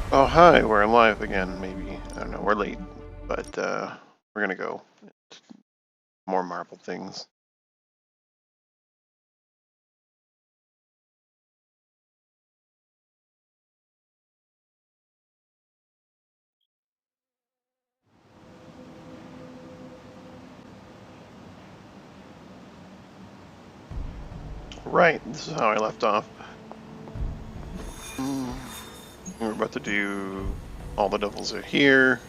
Oh, hi, we're alive again, maybe. I don't know, we're late, but we're gonna go. More marble things. Right, this is how I left off. We're about to do all the devils are here.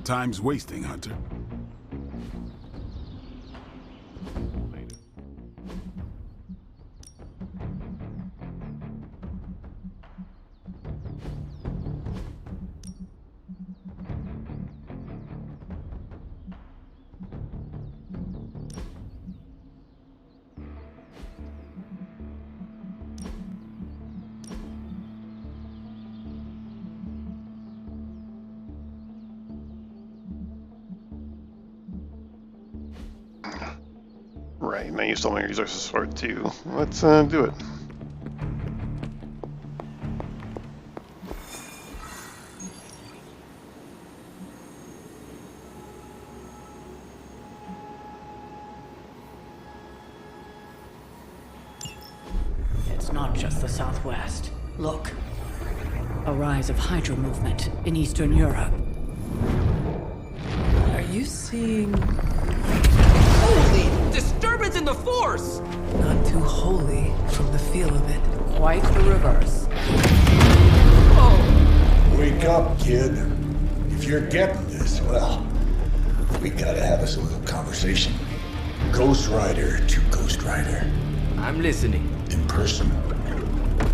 Time's wasting, Hunter. Right, and I used all my resources for it too. Let's do it. It's not just the Southwest. Look. A rise of Hydra movement in Eastern Europe. Are you seeing... Holy disturbance in the Force! Not too holy from the feel of it. Quite the reverse. Oh, Wake up, kid. If you're getting this, well, we gotta have us a little conversation. Ghost Rider to Ghost Rider. I'm listening. In person.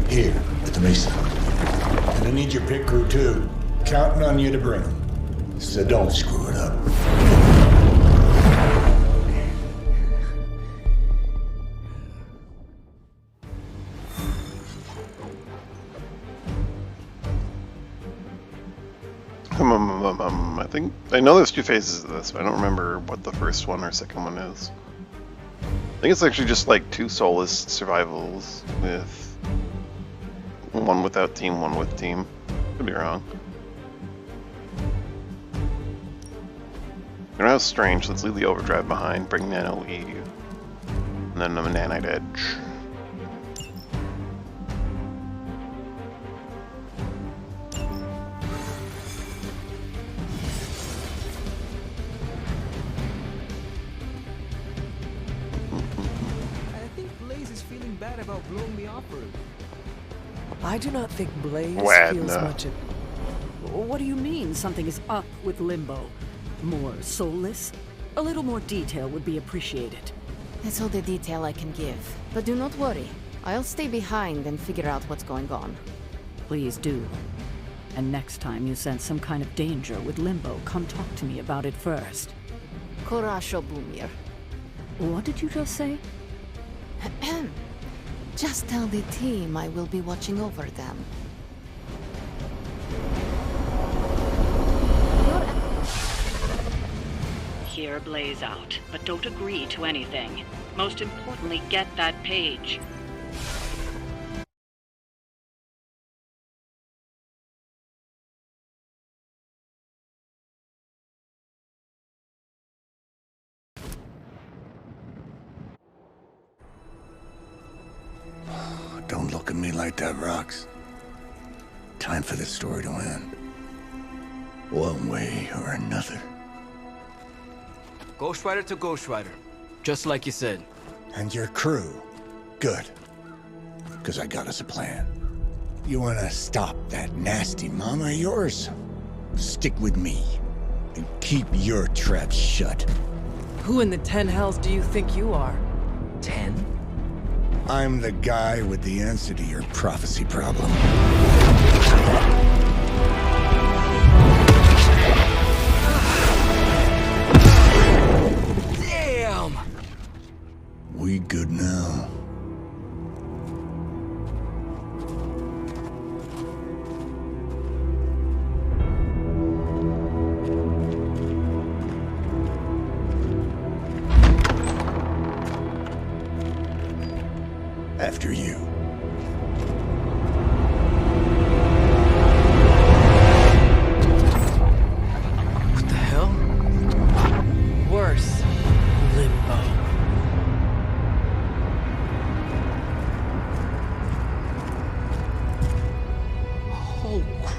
Here, at the Mesa. And I need your pit crew too. Counting on you to bring them. So don't screw it up. I think I know there's two phases of this, but I don't remember what the first one or second one is. I think it's actually just like two soulless survivals with one without team, one with team. Could be wrong. You know how strange. Let's leave the overdrive behind, bring Nano E, and then a nanite edge. I think Blaze is feeling bad about blowing me off route. I do not think Blaze Wad, feels no. much of... What do you mean something is up with Limbo? More soulless? A little more detail would be appreciated. That's all the detail I can give. But do not worry. I'll stay behind and figure out what's going on. Please do. And next time you sense some kind of danger with Limbo, come talk to me about it first. Korasho Bumir. What did you just say? Just tell the team I will be watching over them. Hear Blaze out, but don't agree to anything. Most importantly, get that page. Don't look at me like that, Rox. Time for this story to end. One way or another. Ghost Rider to Ghost Rider. Just like you said. And your crew. Good. Because I got us a plan. You wanna stop that nasty mama of yours? Stick with me. And keep your trap shut. Who in the 10 hells do you think you are? 10? I'm the guy with the answer to your prophecy problem. Damn! We good now?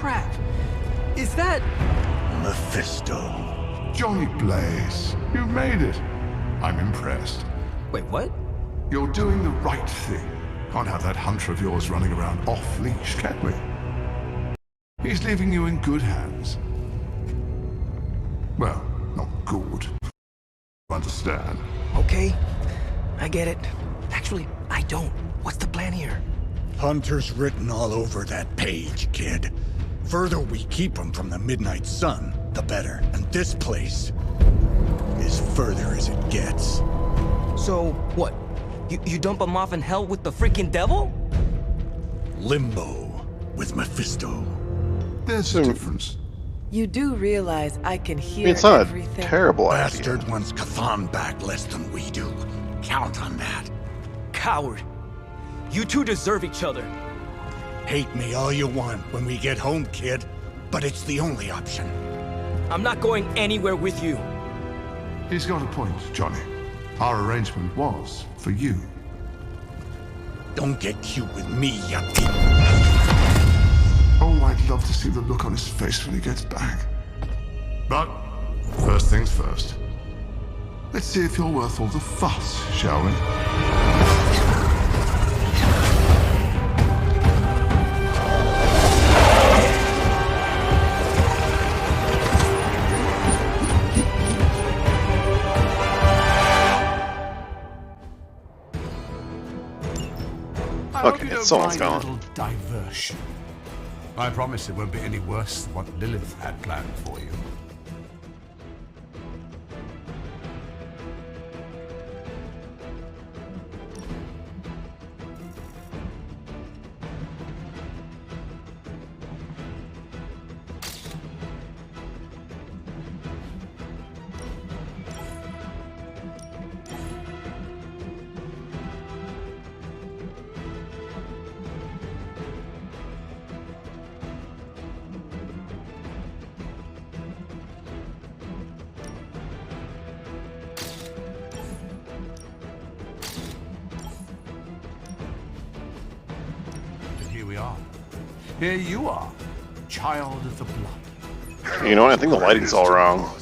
crap. Is that... Mephisto. Johnny Blaze, you made it. I'm impressed. Wait, what? You're doing the right thing. Can't have that hunter of yours running around off-leash, can we? He's leaving you in good hands. Well, not good. Understand? Okay, I get it. Actually, I don't. What's the plan here? Hunter's written all over that page, kid. Further we keep him from the midnight sun, the better. And this place is further as it gets. So, what? You dump him off in hell with the freaking devil? Limbo with Mephisto. There's a difference. You do realize I can I hear mean, it's not everything. a terrible idea. Bastard wants Cathan back less than we do. Count on that. Coward. You two deserve each other. Hate me all you want when we get home, kid. But it's the only option. I'm not going anywhere with you. He's got a point, Johnny. Our arrangement was for you. Don't get cute with me, you peep. Oh, I'd love to see the look on his face when he gets back. But, first things first. Let's see if you're worth all the fuss, shall we? Okay, someone's gone. Little diversion. I promise it won't be any worse than what Lilith had planned for you. Here we are. Here you are, child of the blood. You know what? I think the lighting's all wrong.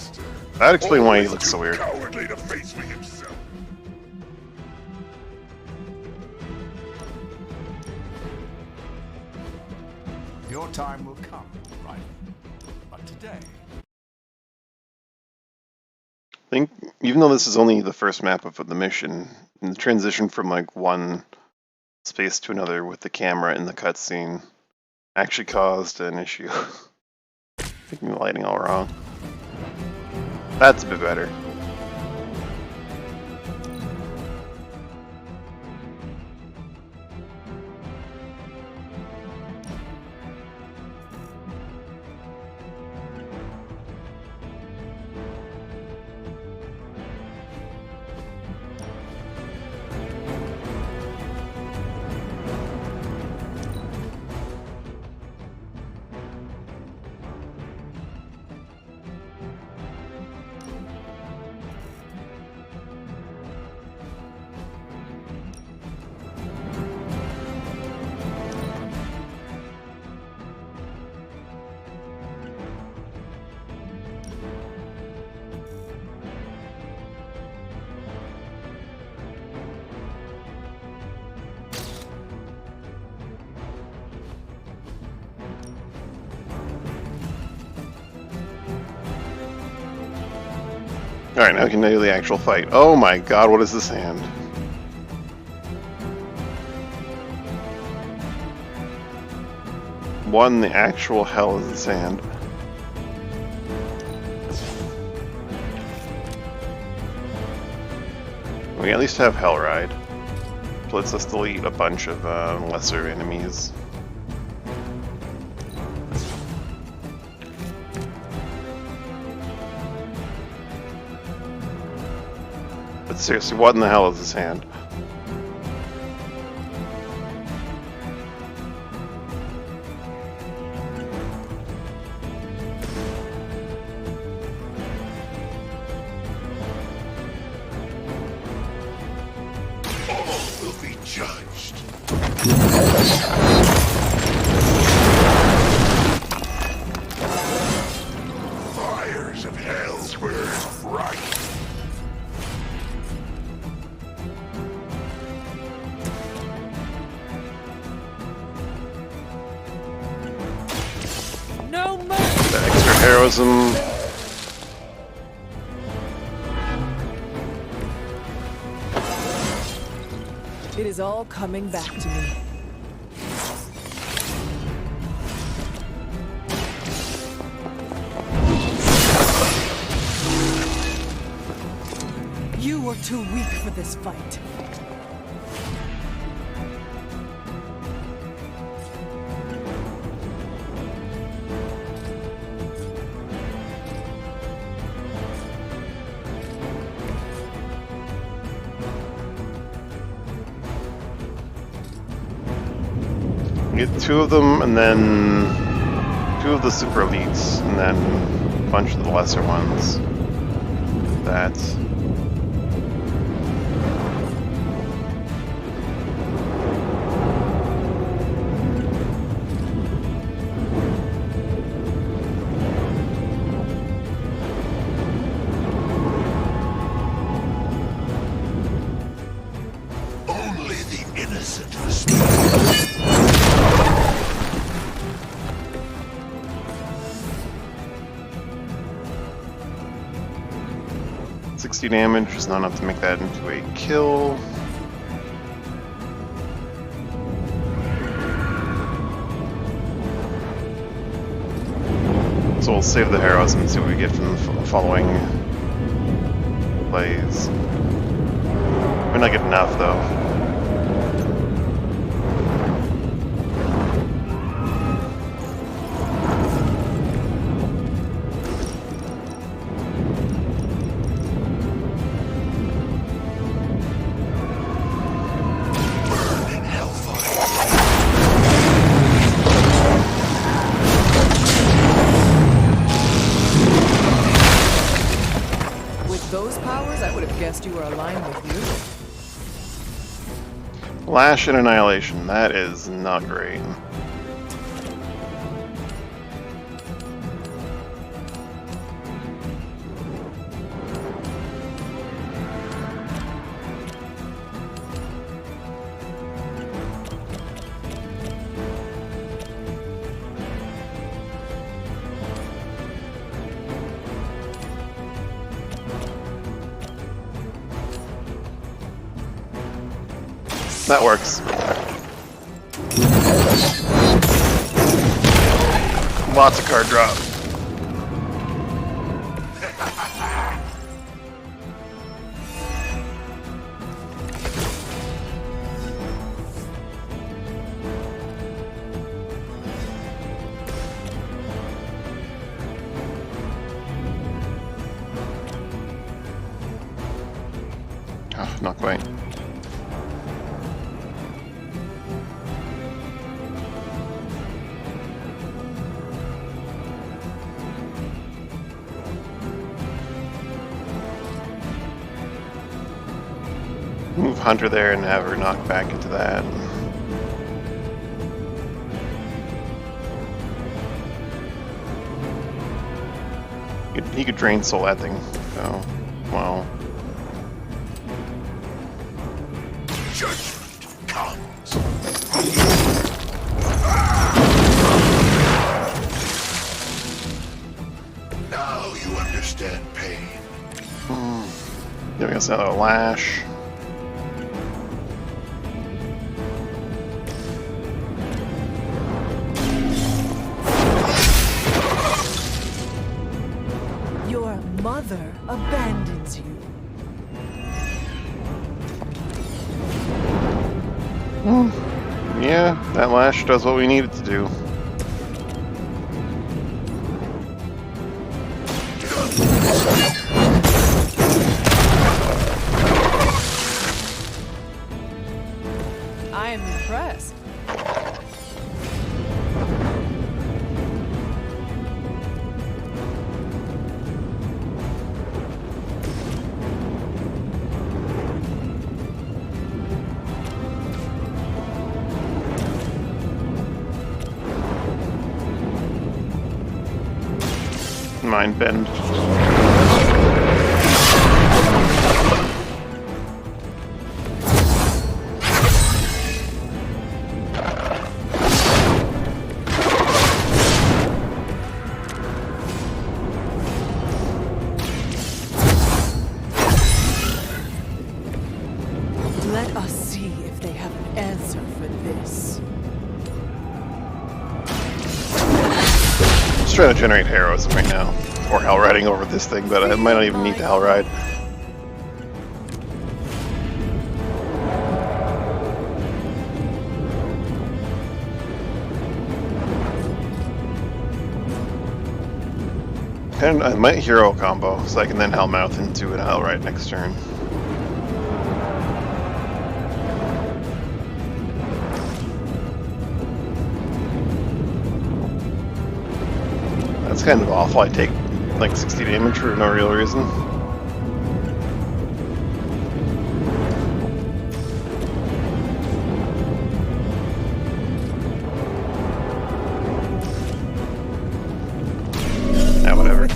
That'd explain why he looks so weird. Cowardly to face me himself. Your time will come, right? But today, I think, even though this is only the first map of the mission, the transition from like one space to another with the camera in the cutscene actually caused an issue. Making the lighting all wrong. That's a bit better. Alright, now we can do the actual fight. Oh my god, what is this hand? What in the actual hell is this hand? We at least have Hellride. So lets us delete a bunch of lesser enemies. But seriously, what in the hell is this hand? all will be judged. Heroism. It is all coming back to me. You were too weak for this fight. Get 2 of them, and then 2 of the super elites, and then a bunch of the lesser ones. That. Only the innocent respect. 60 damage is not enough to make that into a kill. So we'll save the heroism and see what we get from the following plays. We're not getting enough though. Those powers, I would have guessed you were aligned with you. Lash and Annihilation, that is not great. That works. Lots of card drop. Oh, not quite. Move Hunter there and have her knock back into that. He could drain soul that thing. So, well. Judgment comes. Now you understand pain. Giving us another lash. Your mother abandons you. Yeah, that lash does what we need it to do. I am impressed. Mind bend. trying to generate heroism right now. Or hell riding over this thing, but I might not even need to hell ride. And I might hero combo, so I can then Hellmouth into an Hell Ride next turn. That's kind of awful. I take like 60 damage for no real reason. Yeah, whatever.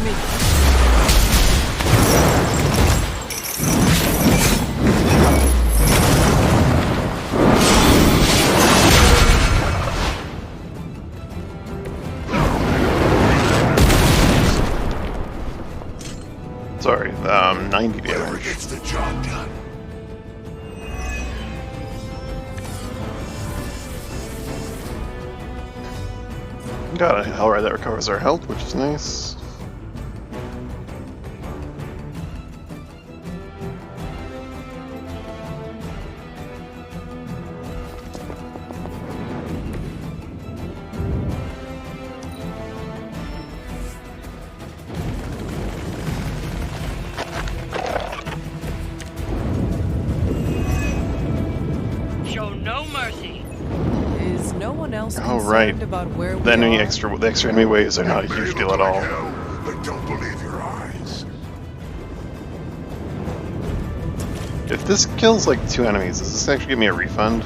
Sorry, 90 damage. Gets the job done. Got a Hell Ride that recovers our health, which is nice. Show no mercy. Is no one else Oh, concerned right. about where we The are? extra enemy waves are not a huge deal at all. But don't believe your eyes. If this kills like 2 enemies, does this actually give me a refund?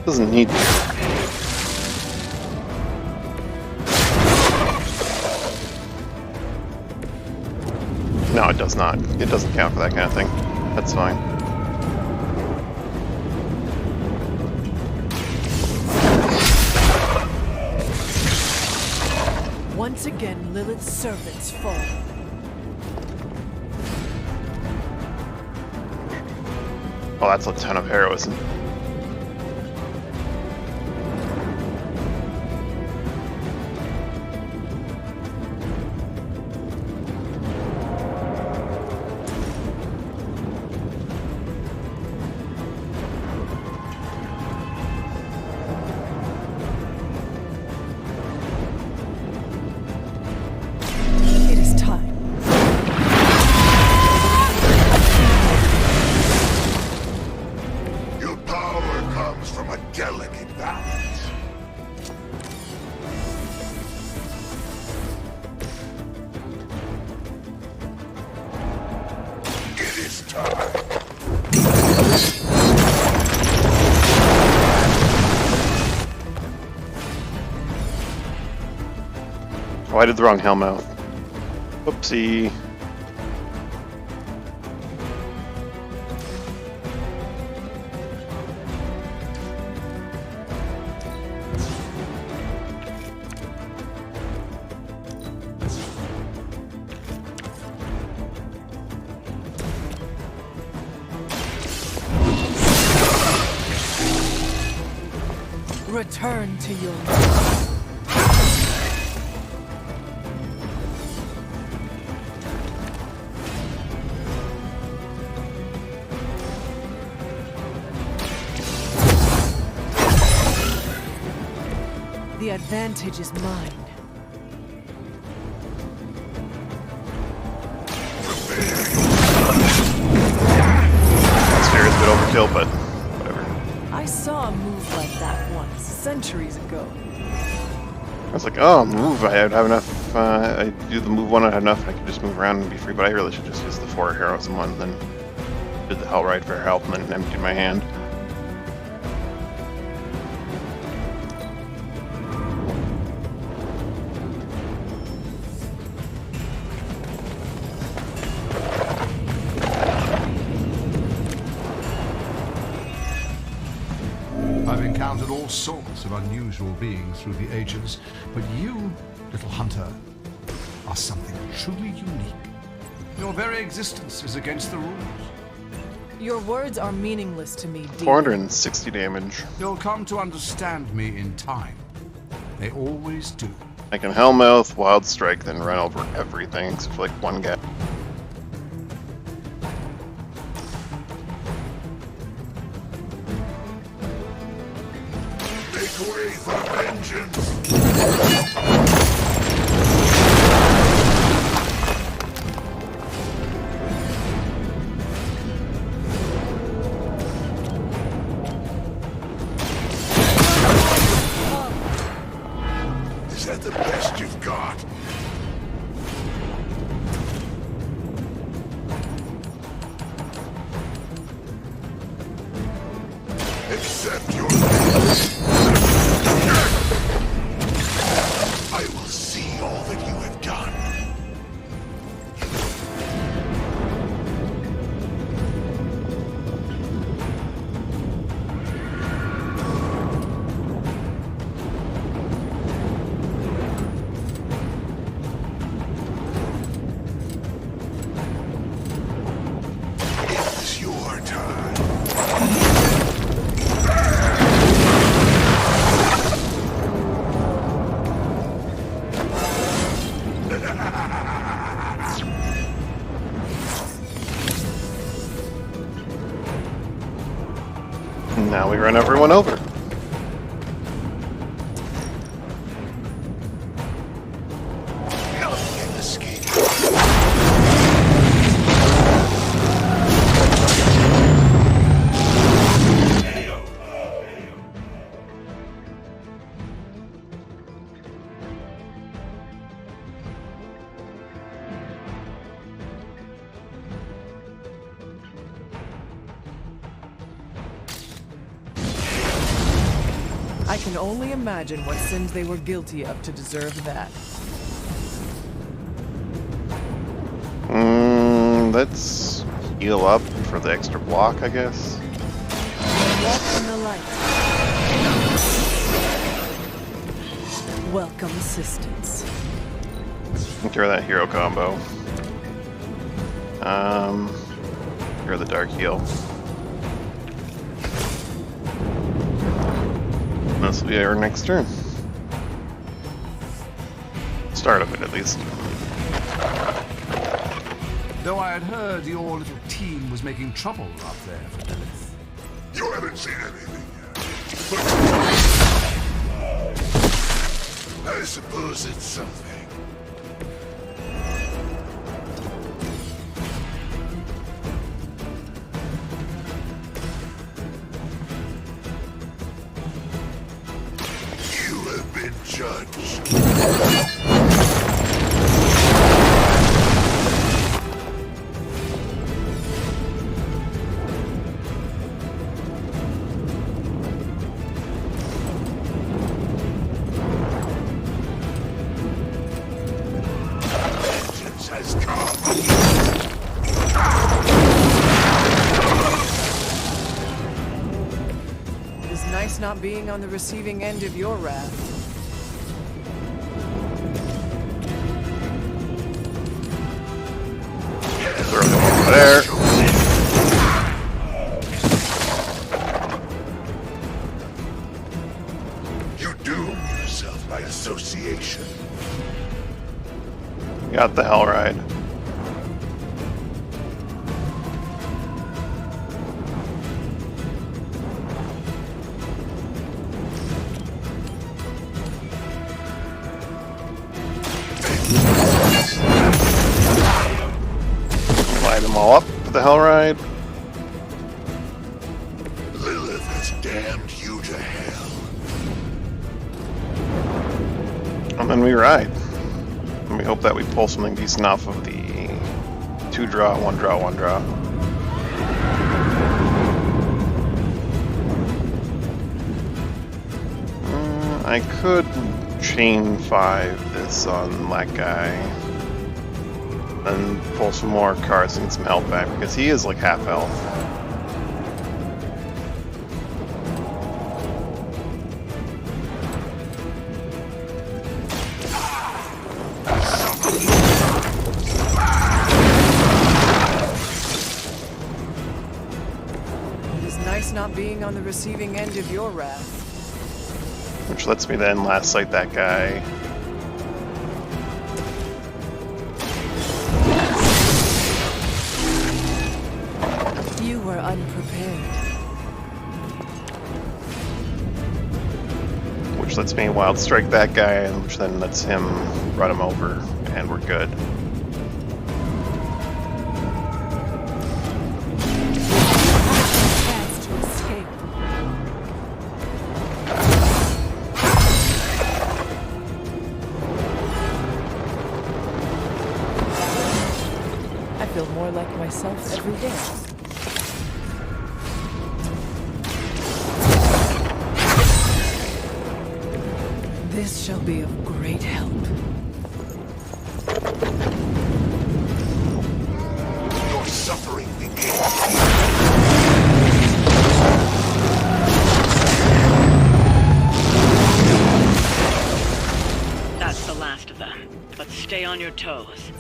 Doesn't need to. No, it does not. It doesn't count for that kind of thing. That's fine. Once again, Lilith's servants fall. Oh, that's a ton of heroism. It is time. Your power comes from a delicate balance. It is time. Oh, I did the wrong Hellmouth. Whoopsie. Return to your The advantage is mine. That's fair, it's a bit overkill, but whatever. I saw a move like that once, centuries ago. I was like, oh, move, I have enough, I do the move one, I have enough, I can just move around and be free, but I really should just use the 4 heroes in one, then did the Hell Ride for health, and then emptied my hand. I've encountered all sorts of unusual beings through the ages, but you, little hunter, are something truly unique. Your very existence is against the rules. Your words are meaningless to me, Demon. 460 damage. You'll come to understand me in time. They always do. I can Hellmouth, Wild Strike, then run over everything except for like one guy. Make way for vengeance! Is that the best you've got? Accept your fate. I will see all that you have done. It's your turn. Now we run everyone over. Nothing can escape. I can only imagine what sins they were guilty of to deserve that. Let's heal up for the extra block, I guess. Walk in the light. Welcome assistance. Throw that hero combo. Here the dark heal. This will be our next turn. Start of it, at least. Though I had heard your little team was making trouble up there for Lilith. You haven't seen anything yet. I suppose it's something. You have been judged. Vengeance has come. It is nice not being on the receiving end of your wrath. Throw them over there. You doom yourself by association. Got the Hell Ride. Light them all up with the Hell Ride. Lilith has damned you to hell. And then we ride. And we hope that we pull something decent off of the 2 draw, 1 draw, 1 draw. I could chain 5 this on that guy. And pull some more cards and get some health back because he is like half health. Nice not being on the receiving end of your wrath. Which lets me then last sight that guy. You were unprepared. Which lets me wild strike that guy, which then lets him run him over, and we're good. Chance to escape. I feel more like myself every day. This shall be of great help. Your suffering begins. That's the last of them. But stay on your toes.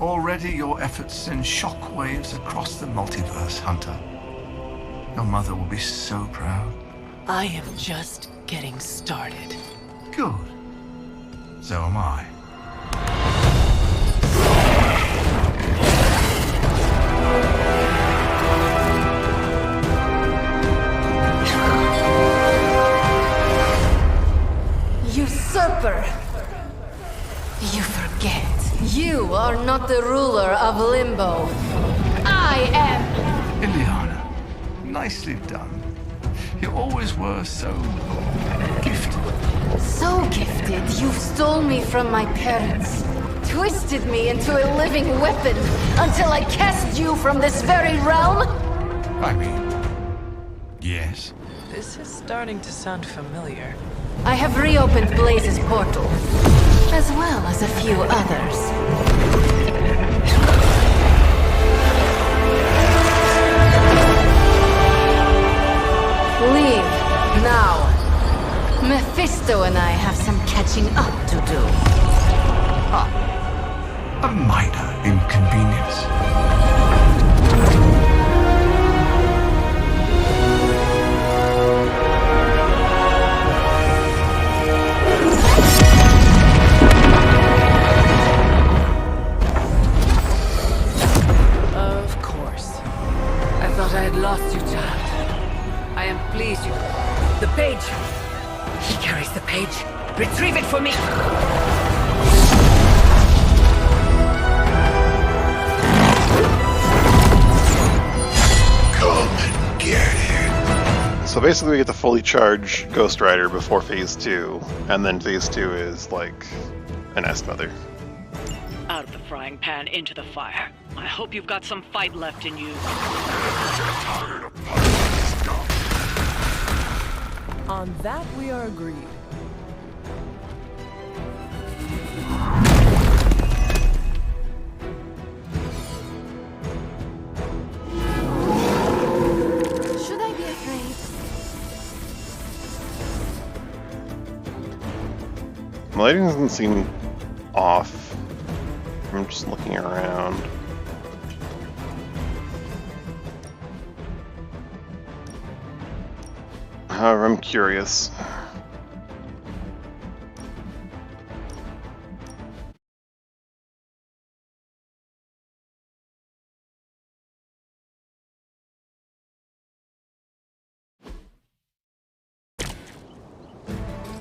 Already your efforts send shockwaves across the multiverse, Hunter. Your mother will be so proud. I am just getting started. Good. So am I. Usurper! You forget. You are not the ruler of Limbo. I am! Ileana, nicely done. You always were so gifted. So gifted, you stole me from my parents. Twisted me into a living weapon until I cast you from this very realm? I mean, yes. This is starting to sound familiar. I have reopened Blaze's portal, as well as a few others. Leave, now. Mephisto and I have some catching up to do. A minor inconvenience. Of course. I thought I had lost you, child. I am pleased you... The page! He carries the page. Retrieve it for me! Come and get it. So basically we get to fully charge Ghost Rider before Phase 2, and then Phase 2 is like an S-Mother. Out of the frying pan into the fire. I hope you've got some fight left in you. On that we are agreed. Should I be afraid? The lighting doesn't seem off. I'm just looking around. However, I'm curious.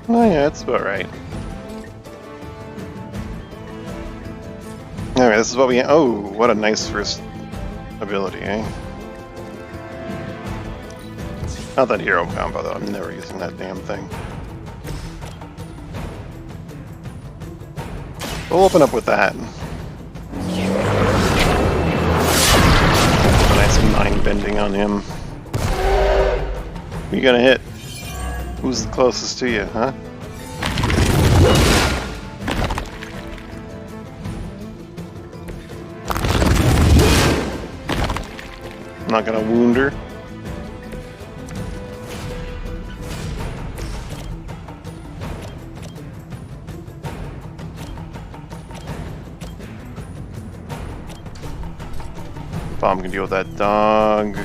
Oh yeah, that's about right. Alright, this is what we... Oh, what a nice first ability, eh? Not that hero combo, though. I'm never using that damn thing. We'll open up with that. A nice mind bending on him. Who you gonna hit? Who's the closest to you, huh? I'm not gonna wound her. Bomb can deal with that dog.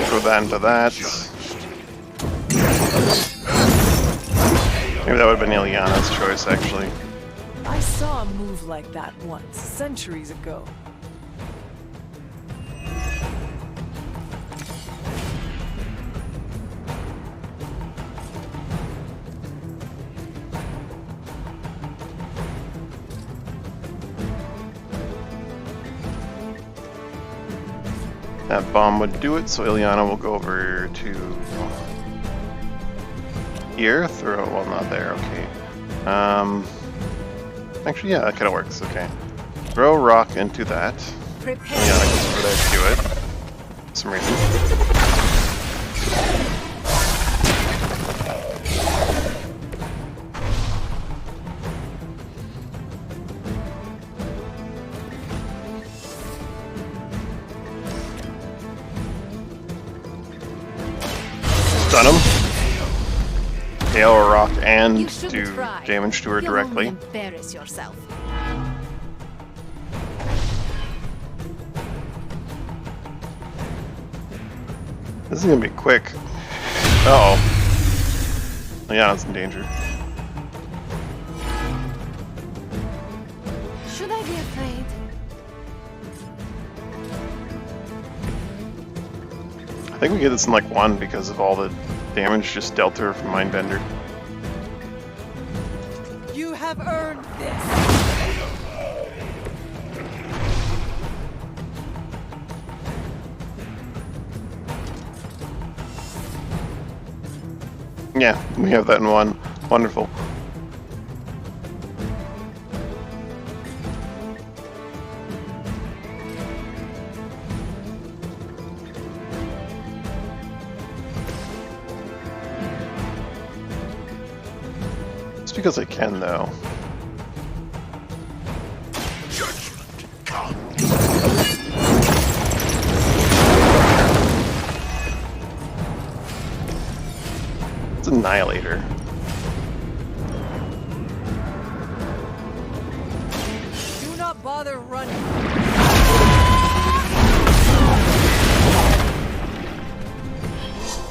Throw that into that. Maybe that would have been Ilyana's choice, actually. I saw a move like that once, centuries ago. That bomb would do it, so Ilyana will go over to here. Throw, well, not there, okay. Actually, yeah, that kind of works, okay. Throw rock into that. Ilyana goes over there to do it. For some reason. Stun him. Hail or rock and do damage to her directly. Embarrass yourself. This is gonna be quick. Uh oh. Yeah, it's in danger. Should I be afraid? I think we get this in like one because of all the damage just dealt to her from Mindbender. You have earned this. Yeah, we have that in one. Wonderful. Just because I can, though. Judgment comes. It's Annihilator. Do not bother running.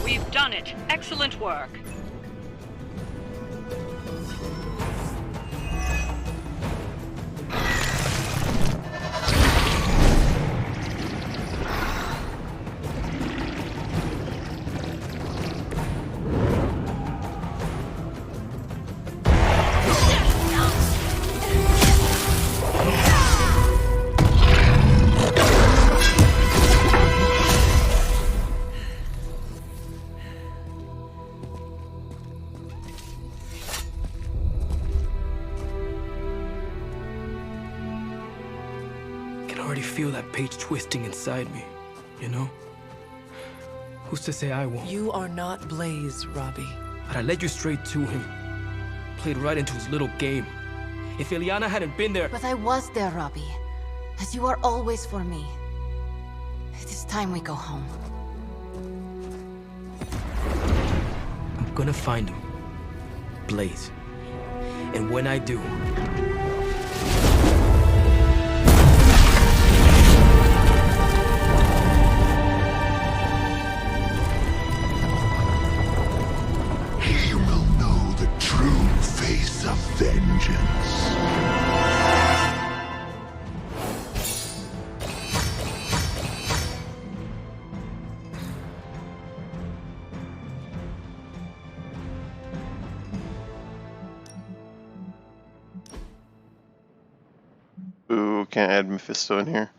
We've done it. Excellent work. Feel that page twisting inside me, you know? Who's to say I won't? You are not Blaze, Robbie. But I led you straight to him. Played right into his little game. If Ilyana hadn't been there... But I was there, Robbie. As you are always for me. It is time we go home. I'm gonna find him. Blaze. And when I do... Of vengeance. Ooh, can't add Mephisto in here.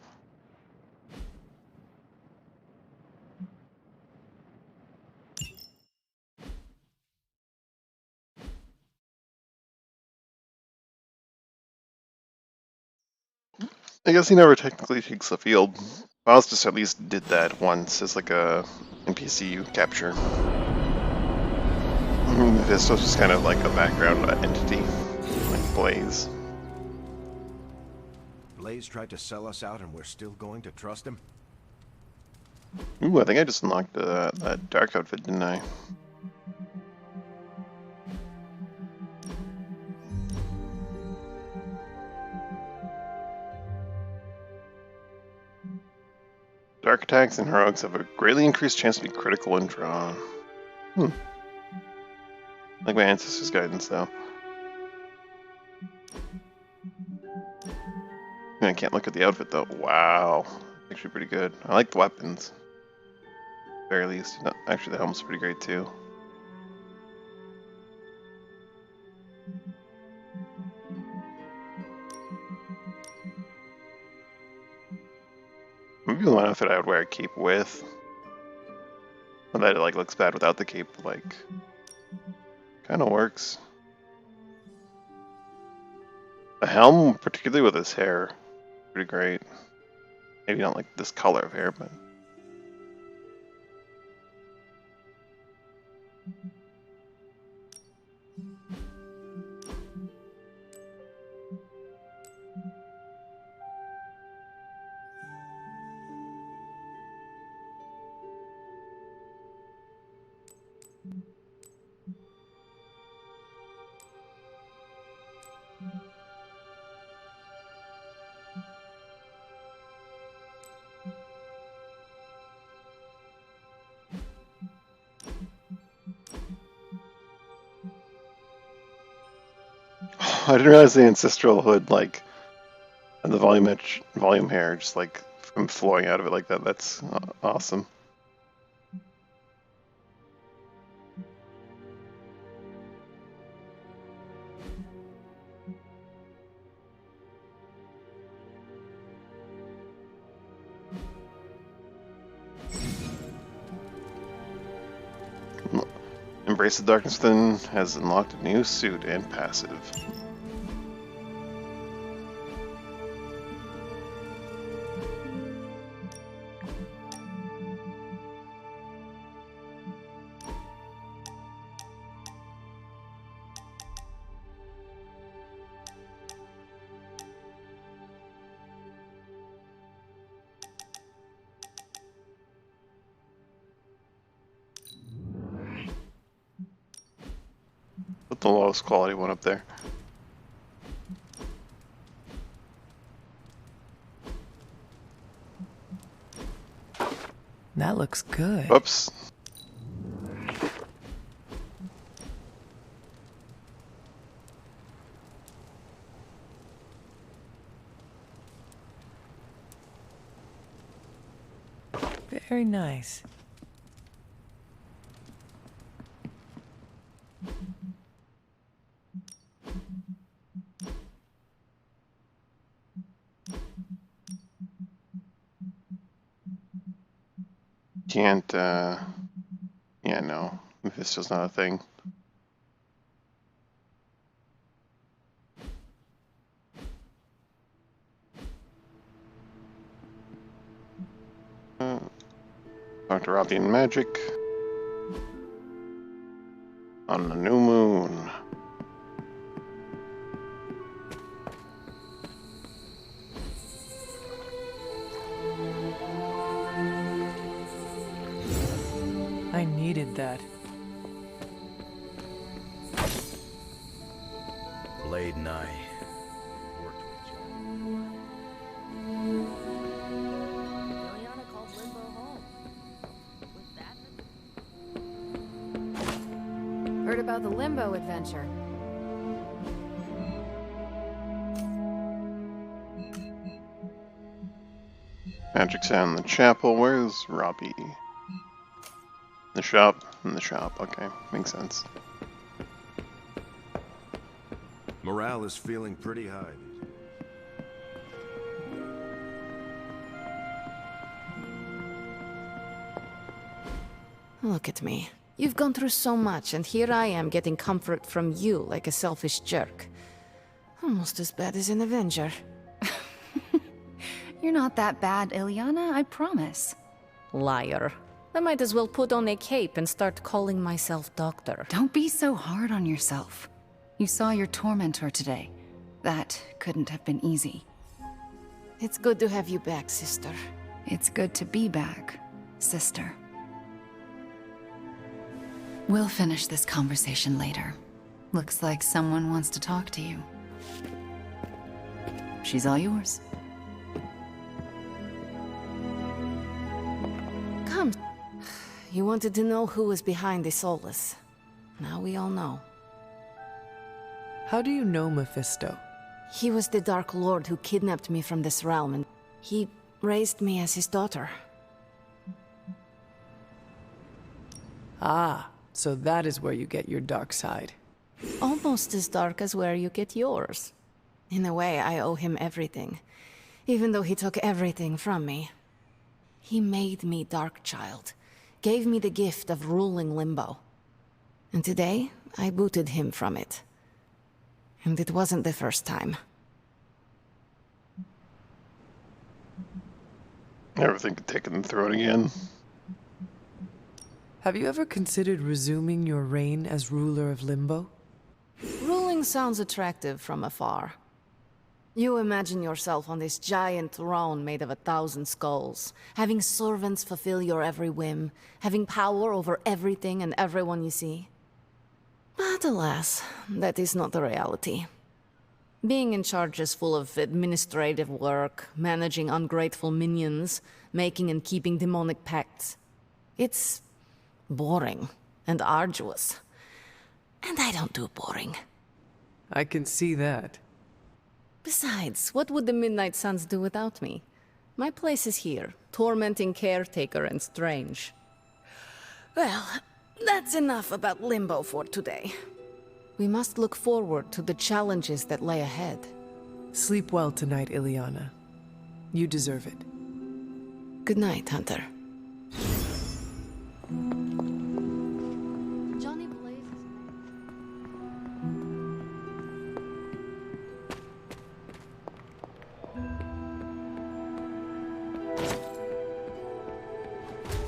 I guess he never technically takes the field. Faustus at least did that once as like a NPC capture. Mephisto's just kind of like a background entity, like Blaze. Blaze tried to sell us out and we're still going to trust him? Ooh, I think I just unlocked that dark outfit, didn't I? dark attacks and heroics have a greatly increased chance to be critical when drawn. Like my ancestors' guidance, though. I can't look at the outfit, though. Wow. Actually pretty good. I like the weapons. At the very least. No, actually, the helmet's pretty great, too. Maybe the one outfit I would wear a cape with. But that it like looks bad without the cape, like kind of works. The helm, particularly with his hair, pretty great. Maybe not like this color of hair, but I didn't realize the ancestral hood, like, and the volume hair, just like from flowing out of it like that. That's awesome. Embrace the Darkness Within has unlocked a new suit and passive. Put the lowest quality one up there. That looks good. Whoops. Very nice. Can't, yeah, no. Mephisto's not a thing. Dr. Robbie and Magic. On the new moon. I needed that. Blade and I worked Liliana called Limbo home. Heard about the Limbo adventure. Magic's out in the chapel. Where's Robbie? The shop? In the shop. Okay, makes sense. Morale is feeling pretty high. Look at me. You've gone through so much, and here I am getting comfort from you like a selfish jerk. Almost as bad as an Avenger. You're not that bad, Ilyana, I promise. Liar. I might as well put on a cape and start calling myself Doctor. Don't be so hard on yourself. You saw your tormentor today. That couldn't have been easy. It's good to have you back, sister. It's good to be back, sister. We'll finish this conversation later. Looks like someone wants to talk to you. She's all yours. You wanted to know who was behind the Soulless. Now we all know. How do you know Mephisto? He was the Dark Lord who kidnapped me from this realm, and he raised me as his daughter. Ah, so that is where you get your dark side. Almost as dark as where you get yours. In a way, I owe him everything, even though he took everything from me. He made me Darkchild, gave me the gift of ruling Limbo. And today, I booted him from it. And it wasn't the first time. Never think of taking the throne again. Have you ever considered resuming your reign as ruler of Limbo? Ruling sounds attractive from afar. You imagine yourself on this giant throne made of 1,000 skulls, having servants fulfill your every whim, having power over everything and everyone you see. But alas, that is not the reality. Being in charge is full of administrative work, managing ungrateful minions, making and keeping demonic pacts. It's boring and arduous. And I don't do boring. I can see that. Besides, what would the Midnight Suns do without me? My place is here, tormenting Caretaker and Strange. Well, that's enough about Limbo for today. We must look forward to the challenges that lay ahead. Sleep well tonight, Ileana. You deserve it. Good night, Hunter. Johnny Blaze.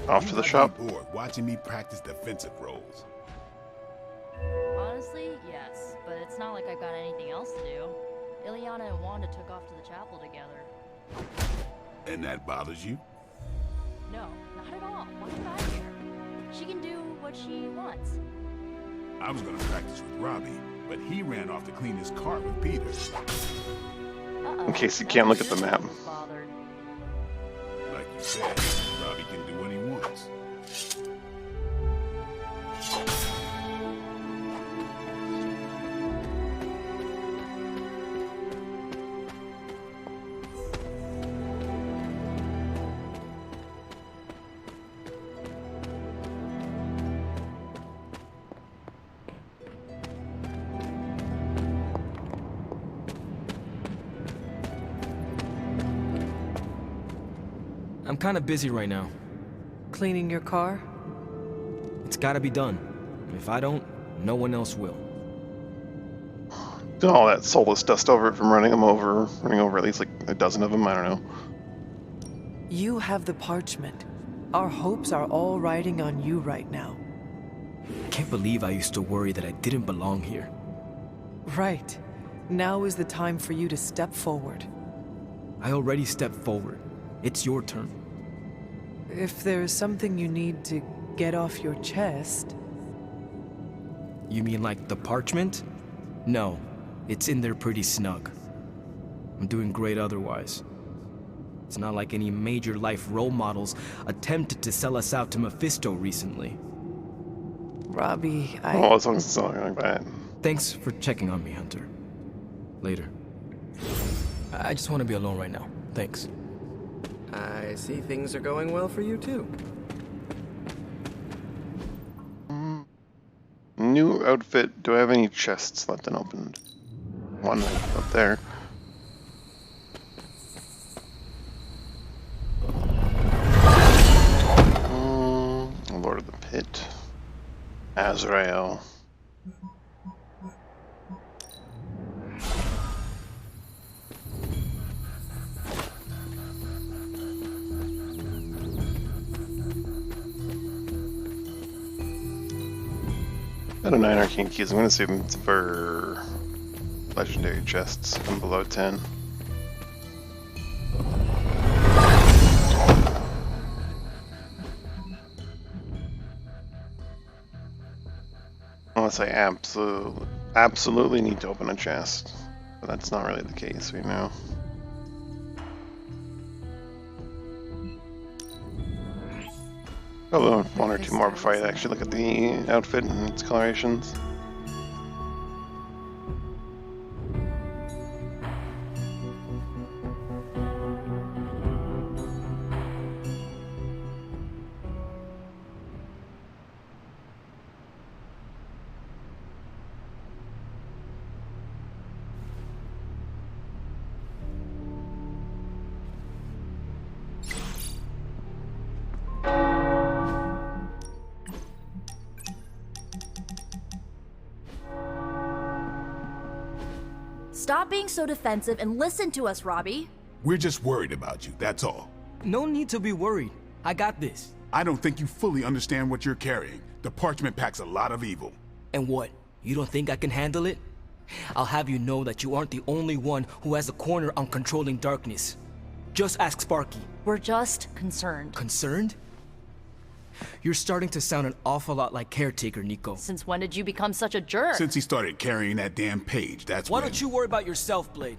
Off to the shop. Bored watching me practice defensive roles. Honestly, yes, but it's not like I've got anything else to do. Ileana and Wanda took off to the chapel together. And that bothers you? No, not at all. Why am I here? She can do what she wants. I was gonna practice with Robbie, but he ran off to clean his cart with Peter. In case you can't look at the map. Like you said, Robbie can do what he wants. I'm kind of busy right now. Cleaning your car? It's gotta be done. If I don't, no one else will. Got all that soulless dust over it from running over at least like a dozen of them, I don't know. You have the parchment. Our hopes are all riding on you right now. I can't believe I used to worry that I didn't belong here. Right. Now is the time for you to step forward. I already stepped forward. It's your turn. If there is something you need to get off your chest... You mean like the parchment? No, it's in there pretty snug. I'm doing great otherwise. It's not like any major life role models attempted to sell us out to Mephisto recently. Robbie, Oh, as long as it's not like that. Thanks for checking on me, Hunter. Later. I just want to be alone right now. Thanks. I see things are going well for you, too. New outfit. Do I have any chests left unopened? One up there. Lord of the Pit. Azrael. Got a 9 arcane keys. I'm gonna save them for legendary chests from below 10. Unless I absolutely need to open a chest. But that's not really the case right now. Probably one or two more before I actually look at the outfit and its colorations. Stop being so defensive and listen to us, Robbie. We're just worried about you, that's all. No need to be worried. I got this. I don't think you fully understand what you're carrying. The parchment packs a lot of evil. And what? You don't think I can handle it? I'll have you know that you aren't the only one who has a corner on controlling darkness. Just ask Sparky. We're just concerned. Concerned? You're starting to sound an awful lot like Caretaker, Nico. Since when did you become such a jerk? Since he started carrying that damn page, that's Why don't you worry about yourself, Blade?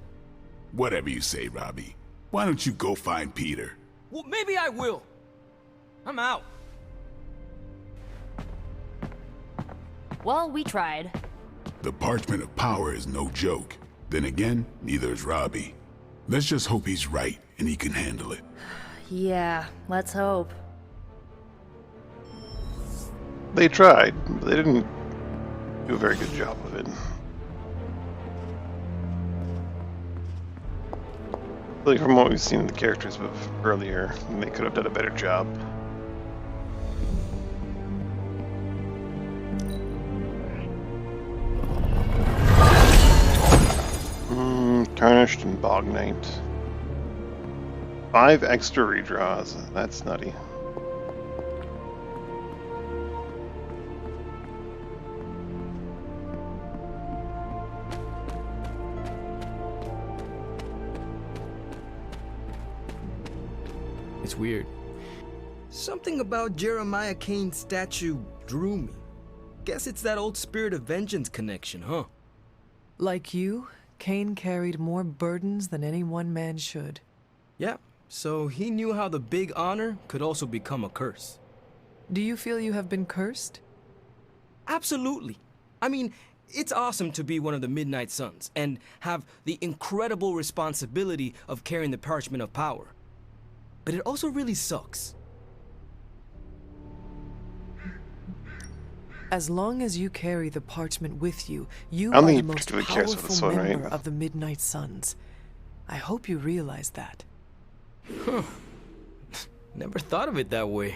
Whatever you say, Robbie. Why don't you go find Peter? Well, maybe I will. I'm out. Well, we tried. The Parchment of Power is no joke. Then again, neither is Robbie. Let's just hope he's right and he can handle it. Yeah, let's hope. They tried, but they didn't do a very good job of it. Really, from what we've seen in the characters of earlier, they could have done a better job. Tarnished and Bognite. 5 extra redraws. That's nutty. It's weird. Something about Jeremiah Kane's statue drew me. Guess it's that old Spirit of Vengeance connection, huh? Like you, Kane carried more burdens than any one man should. Yeah, so he knew how the big honor could also become a curse. Do you feel you have been cursed? Absolutely. I mean, it's awesome to be one of the Midnight Suns and have the incredible responsibility of carrying the Parchment of Power. But it also really sucks. As long as you carry the parchment with you, you I are don't think the he most particularly cares for this powerful one, member right? of the Midnight Suns. I hope you realize that. Huh. Never thought of it that way.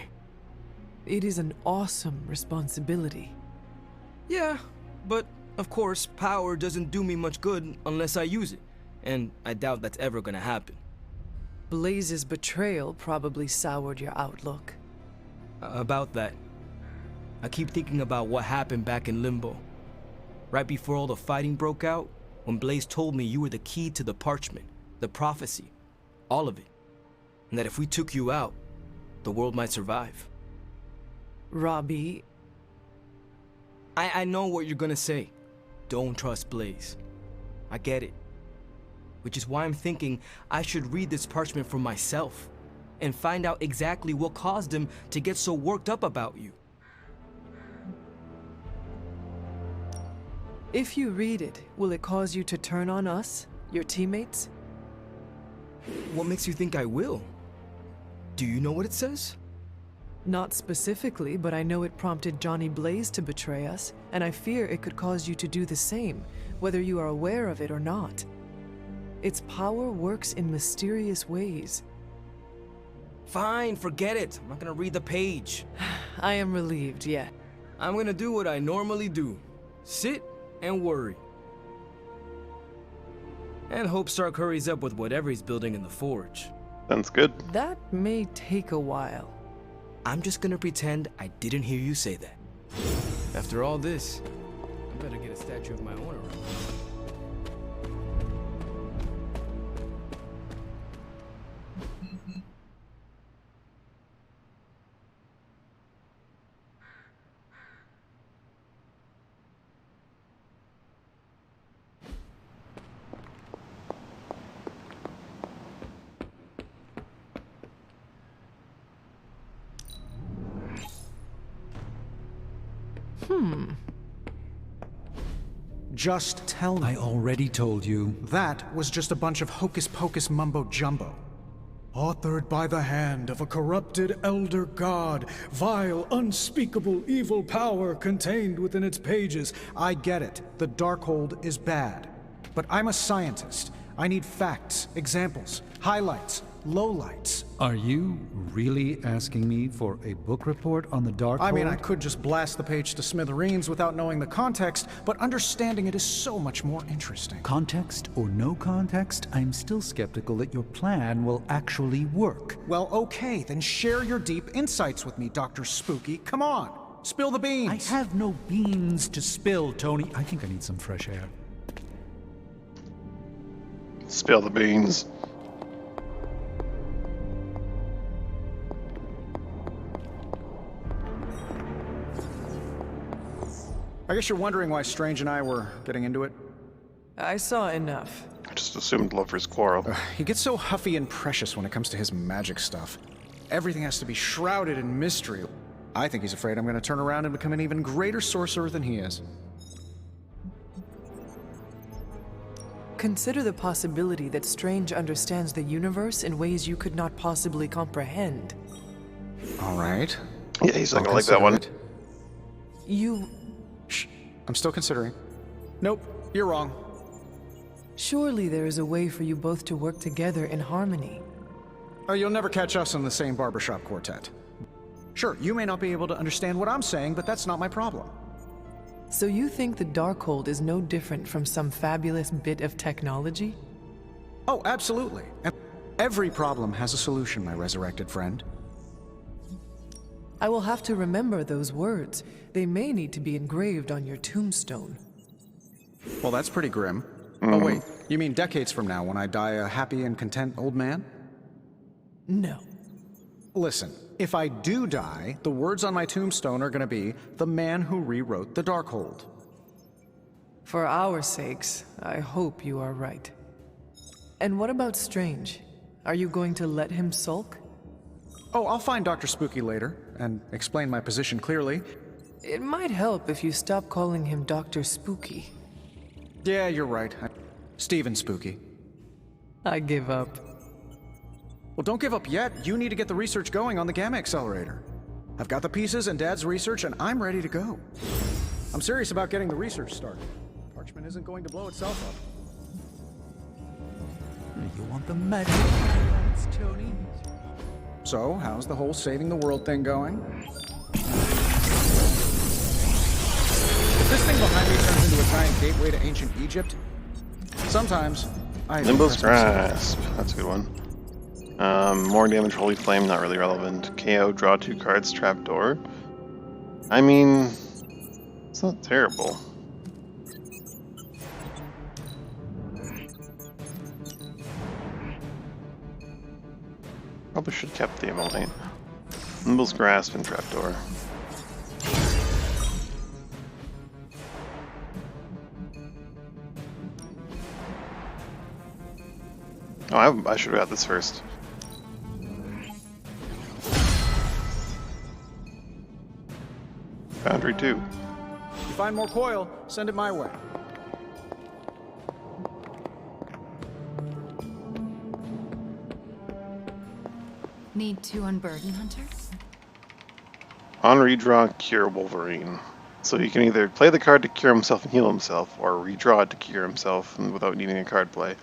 It is an awesome responsibility. Yeah, but of course, power doesn't do me much good unless I use it. And I doubt that's ever gonna happen. Blaze's betrayal probably soured your outlook. About that. I keep thinking about what happened back in Limbo. Right before all the fighting broke out, when Blaze told me you were the key to the parchment, the prophecy, all of it. And that if we took you out, the world might survive. Robbie... I know what you're gonna say. Don't trust Blaze. I get it. Which is why I'm thinking I should read this parchment for myself and find out exactly what caused him to get so worked up about you. If you read it, will it cause you to turn on us, your teammates? What makes you think I will? Do you know what it says? Not specifically, but I know it prompted Johnny Blaze to betray us, and I fear it could cause you to do the same, whether you are aware of it or not. Its power works in mysterious ways. Fine, forget it. I'm not gonna read the page. I am relieved, yeah. I'm gonna do what I normally do. Sit and worry. And hope Stark hurries up with whatever he's building in the forge. Sounds good. That may take a while. I'm just gonna pretend I didn't hear you say that. After all this, I better get a statue of my own around. Just tell me. I already told you. That was just a bunch of hocus-pocus mumbo-jumbo. Authored by the hand of a corrupted elder god, vile, unspeakable evil power contained within its pages. I get it. The Darkhold is bad. But I'm a scientist. I need facts, examples, highlights, lowlights. Are you really asking me for a book report on the Darkhold? I mean, I could just blast the page to smithereens without knowing the context, but understanding it is so much more interesting. Context or no context, I'm still skeptical that your plan will actually work. Well, okay, then share your deep insights with me, Dr. Spooky. Come on, spill the beans. I have no beans to spill, Tony. I think I need some fresh air. Spill the beans. I guess you're wondering why Strange and I were getting into it? I saw enough. I just assumed lovers quarrel. He gets so huffy and precious when it comes to his magic stuff. Everything has to be shrouded in mystery. I think he's afraid I'm going to turn around and become an even greater sorcerer than he is. Consider the possibility that Strange understands the universe in ways you could not possibly comprehend. All right. Yeah, he's not gonna like that one. You... Shh. I'm still considering. Nope, you're wrong. Surely there is a way for you both to work together in harmony. Oh, you'll never catch us in the same barbershop quartet. Sure, you may not be able to understand what I'm saying, but that's not my problem. So you think the Darkhold is no different from some fabulous bit of technology? Oh, absolutely. And every problem has a solution, my resurrected friend. I will have to remember those words. They may need to be engraved on your tombstone. Well, that's pretty grim. Oh, wait. You mean decades from now when I die a happy and content old man? No. Listen, if I do die, the words on my tombstone are gonna be, "The man who rewrote the Darkhold." For our sakes, I hope you are right. And what about Strange? Are you going to let him sulk? Oh, I'll find Dr. Spooky later, and explain my position clearly. It might help if you stop calling him Dr. Spooky. Yeah, you're right. Stephen Spooky. I give up. Well, don't give up yet. You need to get the research going on the Gamma Accelerator. I've got the pieces and Dad's research, and I'm ready to go. I'm serious about getting the research started. Parchment isn't going to blow itself up. You want the magic highlights, Tony? So, how's the whole saving the world thing going? If this thing behind me turns into a giant gateway to ancient Egypt, sometimes I... Limbo's Grasp. That's a good one. More damage, Holy Flame, not really relevant. KO, draw 2 cards, Trapdoor. I mean, it's not terrible. Probably should have kept the Immolate. Limbo's Grasp and Trapdoor. Oh, I should have got this first. Foundry 2. If you find more coil, send it my way. Need to unburden, Hunter? On redraw, cure Wolverine. So you can either play the card to cure himself and heal himself, or redraw it to cure himself and without needing a card play.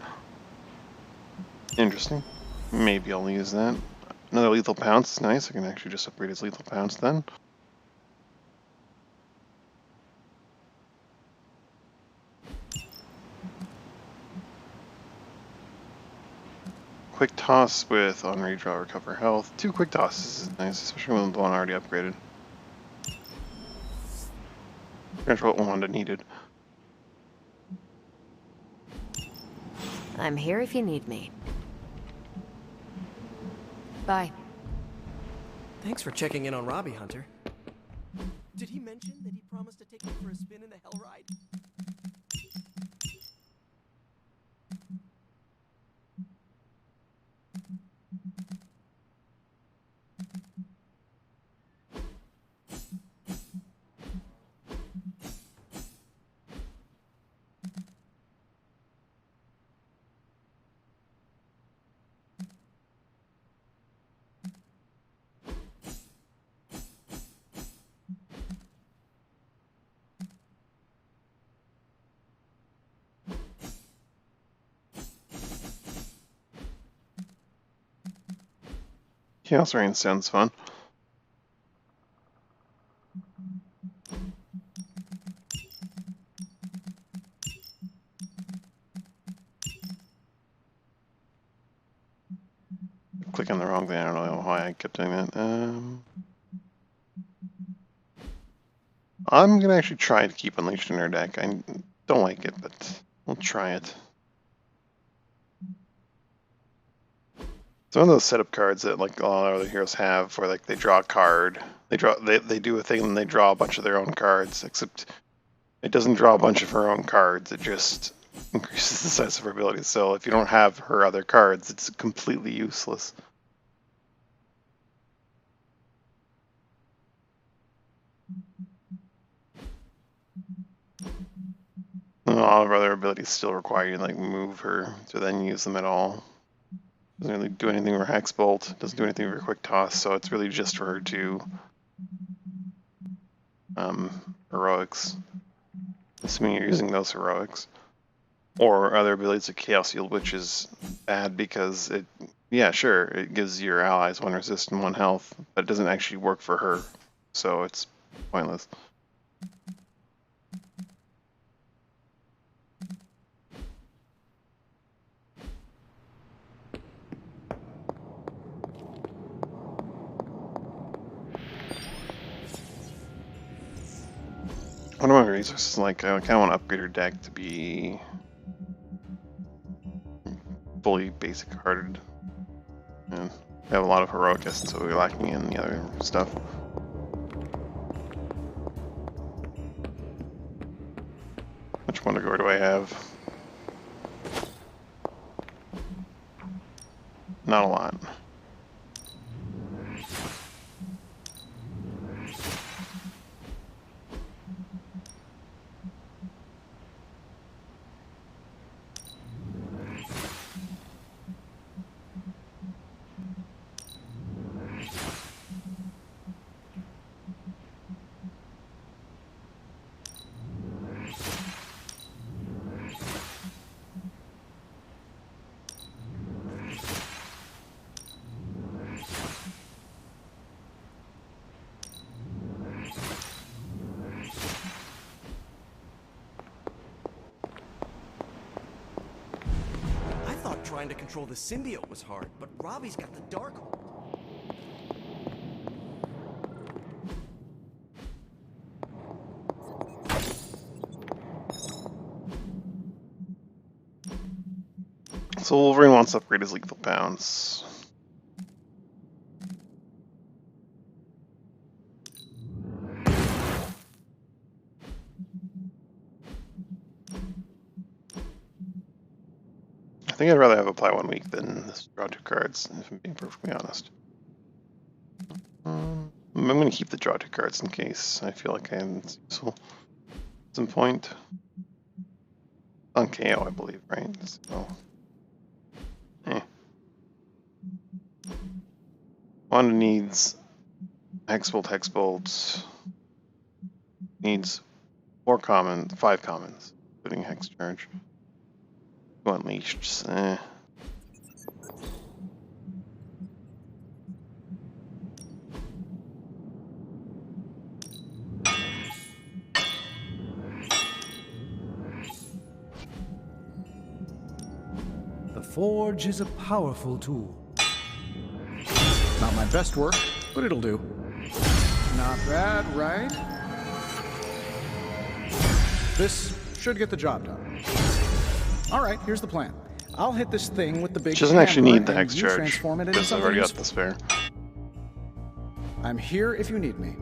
Interesting. Maybe I'll use that. Another Lethal Pounce is nice. I can actually just upgrade his Lethal Pounce then. Quick Toss with on redraw, recover health. 2 Quick Tosses is nice, especially when the one already upgraded. That's what Wanda needed. I'm here if you need me. Bye. Thanks for checking in on Robbie, Hunter. Did he mention that he promised to take me for a spin in the Hell Ride? Chaos Rain sounds fun. Click on the wrong thing. I don't know why I kept doing that. I'm gonna actually try to keep Unleashed in our deck. I don't like it, but we'll try it. Some of those setup cards that like a lot of other heroes have, where like they draw a card, they do a thing and they draw a bunch of their own cards. Except it doesn't draw a bunch of her own cards. It just increases the size of her abilities. So if you don't have her other cards, it's completely useless. And all of her other abilities still require you to like move her to then use them at all. Doesn't really do anything for Hex Bolt, doesn't do anything for Quick Toss, so it's really just for her to heroics. Assuming you're using those heroics. Or other abilities like Chaos Shield, which is bad because it, yeah, sure, it gives your allies 1 resist and 1 health, but it doesn't actually work for her, so it's pointless. One of my resources, like, I kind of want to upgrade her deck to be fully basic hearted. And we have a lot of heroic essence, so we're lacking in the other stuff. Which Wonder Gore do I have? Not a lot. Trying to control the symbiote was hard, but Robbie's got the Darkhold. So Wolverine wants to upgrade his lethal pounds. I think I'd rather have apply 1 week than draw 2 cards, if I'm being perfectly honest. I'm going to keep the draw 2 cards in case I feel like it's useful at some point. On KO, I believe, right? So, Wanda needs Hex Bolt, needs 5 commons, including Hex Charge. Unleashed. The Forge is a powerful tool. Not my best work, but it'll do. Not bad, right? This should get the job done. All right, here's the plan. I'll hit this thing with the big. She doesn't actually need the Hex Charge transform it into because I've already got the spare. I'm here if you need me.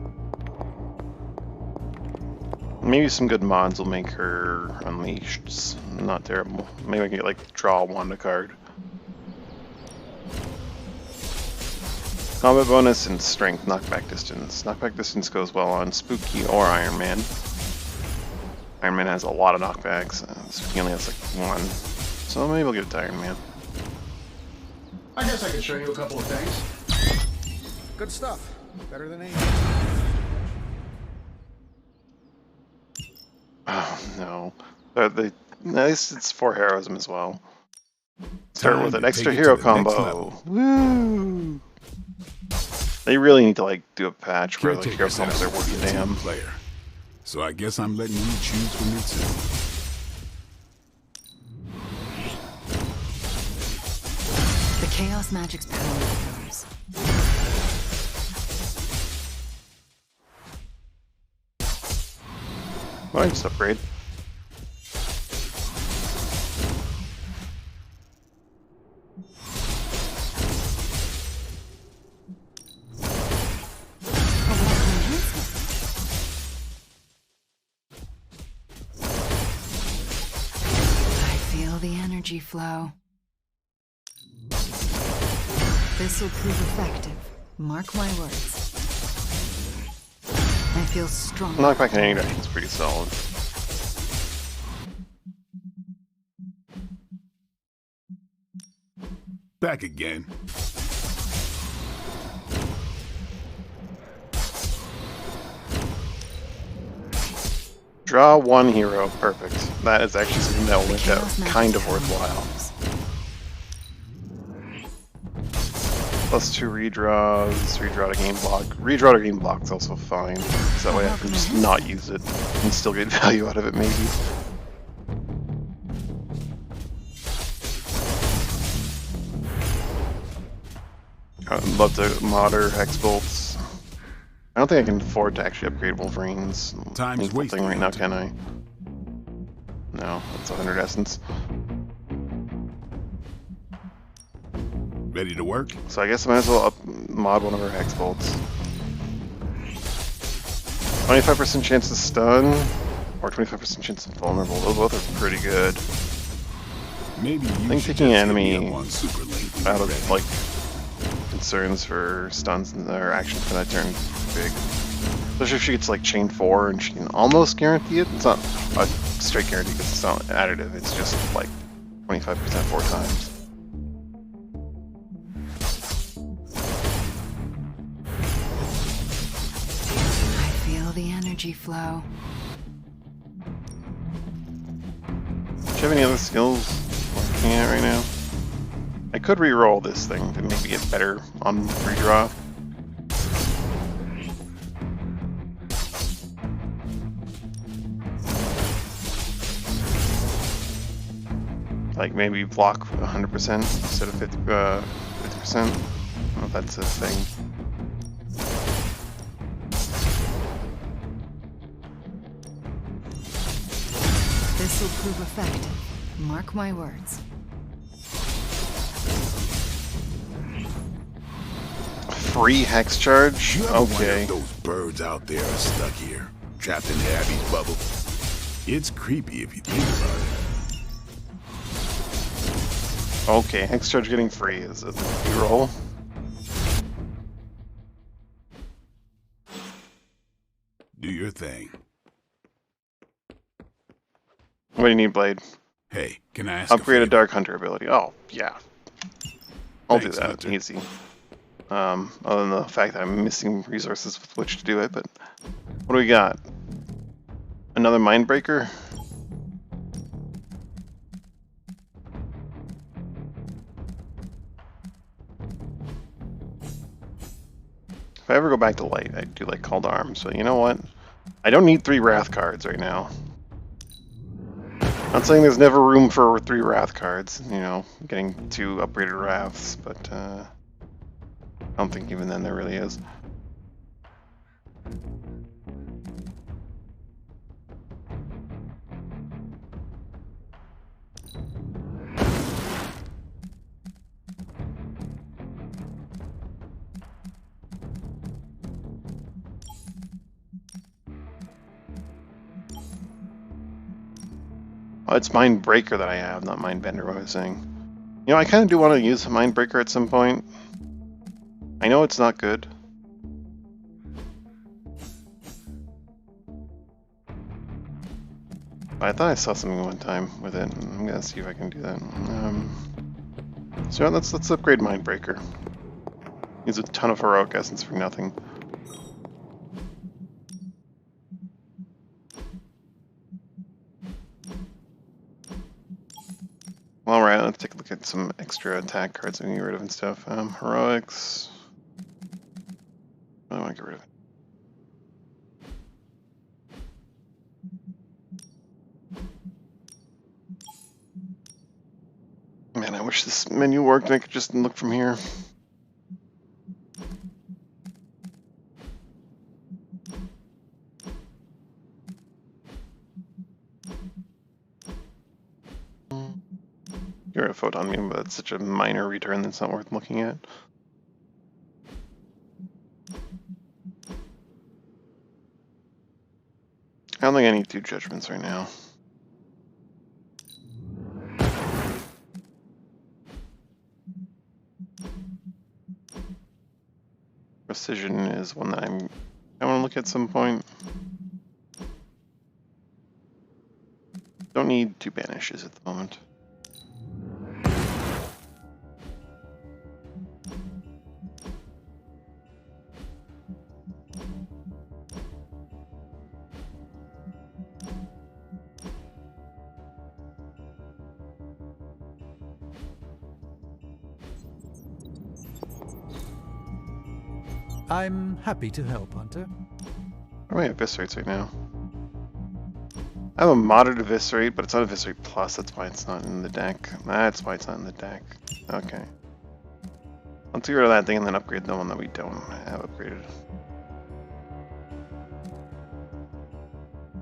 Maybe some good mods will make her unleashed. It's not terrible. Maybe I can get like draw 1 card. Combat bonus and strength knockback distance. Knockback distance goes well on Spooky or Iron Man. Iron Man has a lot of knockbacks. Spooky only has like 1. So maybe we'll get it to Iron Man. I guess I could show you a couple of things. Good stuff. Better than anything. Oh no. At least it's for heroism as well. Start with an extra hero combo. Woo! They really need to like do a patch where like Caretaker's heroes don't asking worth to a be a team damn. player. So I guess I'm letting you choose for me too. The Chaos Magic's power is yours. Well, I just upgrade. The energy flow. This will prove effective. Mark my words. I feel strong. Knockback in any direction is pretty solid. Back again. Draw one hero, perfect. That is actually something that will make that kind of worthwhile. Plus 2 redraws, redraw to game block. Redraw to game block is also fine, because that way I can just not use it and still get value out of it maybe. I'd love to modder Hex Bolts. I don't think I can afford to actually upgrade Wolverine's Time's wasting right now, can I? No, that's 100 essence. Ready to work? So I guess I might as well mod one of her Hex Bolts. 25% chance to stun, or 25% chance to vulnerable. Those both are pretty good. Maybe you I think taking an enemy out of like concerns for stuns and their actions for that turn is big. Especially if she gets like chain 4 and she can almost guarantee it. It's not a straight guarantee because it's not additive, it's just like 25% 4 times. I feel the energy flow. Do you have any other skills I'm looking at right now? I could re-roll this thing to maybe get better on redraw. Like maybe block 100% instead of 50%. I don't know if that's a thing. This will prove effective. Mark my words. Free hex charge? You ever Okay. wonder if those birds out there are stuck here, trapped in Abby's bubble? It's creepy if you think about it. Okay, hex charge getting free is a roll. Do your thing. What do you need, Blade? Hey, can I ask Upgrade a Dark Hunter ability. Oh, yeah. I'll Thanks, do that. Hunter. Easy. Other than the fact that I'm missing resources with which to do it, but what do we got? Another Mindbreaker? If I ever go back to light, I do like Call to Arms, so you know what? I don't need 3 Wrath cards right now. Not saying there's never room for 3 Wrath cards, you know, getting 2 upgraded Wraths, but I don't think even then there really is. Oh, it's Mindbreaker that I have, not Mindbender, what I was saying. You know, I kind of do want to use Mindbreaker at some point. I know it's not good. I thought I saw something one time with it. I'm gonna see if I can do that. So yeah, let's upgrade Mindbreaker. Use a ton of heroic essence for nothing. Well, alright, let's take a look at some extra attack cards we can get rid of and stuff. Heroics. I want to get rid of it. Man, I wish this menu worked and I could just look from here. You're a photon beam, but it's such a minor return that's not worth looking at. I don't think I need 2 judgments right now. Precision is one that I want to look at some point. Don't need 2 banishes at the moment. I'm happy to help, Hunter. How do I eviscerates right now? I have a moderate eviscerate, but it's not eviscerate plus, that's why it's not in the deck. That's why it's not in the deck. Okay. Let's get rid of that thing and then upgrade the one that we don't have upgraded.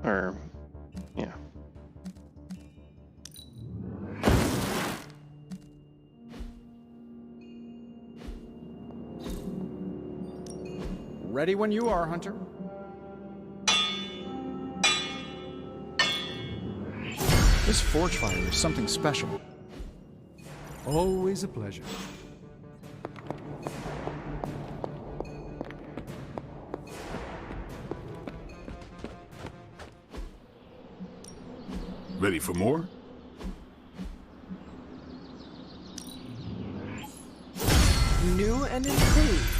Or, yeah. Ready when you are, Hunter. This forge fire is something special. Always a pleasure. Ready for more? New and improved.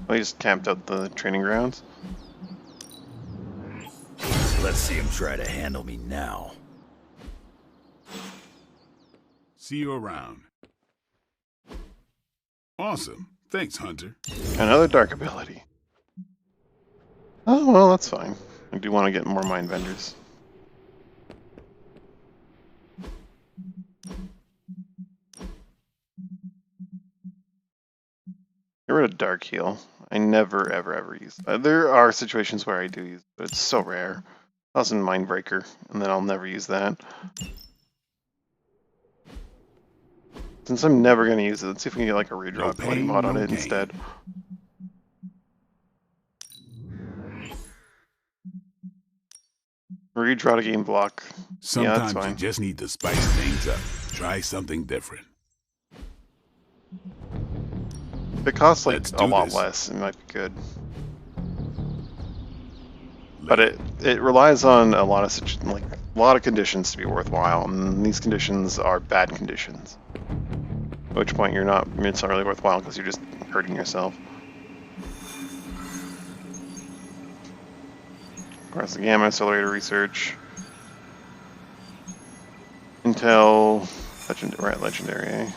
Well, he just camped out the training grounds. Let's see him try to handle me now. See you around. Awesome. Thanks, Hunter. Another dark ability. Oh, well, that's fine. I do want to get more mind vendors. Get rid of Dark Heal. I never, ever use that. There are situations where I do use it, but it's so rare. I was in Mindbreaker, and then I'll never use that. Since I'm never going to use it, let's see if we can get like a redraw ability mod on it instead. Redraw to game block. Sometimes yeah, that's fine. You just need to spice things up. Try something different. If it costs like a lot less, it might be good. But it relies on a lot of conditions to be worthwhile, and these conditions are bad conditions. At which point it's not really worthwhile because you're just hurting yourself. Of course, the Gamma Accelerator Research. Intel, Legendary, eh?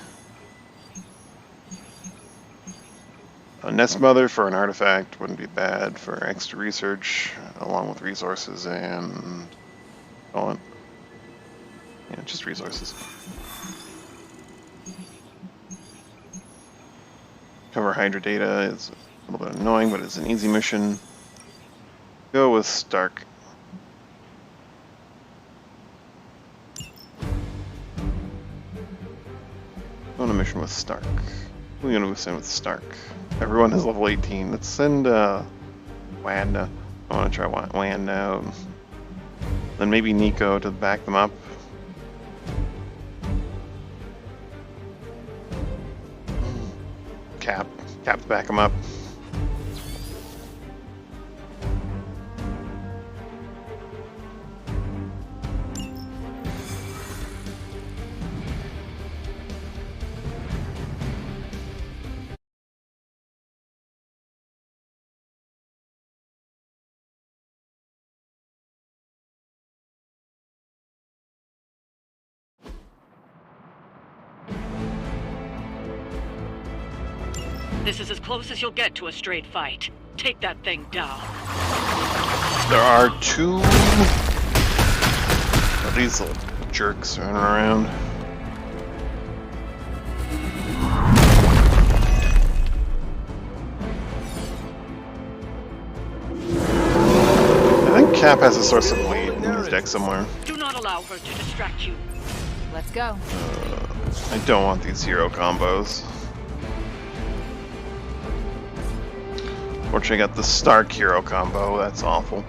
A Nest Mother for an artifact wouldn't be bad for extra research, along with resources and... Yeah, just resources. Cover Hydra data is a little bit annoying, but it's an easy mission. Go with Stark. Go on a mission with Stark. Who are we going to send with Stark? Everyone is level 18. Let's send Wanda. I want to try Wanda out. Then maybe Nico to back them up. Cap to back them up. This is as close as you'll get to a straight fight. Take that thing down. There are 2 of these little jerks running around. I think Cap has a source of bleed in his deck somewhere. Do not allow her to distract you. Let's go. I don't want these hero combos. Fortunately, I got the Stark hero combo. That's awful.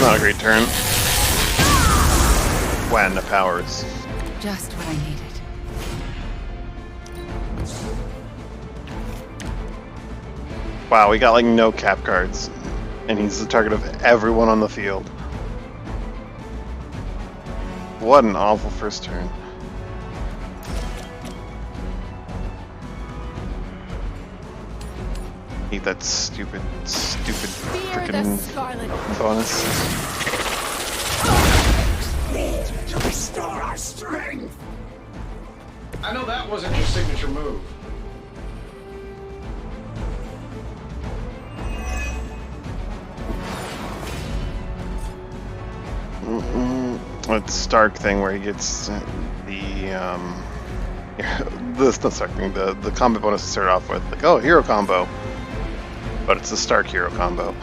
Not a great turn. When the powers. Just what I needed. Wow, we got like no Cap cards. And he's the target of everyone on the field. What an awful first turn. Hate that stupid freaking bonus. To restore our strength. I know that wasn't your signature move. That Stark thing where he gets the Stark thing, the combat bonus to start off with, like, oh, hero combo, but it's the Stark hero combo.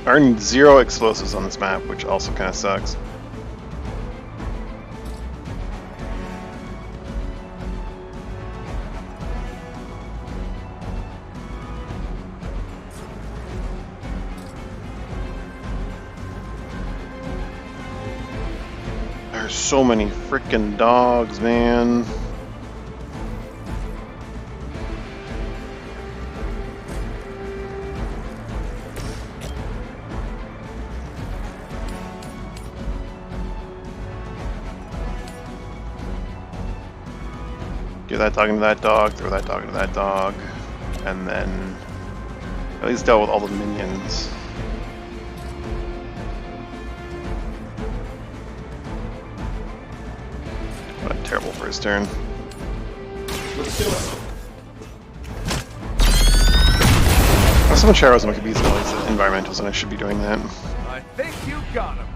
There are 0 explosives on this map, which also kind of sucks. There's so many freaking dogs, man. Give that dog into that dog, throw that dog into that dog, and then at least dealt with all the minions. What a terrible first turn. Let's do it. Someone Charos and Maccabees know these environmentals, and I should be doing that. I think you got him.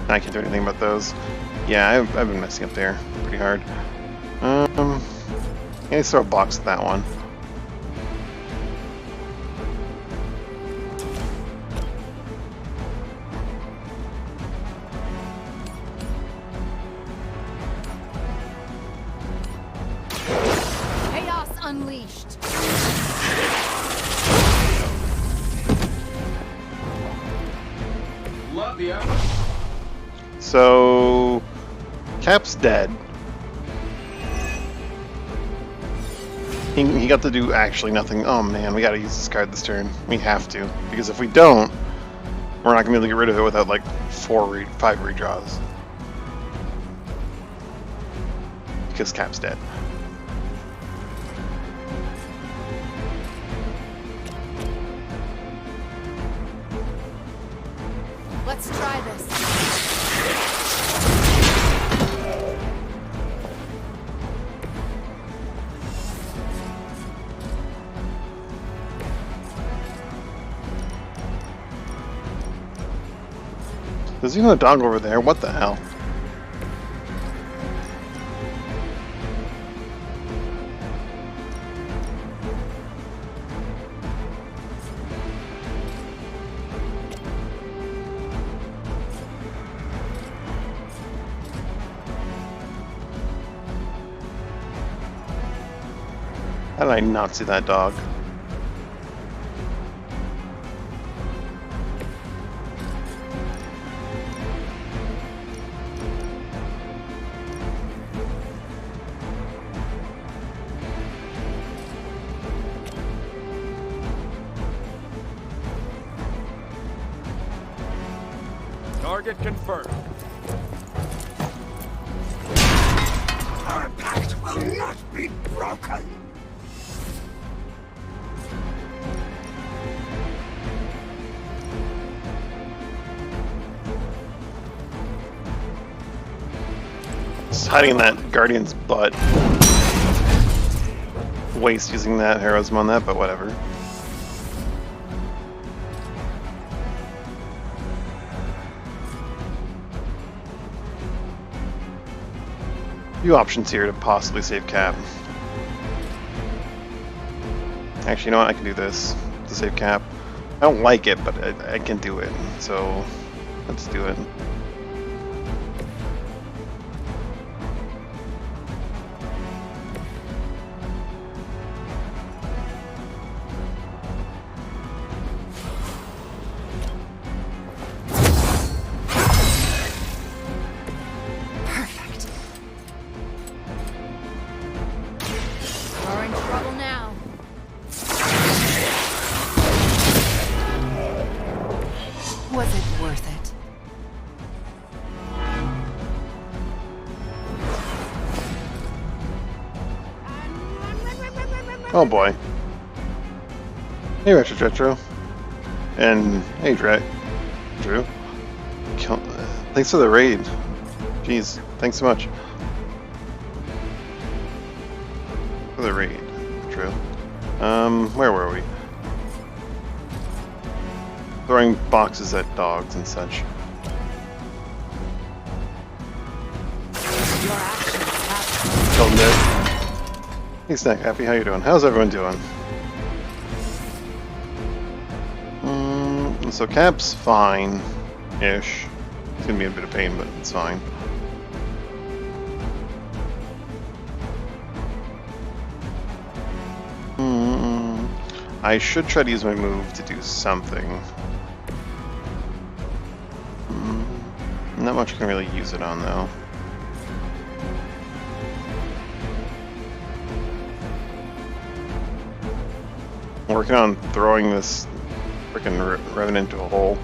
I can't do anything about those. Yeah, I've been messing up there pretty hard. Let's throw a box at that one. Chaos unleashed. Love the effort. So, Cap's dead. He got to do actually nothing. Oh man, we gotta use this card this turn. We have to, because if we don't, we're not gonna be able to get rid of it without like 5 redraws. Because Cap's dead. Let's try this. There's even a dog over there. What the hell? How did I not see that dog? Target confirmed. Our pact will not be broken. Just hiding in that Guardian's butt. Waste using that heroism on that, but whatever. Few options here to possibly save Cap. Actually, you know what? I can do this to save Cap. I don't like it, but I can do it. So let's do it. We're in trouble now. Was it worth it? Oh boy. Hey Retro. And hey Drew. Thanks for the raid. Jeez, thanks so much. For the raid, Drew. Where were we? Throwing boxes at dogs and such. Killed him dead. Hey Snack Happy, how you doing? How's everyone doing? So Cap's fine-ish. It's gonna be a bit of pain, but it's fine. I should try to use my move to do something. Not much I can really use it on though. I'm working on throwing this freaking Revenant into a hole.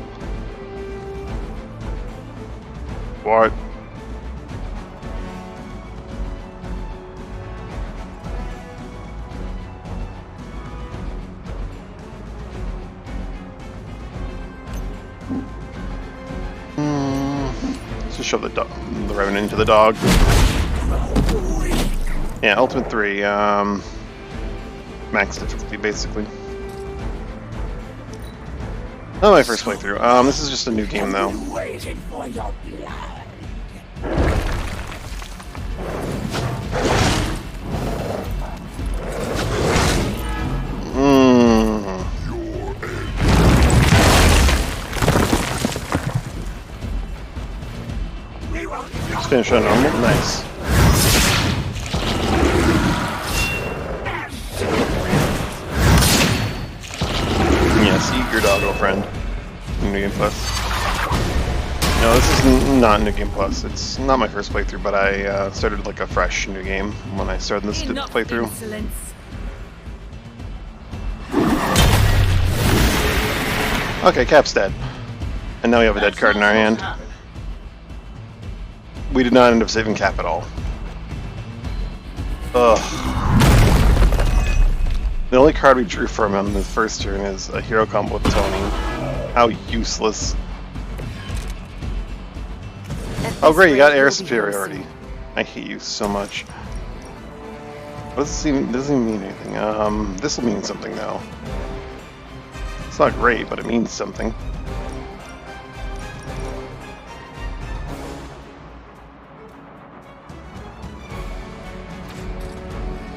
What? Let's just shove the Revenant into the dog. Yeah, Ultimate 3, max difficulty basically. Not my first playthrough. This is just a new game though. Waiting for your blood. Just finish on normal. Nice. Yeah, see your doggo friend. New Game Plus. No, this is not New Game Plus. It's not my first playthrough, but I started like a fresh new game when I started this playthrough. Okay, Cap's dead. And now we have a dead card in our hand. We did not end up saving Cap at all. Ugh. The only card we drew from him in the first turn is a hero combo with Tony. How useless. Oh great, you got air superiority. I hate you so much. What does this even, doesn't even mean anything. This will mean something though. It's not great, but it means something.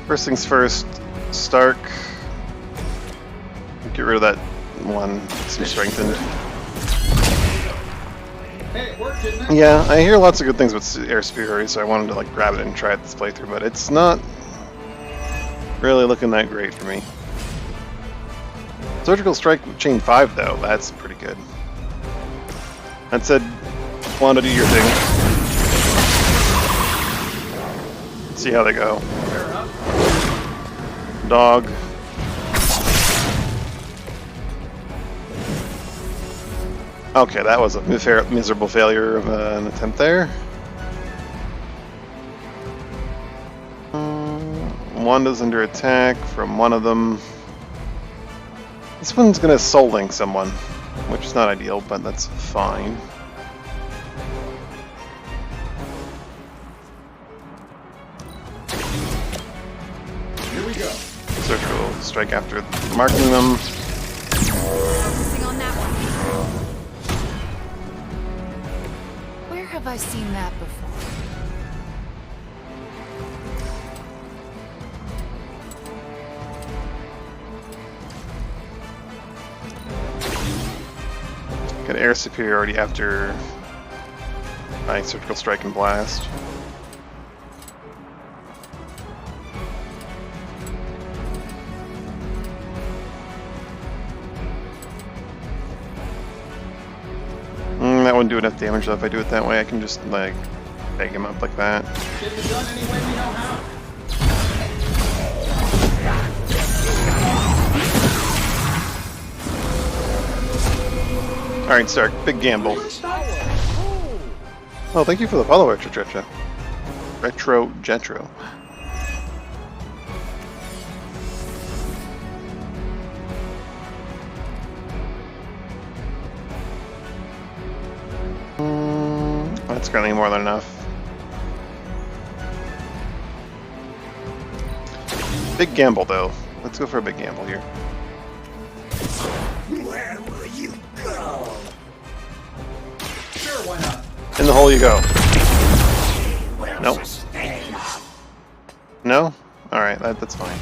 First things first, Stark. Get rid of that one, some strengthened. Hey, it worked, didn't it? Yeah, I hear lots of good things with Air Superiority, so I wanted to like grab it and try it this playthrough, but it's not really looking that great for me. Surgical Strike with Chain 5 though, that's pretty good. That said, Wanda, do your thing. See how they go. Dog. Okay, that was a miserable failure of an attempt there. Wanda's under attack from one of them. This one's gonna Soul Link someone, which is not ideal, but that's fine. Here we go. Surgical strike after marking them. Focusing on that one. Where have I seen that before? Got air superiority after my surgical strike and blast. That wouldn't do enough damage though. If I do it that way, I can just like bag him up like that. Get it done any way we know how. Alright, Stark, big gamble. Oh, thank you for the follow, Retro Jetro. That's currently more than enough. Big gamble, though. Let's go for a big gamble here. Where will you go? Sure, why not? In the hole you go. Nope. No? Alright, that's fine.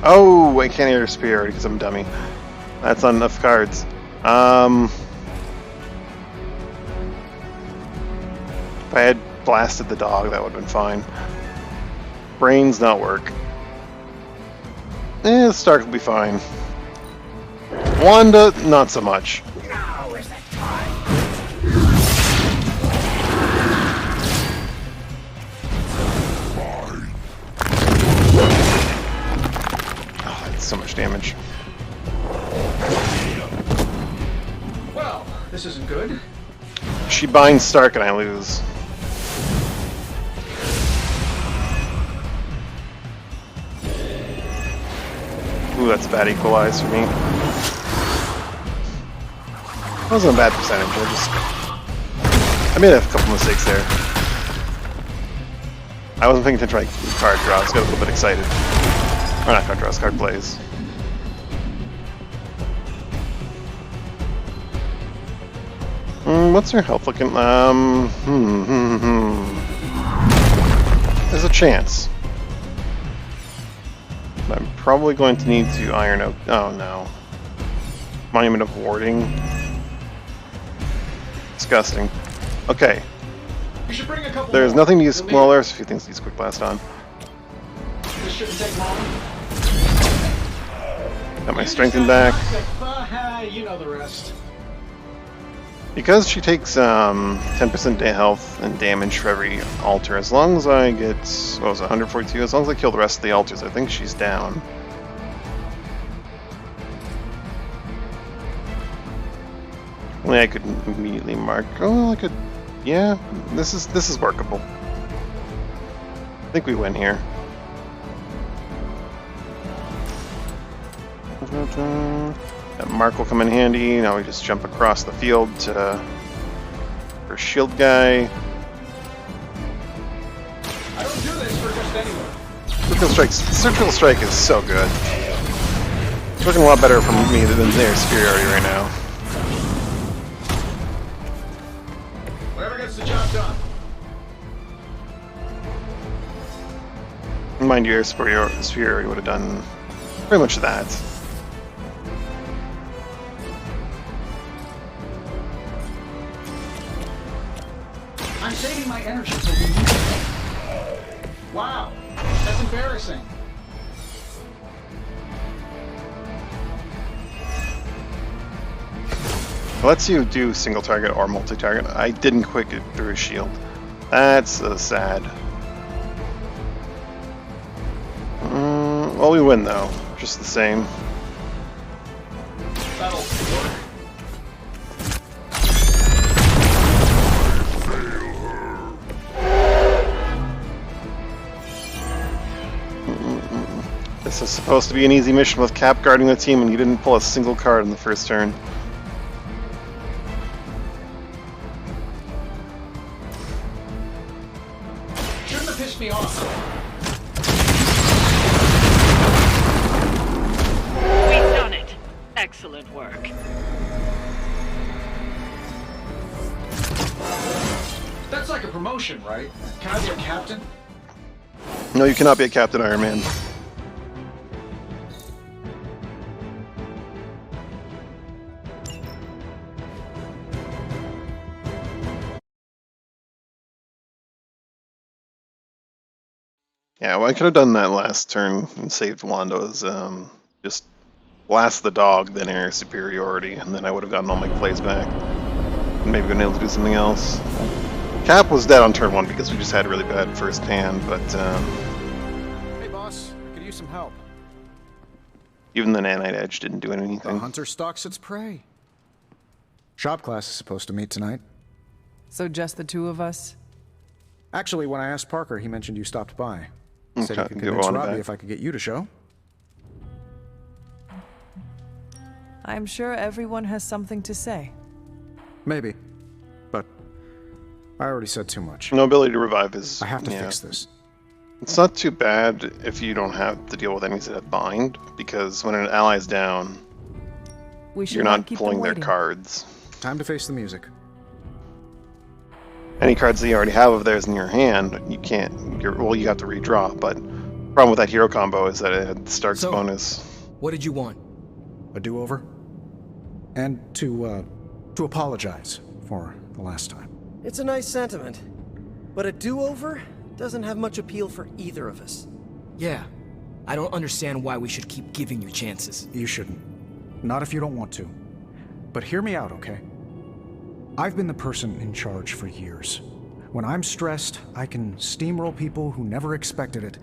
Oh, I can't hear Superiority because I'm a dummy. That's not enough cards. If I had blasted the dog, that would have been fine. Brains not work. Stark will be fine. Wanda, not so much. Now is the time. Oh, that's so much damage. Well, this isn't good. She binds Stark and I lose. Ooh, that's a bad equalize for me. That wasn't a bad percentage, I made a couple mistakes there. I wasn't paying attention to my card draws, got a little bit excited. Or not card draws, card plays. What's her health looking? There's a chance. I'm probably going to need to Iron Oak. Oh no. Monument of Warding. Disgusting. Okay. We should bring a couple There's more. nothing to use. Well, there's a few things to use Quick Blast on. This shouldn't take long. Got my strengthened back. You know the rest. Because she takes 10% health and damage for every altar, as long as I get, what was it, 142? As long as I kill the rest of the altars, I think she's down. Only I could immediately mark. Oh, I could. Yeah, this is workable. I think we win here. That mark will come in handy. Now we just jump across the field to for shield guy. I don't do this for just anyone. Surgical strike is so good. It's working a lot better for me than their superiority right now. Whatever gets the job done. Mind you, their superiority would have done pretty much that. I'm saving my energy till we need it. Wow, that's embarrassing. It lets you do single target or multi-target. I didn't quick it through his shield. That's sad. Well, we win though, just the same. That'll work. This is supposed to be an easy mission with Cap guarding the team, and he didn't pull a single card in the first turn. Shouldn't have pissed me off. We've done it. Excellent work. That's like a promotion, right? Can I be a captain? No, you cannot be a Captain Iron Man. Yeah, well, I could have done that last turn and saved Wando's, just blast the dog, then air superiority, and then I would have gotten all my plays back. And maybe been able to do something else. Cap was dead on turn 1 because we just had a really bad first hand, but Hey boss, I could use some help. even the Nanite Edge didn't do anything. The hunter stalks its prey. Shop class is supposed to meet tonight. So just the two of us? Actually, when I asked Parker, he mentioned you stopped by. Said Okay, he could get convince Wanda Robbie back. if I could get you to show. I'm sure everyone has something to say. Maybe. But I already said too much. No ability to revive is... I have to yeah. fix this. It's not too bad if you don't have to deal with enemies that have bind, because when an ally's down, We should you're not keep pulling them their waiting. cards. Time to face the music. Any cards that you already have of theirs in your hand, you can't... well, you have to redraw, but the problem with that hero combo is that it had Stark's So- bonus. What did you want? A do-over? And to apologize for the last time. It's a nice sentiment. But a do-over doesn't have much appeal for either of us. Yeah. I don't understand why we should keep giving you chances. You shouldn't. Not if you don't want to. But hear me out, okay? I've been the person in charge for years. When I'm stressed, I can steamroll people who never expected it,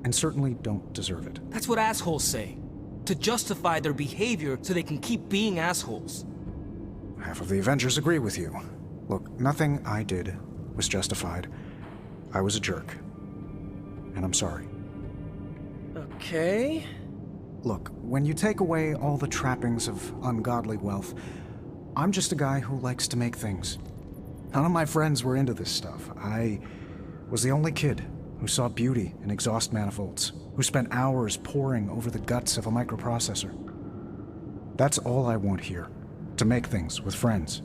and certainly don't deserve it. That's what assholes say. To justify their behavior so they can keep being assholes. Half of the Avengers agree with you. Look, nothing I did was justified. I was a jerk. And I'm sorry. Okay. Look, when you take away all the trappings of ungodly wealth, I'm just a guy who likes to make things. None of my friends were into this stuff. I was the only kid who saw beauty in exhaust manifolds, who spent hours poring over the guts of a microprocessor. That's all I want here, to make things with friends.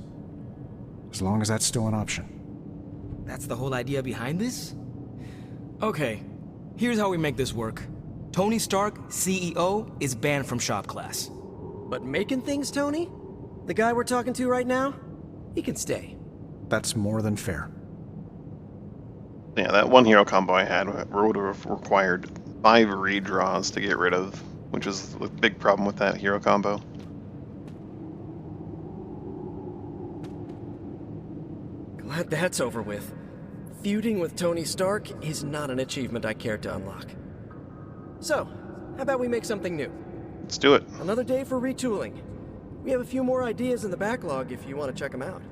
As long as that's still an option. That's the whole idea behind this? Okay, here's how we make this work. Tony Stark, CEO, is banned from shop class. But making things, Tony? The guy we're talking to right now? He can stay. That's more than fair. Yeah, that one hero combo I had would have required 5 redraws to get rid of, which is a big problem with that hero combo. Glad that's over with. Feuding with Tony Stark is not an achievement I care to unlock. So, how about we make something new? Let's do it. Another day for retooling. We have a few more ideas in the backlog if you want to check them out.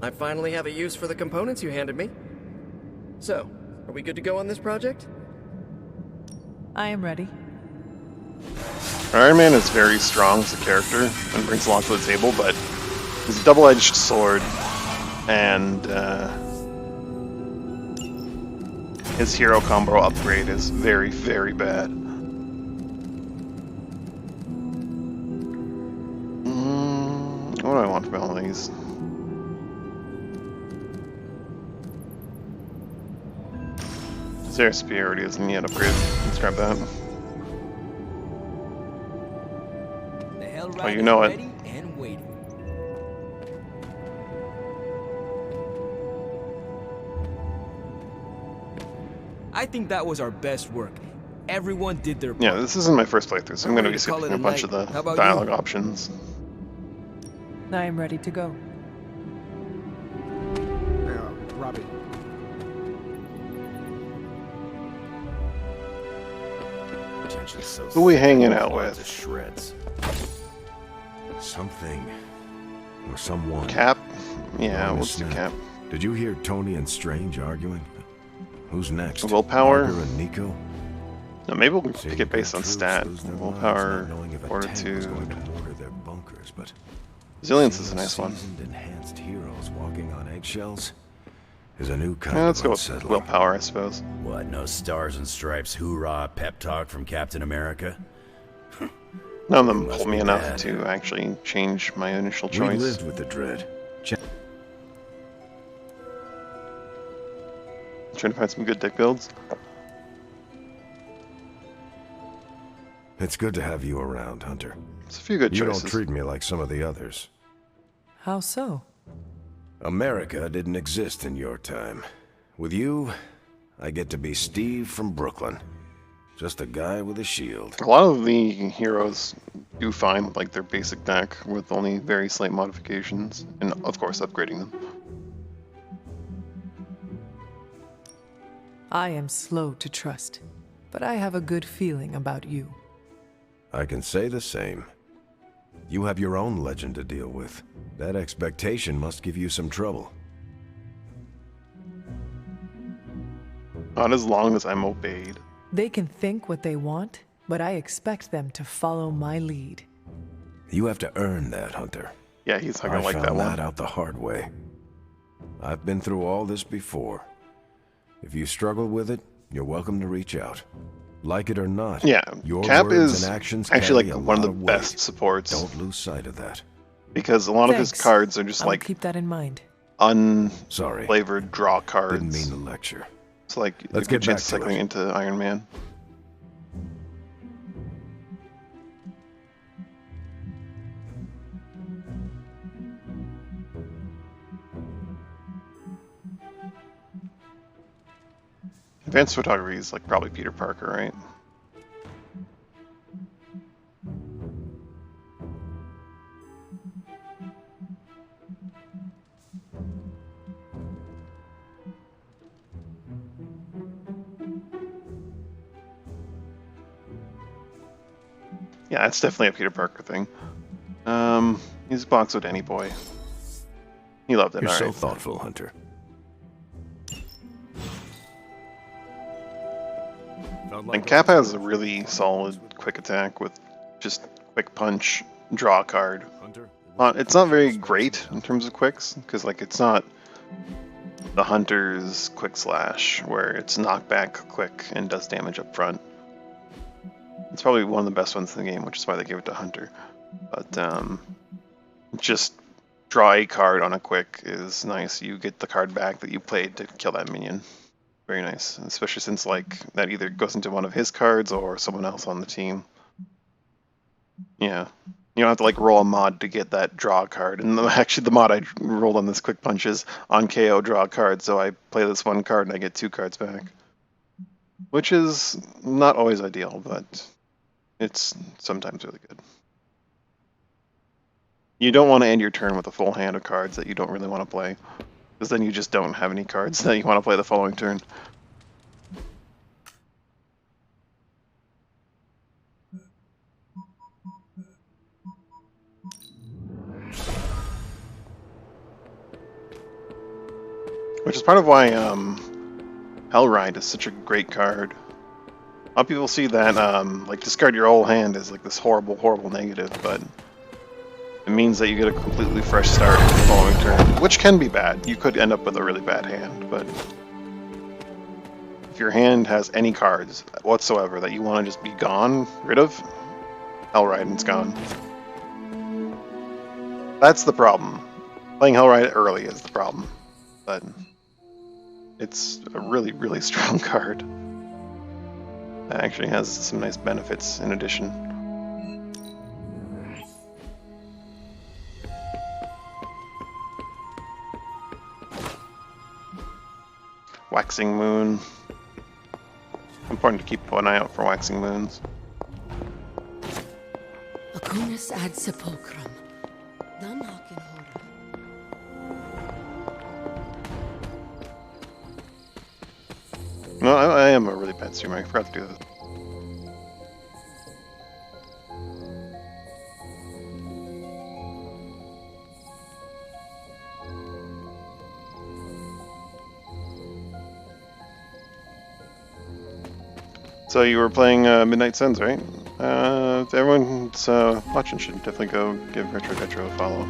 I finally have a use for the components you handed me. So, are we good to go on this project? I am ready. Iron Man is very strong as a character and brings a lot to the table, but his double-edged sword and his hero combo upgrade is very, very bad. What do I want from all these? Zero superiority isn't yet upgraded. Let's grab that. The Hell Oh, you know it. ready and waiting. I think that was our best work. Everyone did their part. Yeah, this isn't my first playthrough, so I'm going to be ready to call skipping it a a bunch of night. the How about dialogue you? options. I am ready to go. Robbie. Who we hanging out with? To shreds. Something or someone. Cap? Yeah, Going to what's the snap. Cap? Did you hear Tony and Strange arguing? Who's next? Willpower? Parker and Nico? No, maybe we'll pick it based on stat. Willpower, fortitude. Resilience is a nice one. Enhanced heroes walking on eggshells is a new kind Yeah, let's of go with unsettling. willpower, I suppose. What, no stars and stripes hoorah pep talk from Captain America? None of them pull me enough to actually change my initial We choice. lived with the dread. Trying to find some good deck builds. It's good to have you around, Hunter. It's a few good You choices. don't treat me like some of the others. How so? America didn't exist in your time. With you, I get to be Steve from Brooklyn. Just a guy with a shield. A lot of the heroes do find like their basic deck with only very slight modifications, and of course upgrading them. I am slow to trust, but I have a good feeling about you. I can say the same. You have your own legend to deal with. That expectation must give you some trouble. Not as long as I'm obeyed. They can think what they want, but I expect them to follow my lead. You have to earn that, Hunter. Yeah, he's not gonna like I that found one. that out the hard way. I've been through all this before. If you struggle with it, you're welcome to reach out. Like it or not, Yeah, your Cap words is and actions actually carry like a one of lot the weight. best supports. Don't lose sight of that. Because a lot of his Thanks. cards are just I will like keep that in mind. Sorry. unflavored draw cards. Didn't mean to lecture. It's like Let's a good get back chance to cycling it. into Iron Man. Advanced photography is like probably Peter Parker, right? Yeah, it's definitely a Peter Parker thing. He's boxed with any boy. He loved it, You're so alright. thoughtful, Hunter. And Cap has a really solid quick attack with just quick punch, draw a card. It's not very great in terms of quicks, because like it's not the Hunter's quick slash where it's knockback quick and does damage up front. It's probably one of the best ones in the game, which is why they gave it to Hunter. But just draw a card on a quick is nice. You get the card back that you played to kill that minion. Very nice, especially since like that either goes into one of his cards or someone else on the team. Yeah, you don't have to like roll a mod to get that draw card. And actually, the mod I rolled on this quick punch is on KO draw a card. So I play this one card and I get 2 cards back, which is not always ideal, but it's sometimes really good. You don't want to end your turn with a full hand of cards that you don't really want to play, because then you just don't have any cards that you want to play the following turn. Which is part of why Hellride is such a great card. A lot of people see that like discard your whole hand as like this horrible, horrible negative, but it means that you get a completely fresh start the following turn, which can be bad. You could end up with a really bad hand, but if your hand has any cards whatsoever that you want to just be rid of, Hellride and it's gone. That's the problem. Playing Hellride early is the problem, but it's a really, really strong card that actually has some nice benefits in addition. Waxing Moon. Important to keep one eye out for Waxing Moons. Acunis ad sepulchrum. Dam hakin hora. No, I am a really bad streamer. I forgot to do this. So you were playing Midnight Suns, right? Everyone's watching should definitely go give Retro Detro a follow.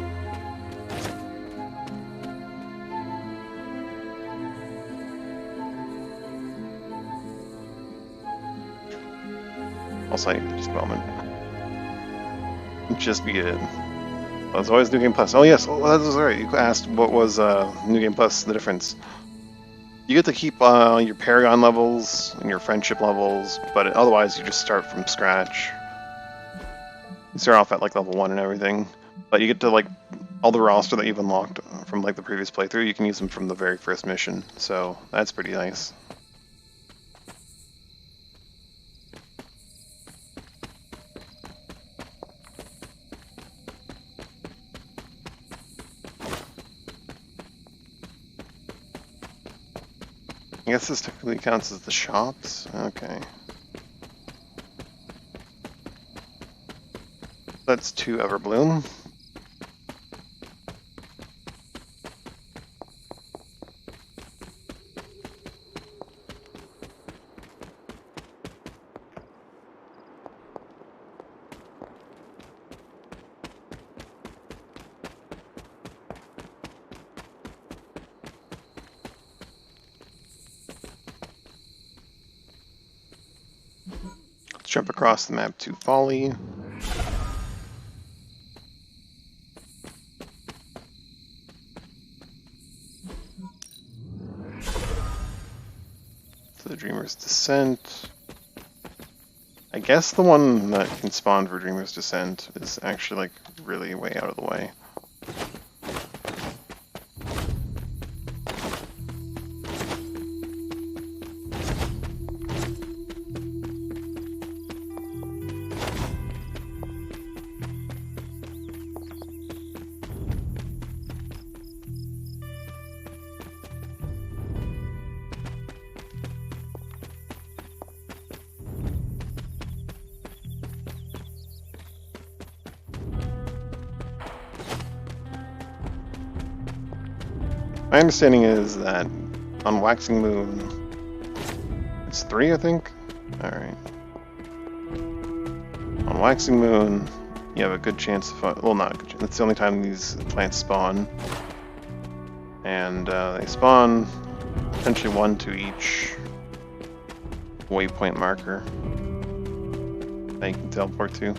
Also, I need just a moment. Just be it. There's always New Game Plus. Oh yes, oh, that was right. You asked what was New Game Plus, the difference. You get to keep your Paragon levels and your friendship levels, but otherwise you just start from scratch. You start off at like level 1 and everything, but you get to like all the roster that you've unlocked from like the previous playthrough, you can use them from the very first mission, so that's pretty nice. I guess this technically counts as the shops. Okay. That's 2 Everbloom. Jump across the map to Folly. To the Dreamer's Descent. I guess the one that can spawn for Dreamer's Descent is actually like really way out of the way. My understanding is that on Waxing Moon, it's 3, I think? Alright. On Waxing Moon, you have a good chance of, well, not a good chance, that's the only time these plants spawn. And they spawn potentially 1 to each waypoint marker that you can teleport to.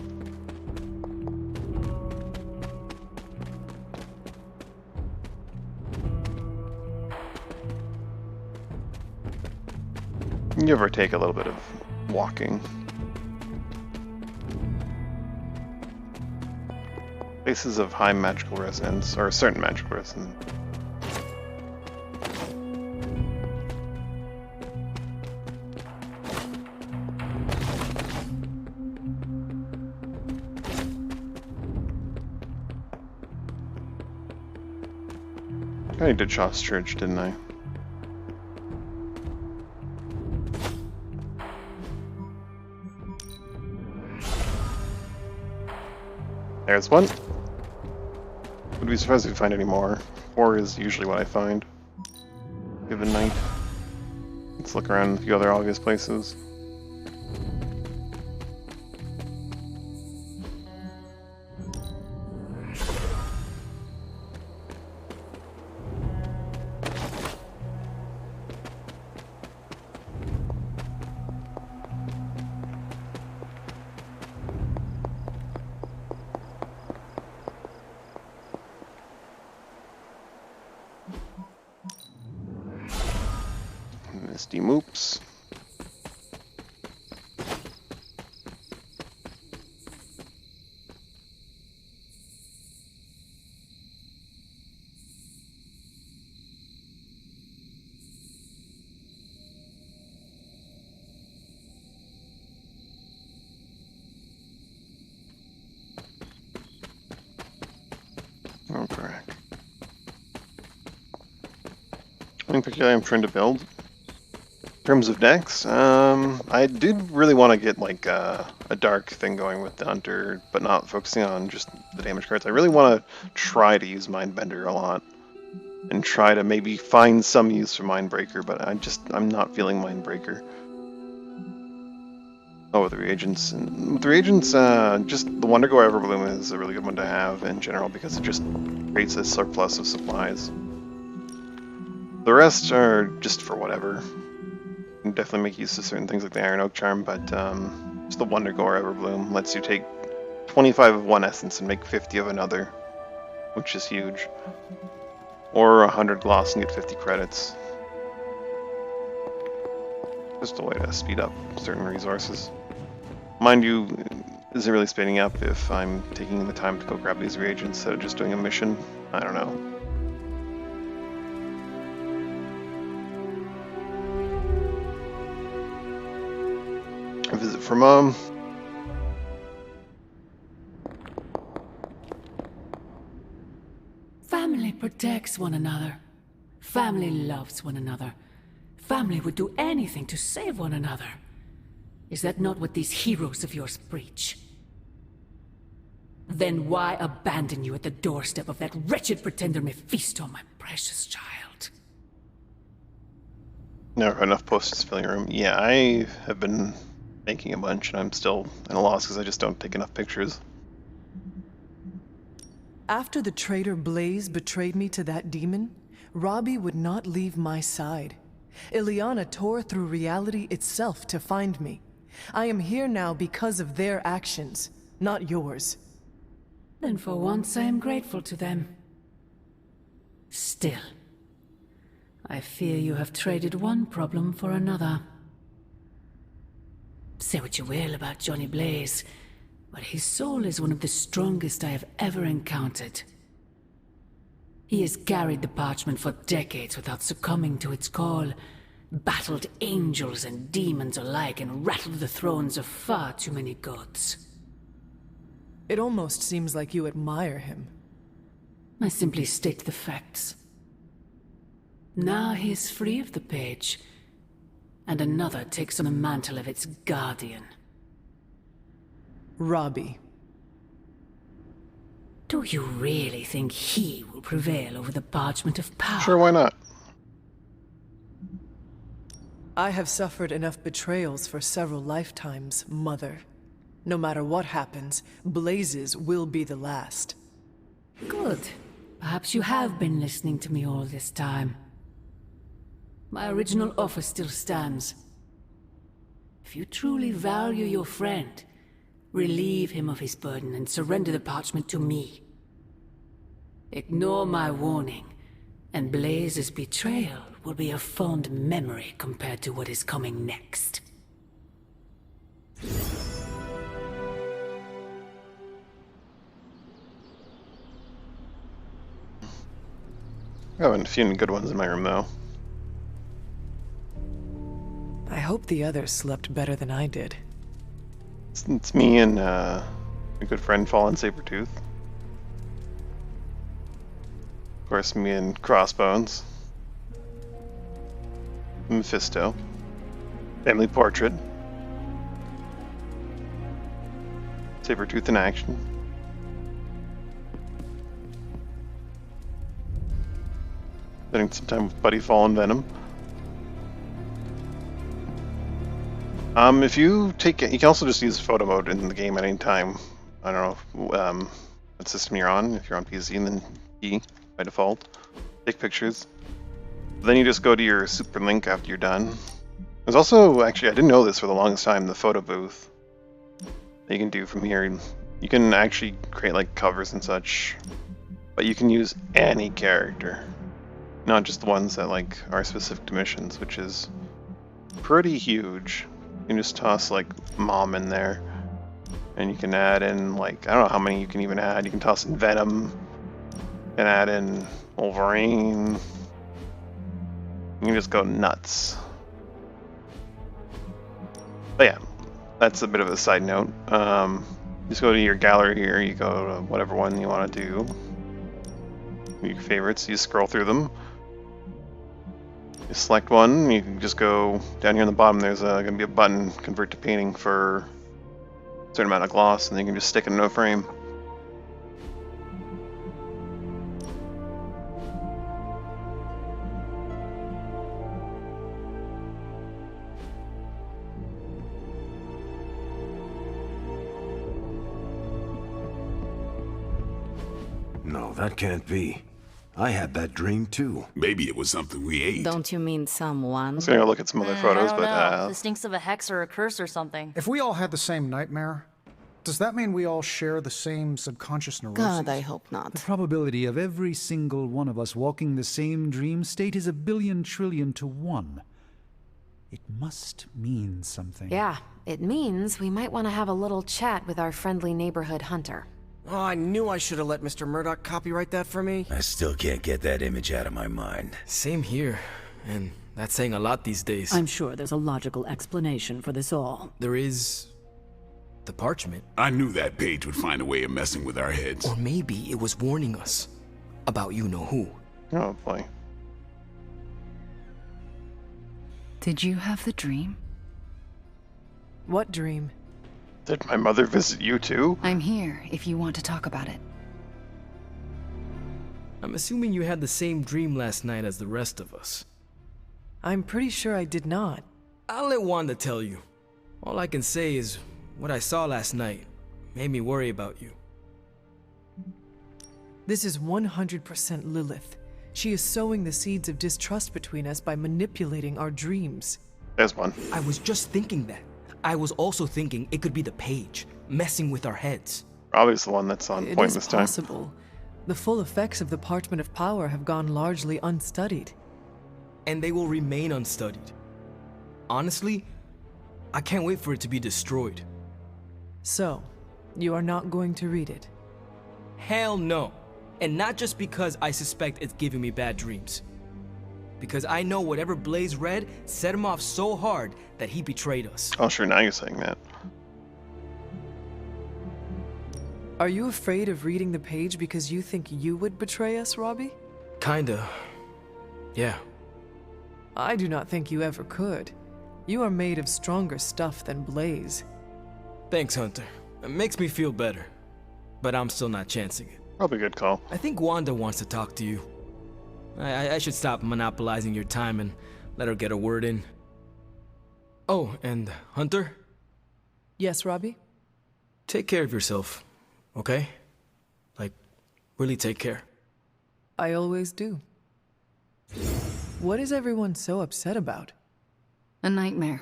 Give or take a little bit of walking. Places of high magical resonance, or certain magical resonance. I did Shaw's Church, didn't I? There's one. Would be surprised if you find any more. 4 is usually what I find, given night. Let's look around a few other obvious places. Misty Moops. Oh, correct. In particular, I'm trying to build. In terms of decks, I did really want to get like a dark thing going with the Hunter, but not focusing on just the damage cards. I really want to try to use Mindbender a lot, and try to maybe find some use for Mindbreaker, but I'm not feeling Mindbreaker. Oh, with the reagents. And with the reagents, just the Wondergo Everbloom is a really good one to have in general because it just creates a surplus of supplies. The rest are just for whatever. You can definitely make use of certain things like the Iron Oak Charm, but just the Wondergo Everbloom lets you take 25 of one essence and make 50 of another, which is huge. Or 100 gloss and get 50 credits. Just a way to speed up certain resources. Mind you, isn't really speeding up if I'm taking the time to go grab these reagents instead of just doing a mission. I don't know. A visit from Mom. Family protects one another. Family loves one another. Family would do anything to save one another. Is that not what these heroes of yours preach? Then why abandon you at the doorstep of that wretched pretender Mephisto, my precious child? Never had enough posters to fill your room. Yeah, I have been making a bunch and I'm still at a loss because I just don't take enough pictures. After the traitor Blaze betrayed me to that demon, Robbie would not leave my side. Ileana tore through reality itself to find me. I am here now because of their actions, not yours. Then for once I am grateful to them. Still, I fear you have traded one problem for another. Say what you will about Johnny Blaze, but his soul is one of the strongest I have ever encountered. He has carried the parchment for decades without succumbing to its call, battled angels and demons alike, and rattled the thrones of far too many gods. It almost seems like you admire him. I simply state the facts. Now he is free of the page, and another takes on the mantle of its guardian. Robbie. Do you really think he will prevail over the Parchment of Power? Sure, why not? I have suffered enough betrayals for several lifetimes, Mother. No matter what happens, Blaze's will be the last. Good. Perhaps you have been listening to me all this time. My original offer still stands. If you truly value your friend, relieve him of his burden and surrender the parchment to me. Ignore my warning, and Blaze's betrayal will be a fond memory compared to what is coming next. I have a few good ones in my room, though. I hope the others slept better than I did. It's me and a good friend, Fallen Sabretooth. Of course, me and Crossbones. Mephisto. Family Portrait. Sabretooth in action. Spending some time with Buddy Fallen Venom. If you take it, you can also just use photo mode in the game at any time. I don't know what system you're on. If you're on PC, and then E by default. Take pictures. Then you just go to your super link after you're done. There's also, actually, I didn't know this for the longest time, the photo booth that you can do from here. You can actually create like covers and such, but you can use any character, not just the ones that like are specific to missions, which is pretty huge. You can just toss like Mom in there, and you can add in like, I don't know how many you can even add. You can toss in Venom, and add in Wolverine. You can just go nuts. But yeah, that's a bit of a side note. Just go to your gallery here, you go to whatever one you want to do. Your favorites, you scroll through them. You select one, you can just go down here on the bottom, there's going to be a button, convert to painting for a certain amount of gloss, and then you can just stick it in a frame. No, that can't be. I had that dream too. Maybe it was something we ate. Don't you mean someone? I was gonna look at some other photos, I don't but know. This stinks of a hex or a curse or something. If we all had the same nightmare, does that mean we all share the same subconscious neurosis? God, I hope not. The probability of every single one of us walking the same dream state is 1,000,000,000,000 to 1. It must mean something. Yeah, it means we might want to have a little chat with our friendly neighborhood hunter. Oh, I knew I should have let Mr. Murdoch copyright that for me. I still can't get that image out of my mind. Same here, and that's saying a lot these days. I'm sure there's a logical explanation for this all. There is... the parchment. I knew that page would find a way of messing with our heads. Or maybe it was warning us about you-know-who. oh boy. Did you have the dream? What dream? Did my mother visit you too? I'm here if you want to talk about it. I'm assuming you had the same dream last night as the rest of us. I'm pretty sure I did not. I'll let Wanda tell you. All I can say is what I saw last night made me worry about you. This is 100% Lilith. She is sowing the seeds of distrust between us by manipulating our dreams. There's one. I was just thinking that. I was also thinking it could be the page, messing with our heads. Robbie's the one that's on It point is this time. possible. The full effects of the Parchment of Power have gone largely unstudied. And they will remain unstudied. Honestly, I can't wait for it to be destroyed. So, you are not going to read it? Hell no. And not just because I suspect it's giving me bad dreams. Because I know whatever Blaze read set him off so hard that he betrayed us. Oh sure, now you're saying that. Are you afraid of reading the page because you think you would betray us, Robbie? Kinda. Yeah. I do not think you ever could. You are made of stronger stuff than Blaze. Thanks, Hunter. It makes me feel better. But I'm still not chancing it. Probably a good call. I think Wanda wants to talk to you. I should stop monopolizing your time and let her get a word in. Oh, and Hunter? Yes, Robbie? Take care of yourself, okay? Like, really take care. I always do. What is everyone so upset about? A nightmare.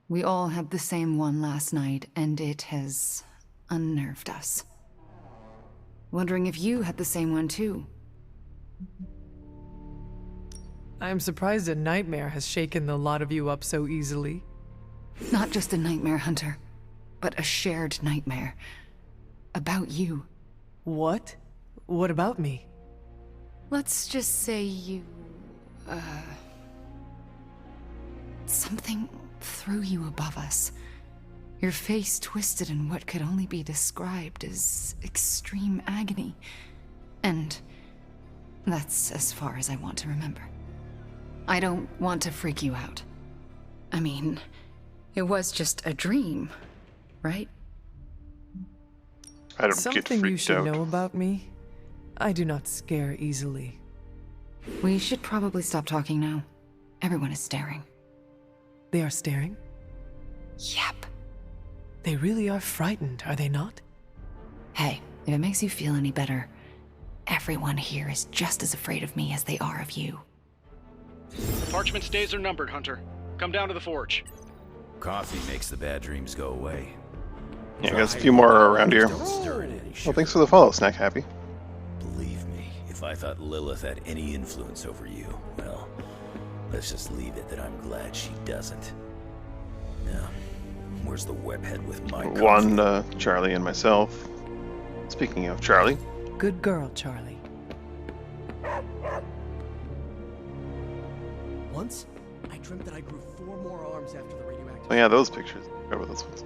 We all had the same one last night, and it has unnerved us. Wondering if you had the same one too. I am surprised a nightmare has shaken the lot of you up so easily. Not just a nightmare, Hunter, but a shared nightmare. About you. What? What about me? Let's just say you... something threw you above us. Your face twisted in what could only be described as extreme agony. And that's as far as I want to remember. I don't want to freak you out. I mean, it was just a dream, right? I don't Something get freaked you should out. know about me. I do not scare easily. We should probably stop talking now. Everyone is staring. They are staring? Yep. They really are frightened, are they not? Hey, if it makes you feel any better, everyone here is just as afraid of me as they are of you. The Parchment's days are numbered, Hunter. Come down to the forge. Coffee makes the bad dreams go away. Yeah, I guess a few more around here. Well, thanks for the follow, Snack Happy. Believe me, if I thought Lilith had any influence over you, well, let's just leave it that I'm glad she doesn't. Now, where's the webhead with my coffee? Wanda, Charlie, and myself. Speaking of Charlie. Good girl, Charlie. Once, I dreamt that I grew 4 more arms after the radioactive... Oh yeah, those pictures. Remember those ones.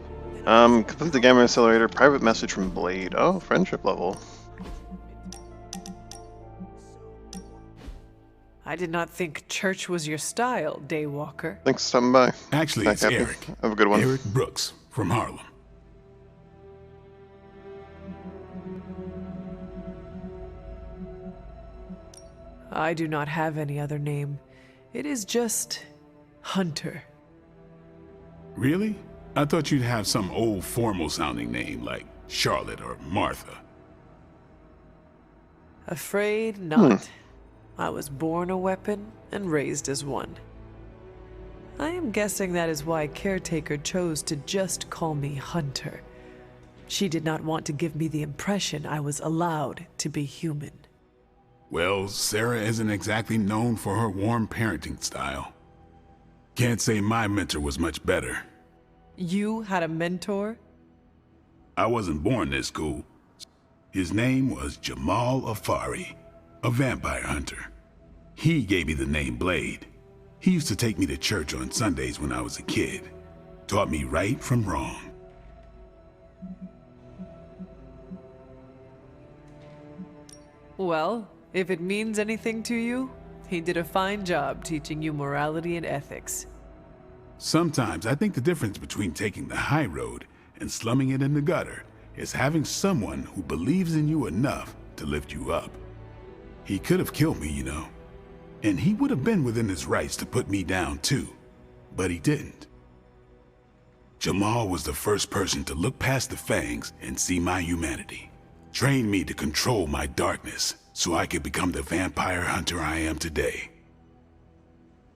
Complete the Gamma Accelerator. Private message from Blade. Oh, friendship level. I did not think church was your style, Daywalker. Thanks for stopping by. Actually, Snack it's Happy. Eric. Have a good one. Eric Brooks from Harlem. I do not have any other name. It is just Hunter. Really? I thought you'd have some old formal sounding name like Charlotte or Martha. Afraid not. I was born a weapon and raised as one. I am guessing that is why Caretaker chose to just call me Hunter. She did not want to give me the impression I was allowed to be human. Well, Sarah isn't exactly known for her warm parenting style. Can't say my mentor was much better. You had a mentor? I wasn't born this cool. His name was Jamal Afari, a vampire hunter. He gave me the name Blade. He used to take me to church on Sundays when I was a kid. Taught me right from wrong. Well, if it means anything to you, he did a fine job teaching you morality and ethics. Sometimes I think the difference between taking the high road and slumming it in the gutter is having someone who believes in you enough to lift you up. He could have killed me, you know. And he would have been within his rights to put me down too, but he didn't. Jamal was the first person to look past the fangs and see my humanity. Trained me to control my darkness so I could become the vampire hunter I am today.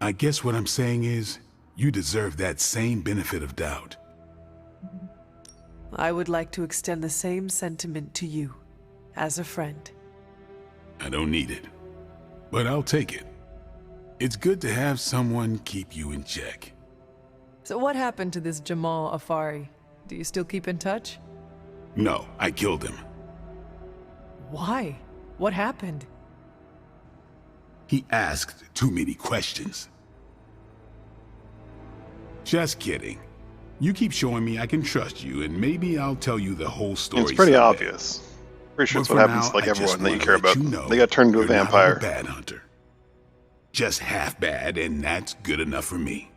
I guess what I'm saying is, you deserve that same benefit of doubt. I would like to extend the same sentiment to you, as a friend. I don't need it, but I'll take it. It's good to have someone keep you in check. So what happened to this Jamal Afari? Do you still keep in touch? No, I killed him. Why? What happened? He asked too many questions. Just kidding. You keep showing me I can trust you, and maybe I'll tell you the whole story. It's pretty someday. obvious. Pretty sure But it's what for happens now, to like I everyone just that you wanna care let about. you know They got turned into a you're not vampire. a bad hunter. Just half bad, and that's good enough for me.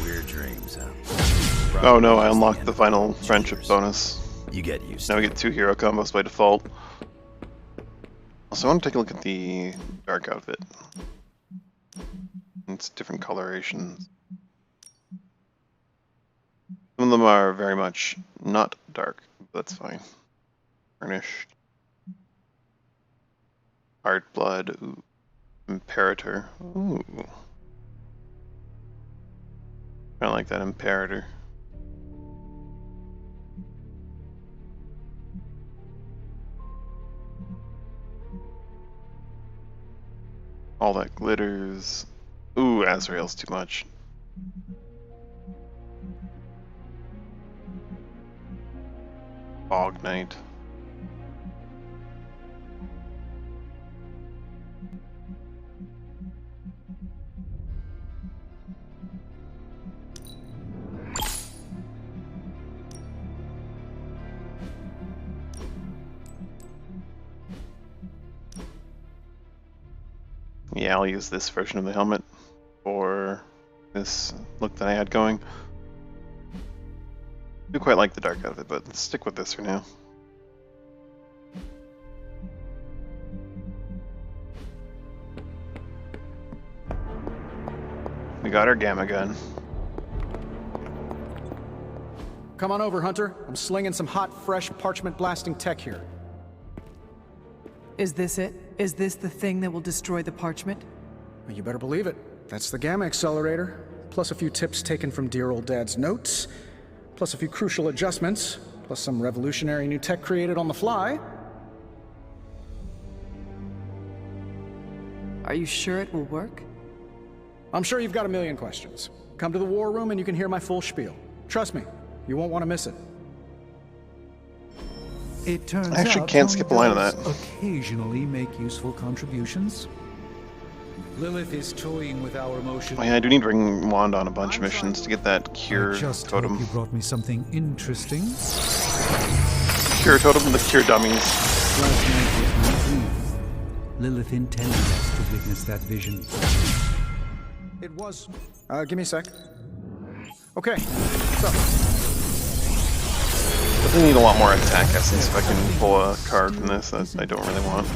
Weird dreams, huh? Oh no, I unlocked the final friendship bonus. You get used Now we get 2 hero combos by default. Also, I want to take a look at the dark outfit. It's different colorations. Some of them are very much not dark. That's fine. Furnished. Heart blood. Ooh. Imperator. Ooh. I like that Imperator. All that glitters. Ooh, Azrael's too much. Fog Knight. Yeah, I'll use this version of the helmet for this look that I had going. I do quite like the dark outfit, but let's stick with this for now. We got our gamma gun. Come on over, Hunter. I'm slinging some hot, fresh parchment blasting tech here. Is this it? Is this the thing that will destroy the parchment? Well, you better believe it. That's the Gamma Accelerator, plus a few tips taken from dear old Dad's notes, plus a few crucial adjustments, plus some revolutionary new tech created on the fly. Are you sure it will work? I'm sure you've got a million questions. Come to the war room and you can hear my full spiel. Trust me, you won't want to miss it. It turns I actually out can't Tom skip a line of does that. occasionally make useful contributions. Lilith is toying with our emotions. Oh yeah, I do need to bring Wand on a bunch of missions to get that Cure I just Totem. hope you brought me something interesting. Cure Totem, the Cure Dummies. Last night was my dream. Lilith intended us to witness that vision. It was... give me a sec. Okay, so... Definitely need a lot more attack essence if I can pull a card from this that I don't really want.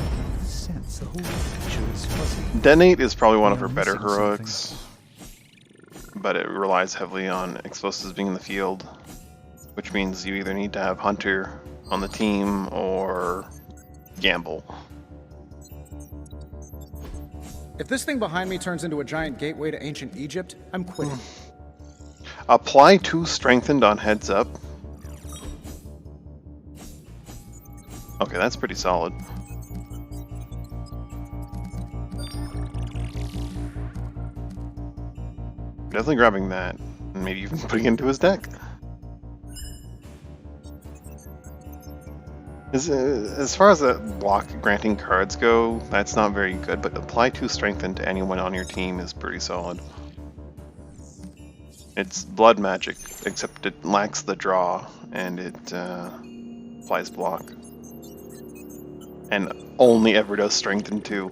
Sense the whole picture is fuzzy. Denate is probably one of her better heroics. but it relies heavily on explosives being in the field, which means you either need to have Hunter on the team or gamble. If this thing behind me turns into a giant gateway to ancient Egypt, I'm quitting. Apply 2 strengthened on heads up. Okay, that's pretty solid. Definitely grabbing that, and maybe even putting it into his deck. As far as the block granting cards go, that's not very good, but apply 2 strengthen to anyone on your team is pretty solid. It's blood magic, except it lacks the draw, and it applies block. And only ever does strengthen 2.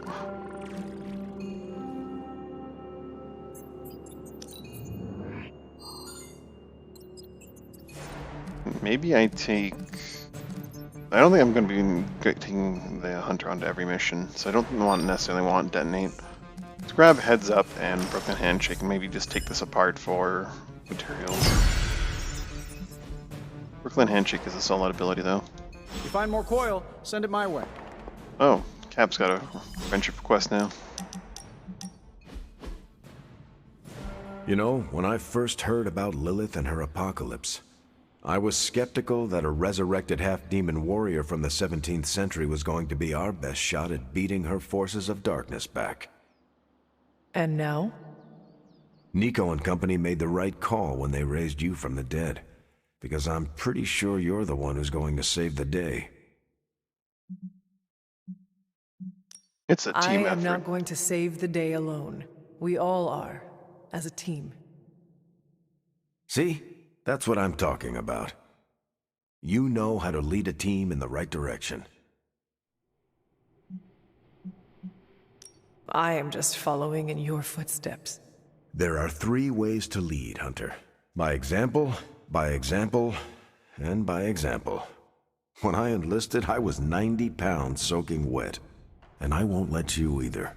Maybe I take... I don't think I'm going to be taking the Hunter onto every mission, so I don't necessarily want Detonate. Let's grab Heads Up and Brooklyn Handshake and maybe just take this apart for materials. Brooklyn Handshake is a solid ability though. You find more coil, send it my way. Oh, Cap's got a friendship request now. You know, when I first heard about Lilith and her apocalypse, I was skeptical that a resurrected half-demon warrior from the 17th century was going to be our best shot at beating her forces of darkness back. And now? Nico and company made the right call when they raised you from the dead, because I'm pretty sure you're the one who's going to save the day. It's a team effort. I am not going to save the day alone. We all are, as a team. See? That's what I'm talking about. You know how to lead a team in the right direction. I am just following in your footsteps. There are 3 ways to lead, Hunter. By example, and by example. When I enlisted, I was 90 pounds soaking wet. And I won't let you either.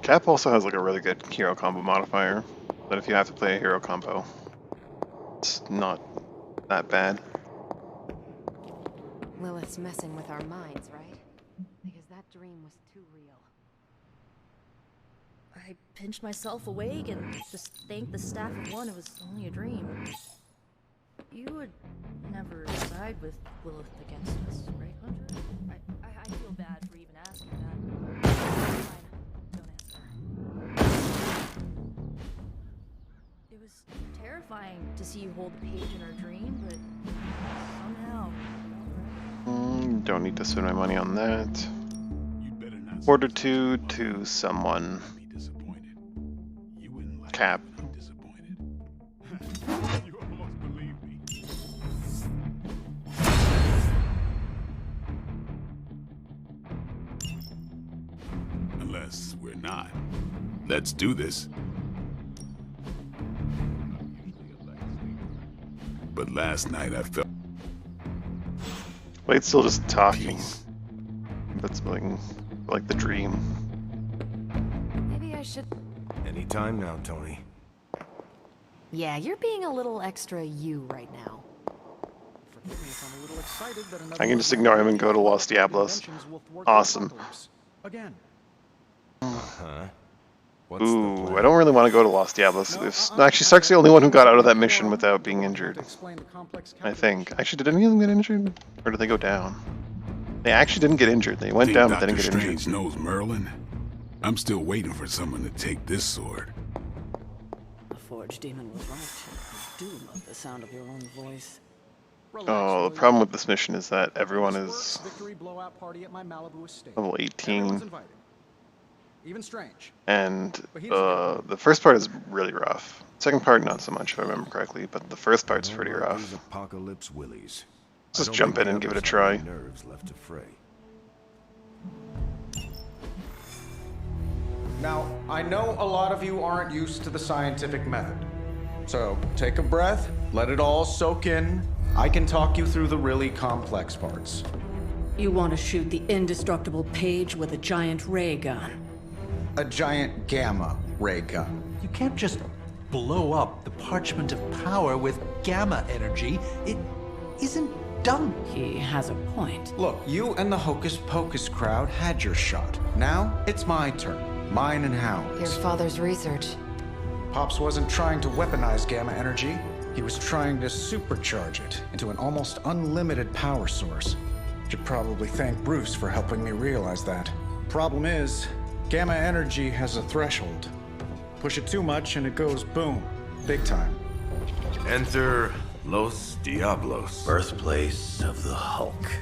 Cap also has like a really good hero combo modifier, that if you have to play a hero combo, it's not that bad. Lilith's messing with our minds, right? Because that dream was too real. I pinched myself awake and just thanked the staff of one it was only a dream. You would never side with Lilith against us, right, Hunter? I feel bad for even asking that. Fine, don't answer. It was terrifying to see you hold the page in our dream, but somehow... Don't need to spend my money on that. Fortitude to someone. Cap. Unless we're not. Let's do this. But last night I felt... Blade's still just talking. That's like the dream. Maybe I should... Anytime now, Tony. Yeah, you're being a little extra you right now. I can just ignore him and go to Los Diablos. Awesome. Again. Uh-huh. Ooh, I don't really want to go to Los Diablos. Actually, Stark's the only one who got out of that mission without being injured. I think. Actually, did any of them get injured? Or did they go down? They actually didn't get injured. They went down, but they didn't get injured. Strange knows Merlin. I'm still waiting for someone to take this sword. The Forge Demon was right. I do love the sound of your own voice. Oh, the problem with this mission is that everyone is level 18. Even strange. And the first part is really rough. Second part, not so much, if I remember correctly, but the first part's pretty rough. Apocalypse Willies. Just jump in and give it a try. Nerves left to fray. Now, I know a lot of you aren't used to the scientific method. So, take a breath, let it all soak in. I can talk you through the really complex parts. You want to shoot the indestructible Page with a giant ray gun. A giant gamma ray gun. You can't just blow up the Parchment of Power with gamma energy. It isn't done. He has a point. Look, you and the Hocus Pocus crowd had your shot. Now it's my turn. Mine and Howard's. Your father's research. Pops wasn't trying to weaponize gamma energy. He was trying to supercharge it into an almost unlimited power source. Should probably thank Bruce for helping me realize that. Problem is, gamma energy has a threshold. Push it too much and it goes boom. Big time. Enter Los Diablos. Birthplace of the Hulk.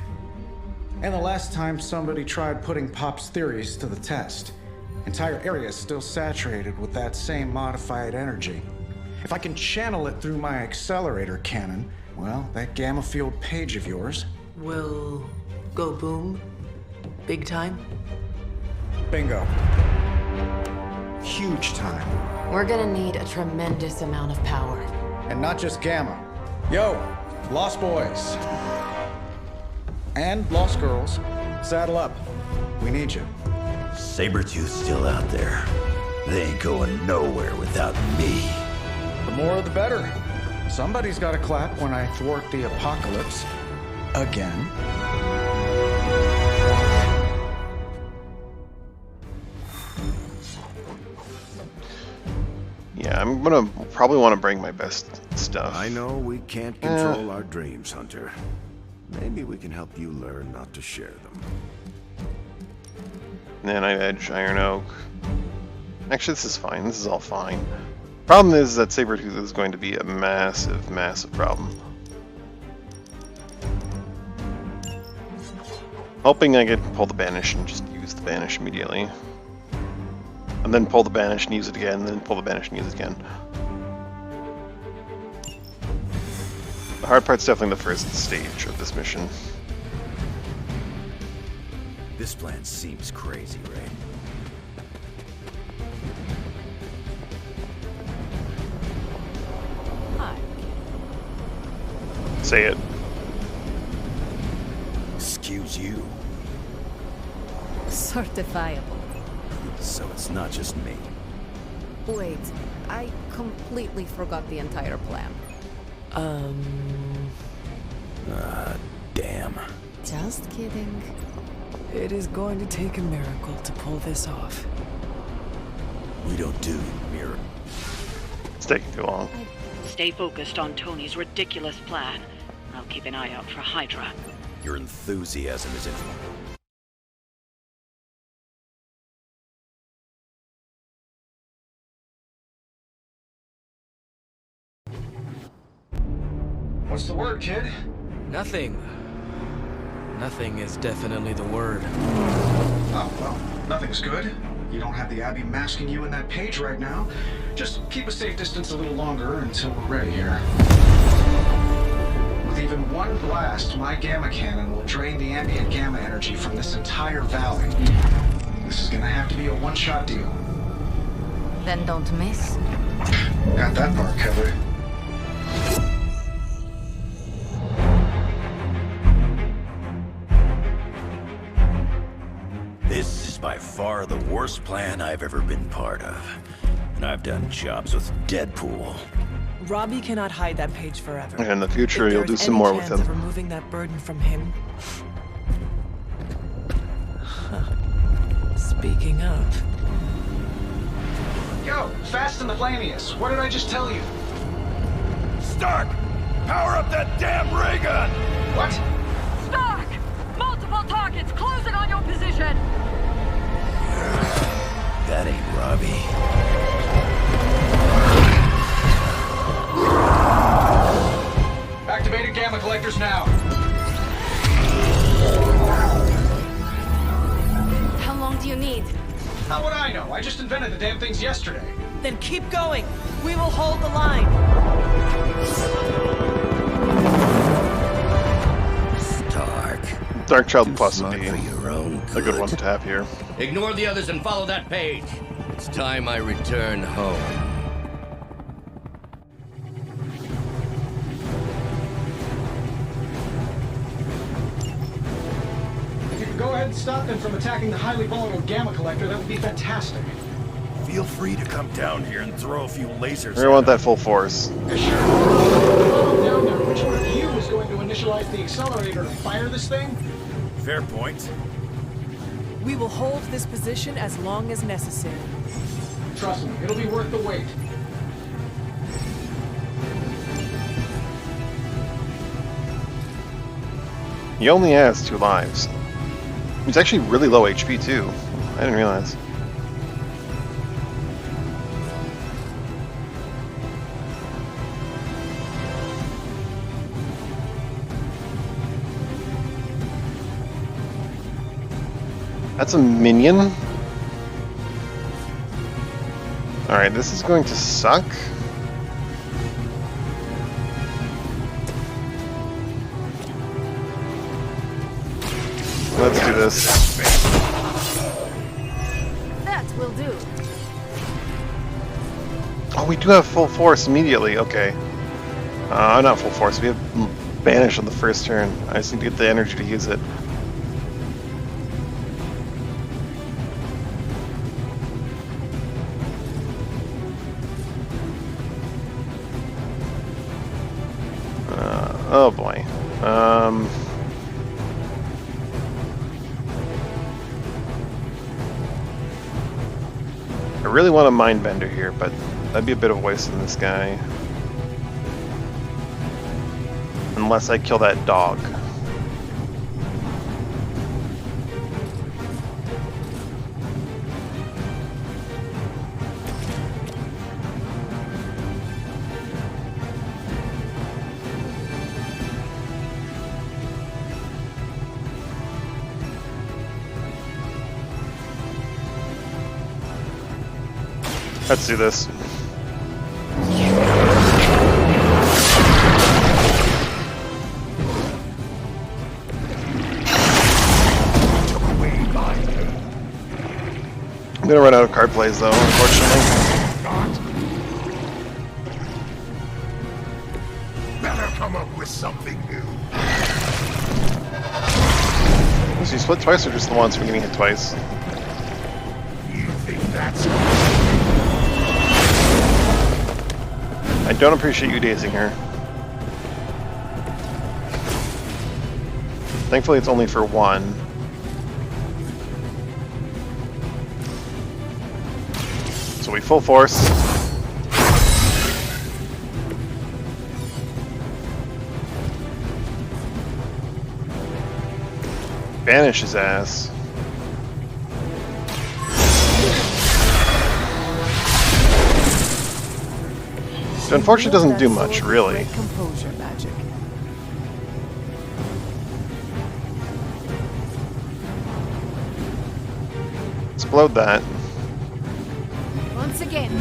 And the last time somebody tried putting Pop's theories to the test, entire areas still saturated with that same modified energy. If I can channel it through my accelerator cannon, well, that gamma field Page of yours will go boom? Big time? Bingo. Huge time. We're gonna need a tremendous amount of power. And not just gamma. Yo, Lost Boys. And Lost Girls, saddle up. We need you. Sabretooth's still out there. They ain't going nowhere without me. The more the better. Somebody's gotta clap when I thwart the apocalypse. Again. Yeah, I'm gonna probably want to bring my best stuff. I know we can't control our dreams, Hunter. Maybe we can help you learn not to share them. Nanite Edge, Iron Oak. Actually, this is fine. This is all fine. Problem is that Sabretooth is going to be a massive, massive problem. Hoping I can pull the Banish and just use the Banish immediately. And then pull the Banish and use it again, and then pull the Banish and use it again. The hard part's definitely the first stage of this mission. This plan seems crazy, right? Hi. Say it. Excuse you. Certifiable. So it's not just me. Wait, I completely forgot the entire plan. Damn. Just kidding. It is going to take a miracle to pull this off. We don't do mirror. It's taking too long. Stay focused on Tony's ridiculous plan. I'll keep an eye out for Hydra. Your enthusiasm is in. What's the word, kid? Nothing. Nothing is definitely the word. Oh, well, nothing's good. You don't have the Abbey masking you in that Page right now. Just keep a safe distance a little longer until we're ready here. With even one blast, my gamma cannon will drain the ambient gamma energy from this entire valley. This is gonna have to be a one-shot deal. Then don't miss. Got that part covered. This is by far the worst plan I've ever been part of. And I've done jobs with Deadpool. Robbie cannot hide that Page forever. And in the future, If you'll there do is some any more with chance him. of removing that burden from him. Speaking of. Yo, Fast and the Flamius, what did I just tell you? Stark! Power up that damn ray gun! What? Stark! Multiple targets closing on your position! That ain't Robbie. Activated gamma collectors now. How long do you need? How would I know? I just invented the damn things yesterday. Then keep going. We will hold the line. Stark. Darkchild Plus would be your own a good one to have here. Ignore the others and follow that page. It's time I return home. could stop them from attacking the highly volatile Gamma Collector, that would be fantastic. Feel free to come down here and throw a few lasers. I want that full force. Down there, which one of you is going to initialize the accelerator to fire this thing? Fair point. We will hold this position as long as necessary. Trust me, it'll be worth the wait. He only has 2 lives. He's actually really low HP too. I didn't realize. That's a minion? Alright, this is going to suck. Let's do this. That will do. Oh, we do have full force immediately. Okay. Not full force. We have banish on the first turn. I just need to get the energy to use it. Oh boy. I really want a Mindbender here, but that'd be a bit of a waste on this guy. Unless I kill that dog. Let's do this. I'm gonna run out of card plays though, unfortunately. Better come up with something new. Was he split twice or just the once for getting hit twice? You think that's... I don't appreciate you dazing her. Thankfully it's only for 1. So we full force. Banish his ass. So unfortunately, it doesn't do much, really. Composure magic. Explode that. Once again.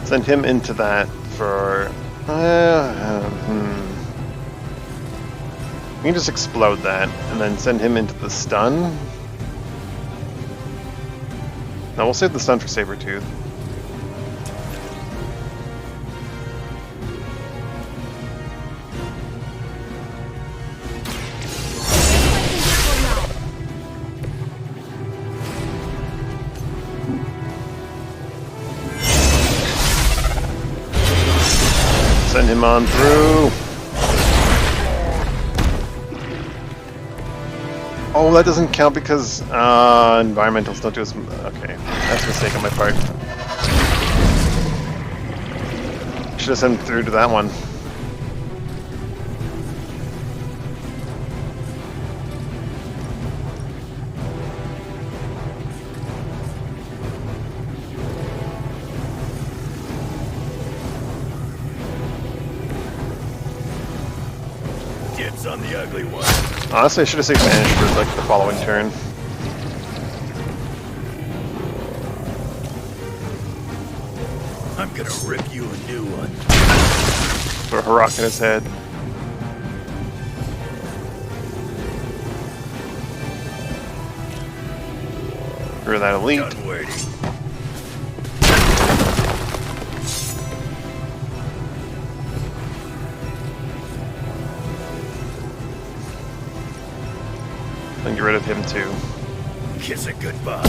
Send him into that for... We can just explode that, and then send him into the stun. No, we'll save the stun for Sabretooth. Send him on through. Oh, that doesn't count because environmentals don't do as... Okay, that's a mistake on my part. Should have sent him through to that one. Dibs on the ugly one. Honestly, I should have saved Banish for like the following turn. I'm gonna rip you a new one. Throw a Harrock in his head. Or that elite. Done waiting. Then get rid of him too. Kiss it goodbye.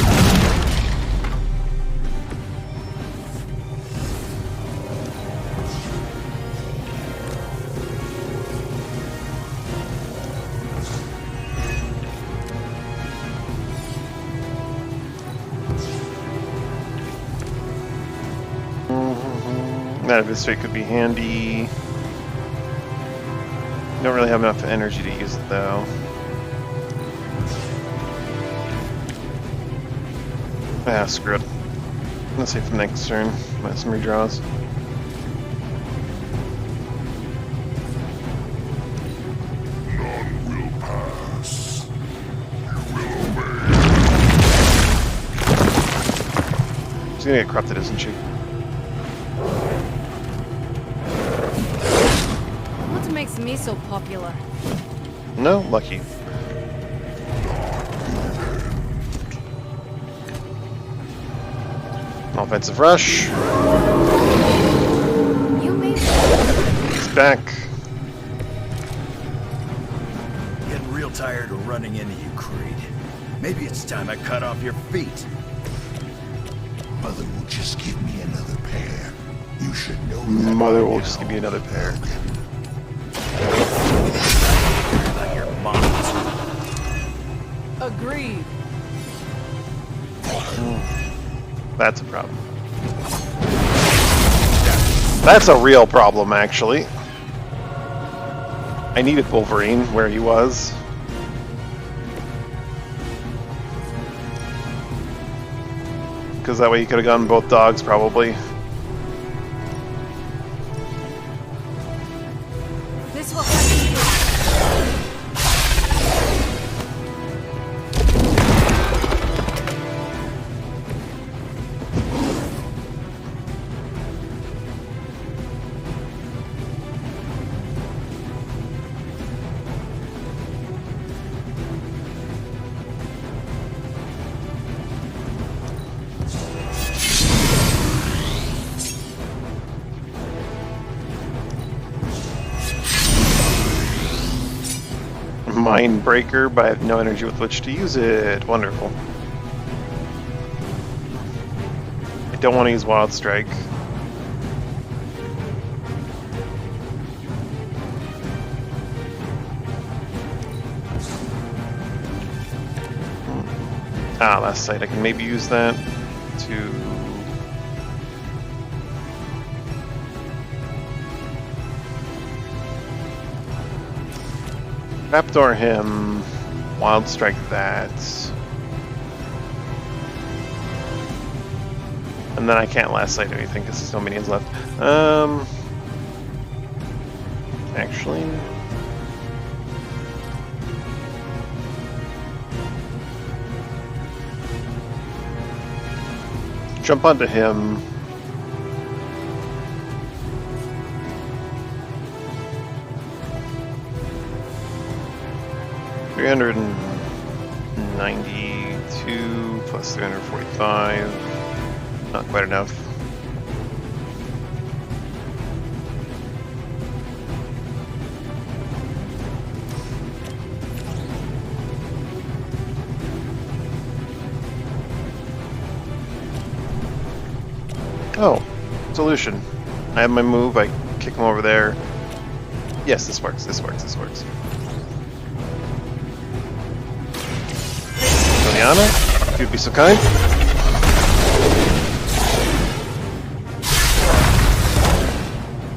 That Eviscerate could be handy. Don't really have enough energy to use it though. Ah, screw it. Let's see for next turn. Might have some redraws. None will pass. She's gonna get corrupted, isn't she? What makes me so popular? No, lucky. Offensive rush. He's back. Getting real tired of running into you, Creed. Maybe it's time I cut off your feet. Mother will just give me another pair. You should know that. Mother will just give me another pair. About your moms. Agreed. That's a problem. That's a real problem, actually. I needed Wolverine where he was. Because that way he could have gotten both dogs, probably. This will have to do. Mind Breaker, but I have no energy with which to use it. Wonderful. I don't want to use Wild Strike. Ah, last sight. I can maybe use that to... Trapdoor him, Wild Strike that, and then I can't last sight anything because there's no minions left. Actually, jump onto him. $392 plus 345. Not quite enough. Oh, solution. I have my move, I kick him over there. Yes, this works, this works, this works. Liliana, if you'd be so kind.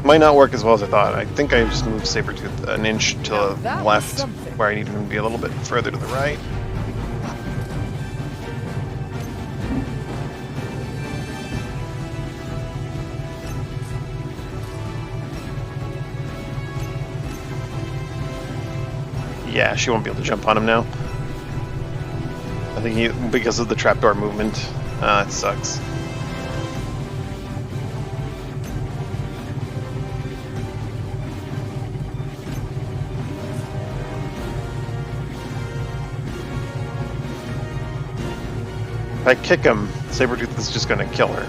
Might not work as well as I thought. I think I just moved Sabretooth an inch to the left, where I need him to be a little bit further to the right. Yeah, she won't be able to jump on him now. I think because of the trapdoor movement. It sucks. I kick him, Sabretooth is just gonna kill her.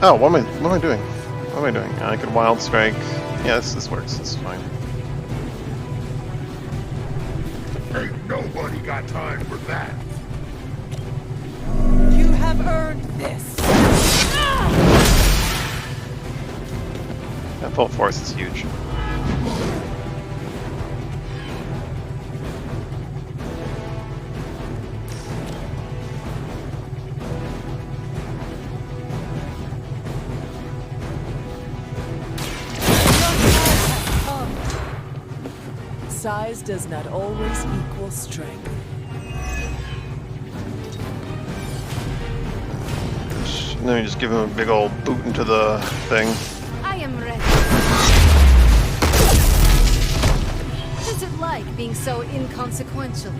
Oh, what am I doing? What am I doing? I can Wild Strike. Yeah, this works. This is fine. Ain't nobody got time for that. You have earned this. That full force is huge. Size does not always equal strength. And then you just give him a big old boot into the thing. I am ready. What is it like being so inconsequential?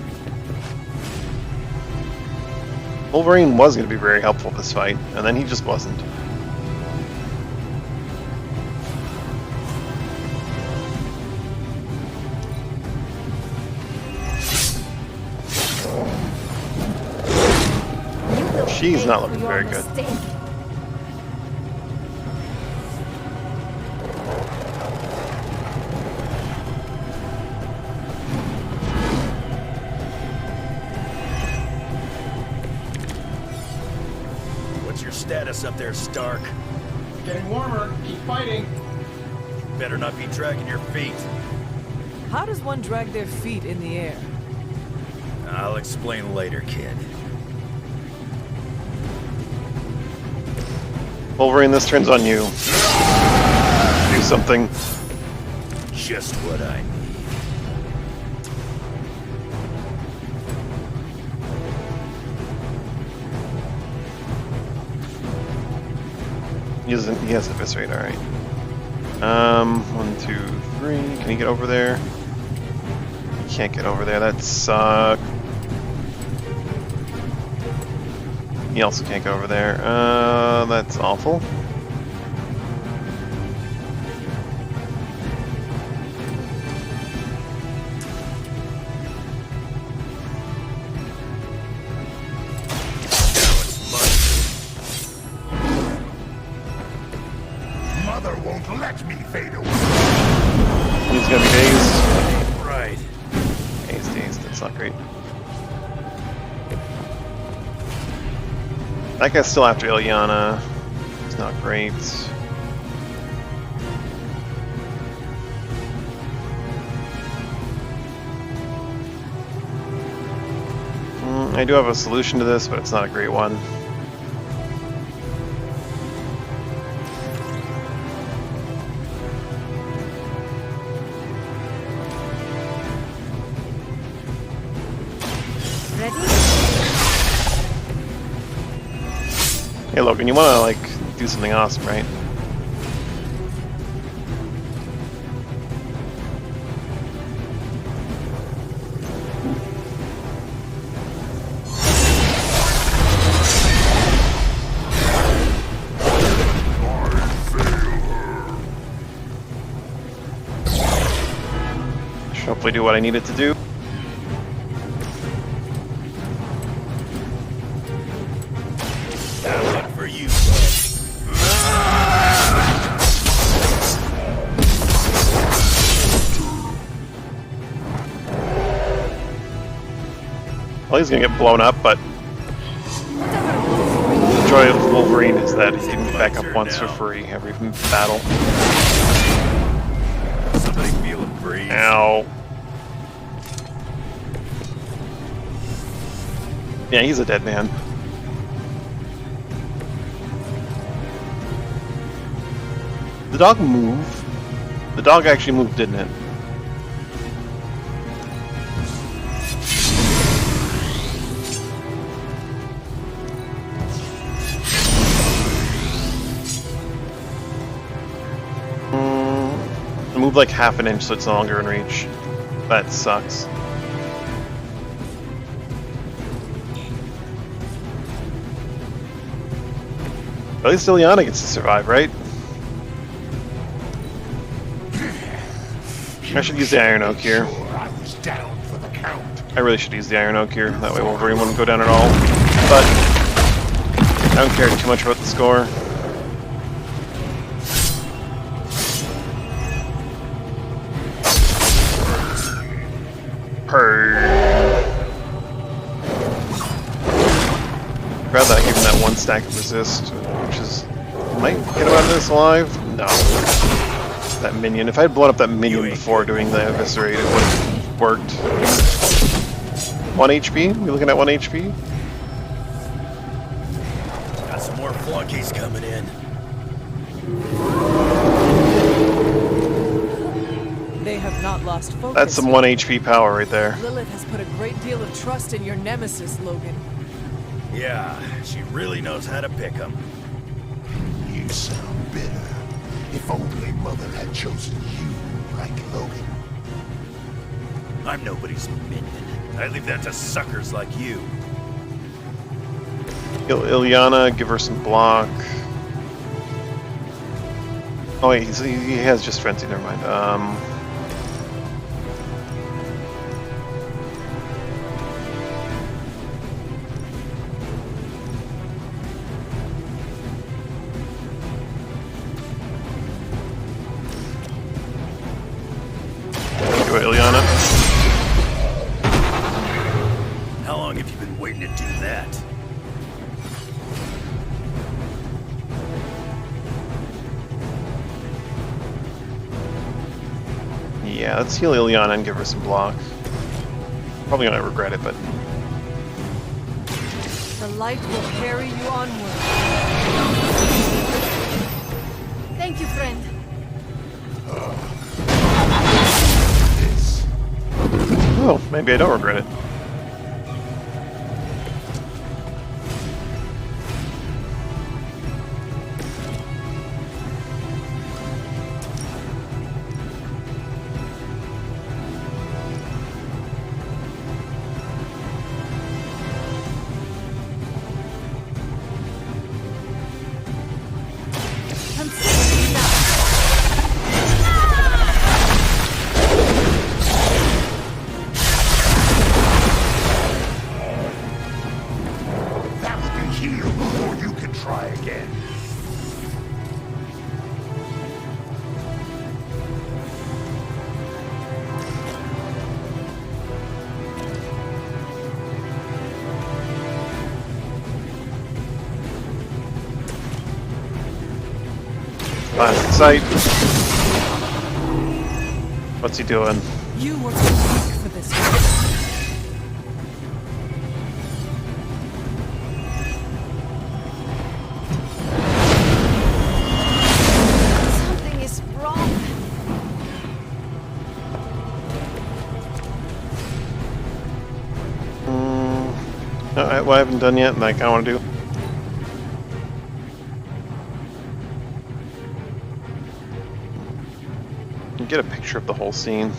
Wolverine was going to be very helpful this fight, and then he just wasn't. She's not looking very good. What's your status up there, Stark? Getting warmer. Keep fighting. Better not be dragging your feet. How does one drag their feet in the air? I'll explain later, kid. Wolverine, this turns on you. Do something. Just what I need. He has Eviscerate, alright. 1, 2, 3. Can he get over there? He can't get over there, that sucks. He also can't go over there. That's awful. Mother won't let me fade away. He's gonna be dazed. Right. Dazed. That's not great. That guy's still after Ilyana. It's not great. I do have a solution to this, but it's not a great one. Hey Logan, you wanna like do something awesome, right? Should hopefully do what I need it to do. For you, Well, he's gonna get blown up, but the joy of Wolverine is that he can back up once for free every battle. somebody feel a breeze. Ow. Yeah, he's a dead man. The dog move? The dog actually moved, didn't it? It moved like half an inch, so it's no longer in reach. That sucks. At least Ilyana gets to survive, right? I should use the Iron Oak here. I really should use the Iron Oak here. That way Wolverine wouldn't go down at all. But I don't care too much about the score. Grab that, give him that one stack of resist, which is might get him out of this alive. No, that minion. If I had blown up that minion before doing the eviscerate, it would have worked. 1 HP? We looking at 1 HP? Got some more flunkies coming in. They have not lost focus. That's some 1 HP power right there. Lilith has put a great deal of trust in your nemesis, Logan. Yeah, she really knows how to pick 'em. You sound bitter. If only Mother had chosen you, like Logan. I'm nobody's minion. I leave that to suckers like you. Ilyana, give her some block. Oh wait, he has just frenzy, never mind. Go Ilyana. How long have you been waiting to do that? Yeah, let's heal Ilyana and give her some block. Probably gonna regret it, but... The light will carry you onward. Thank you, friend. Oh, maybe I don't regret it. Sight. What's he doing? You were too weak for this one. Something is wrong. No, I haven't done yet, and I kind of want to do. Get a picture of the whole scene.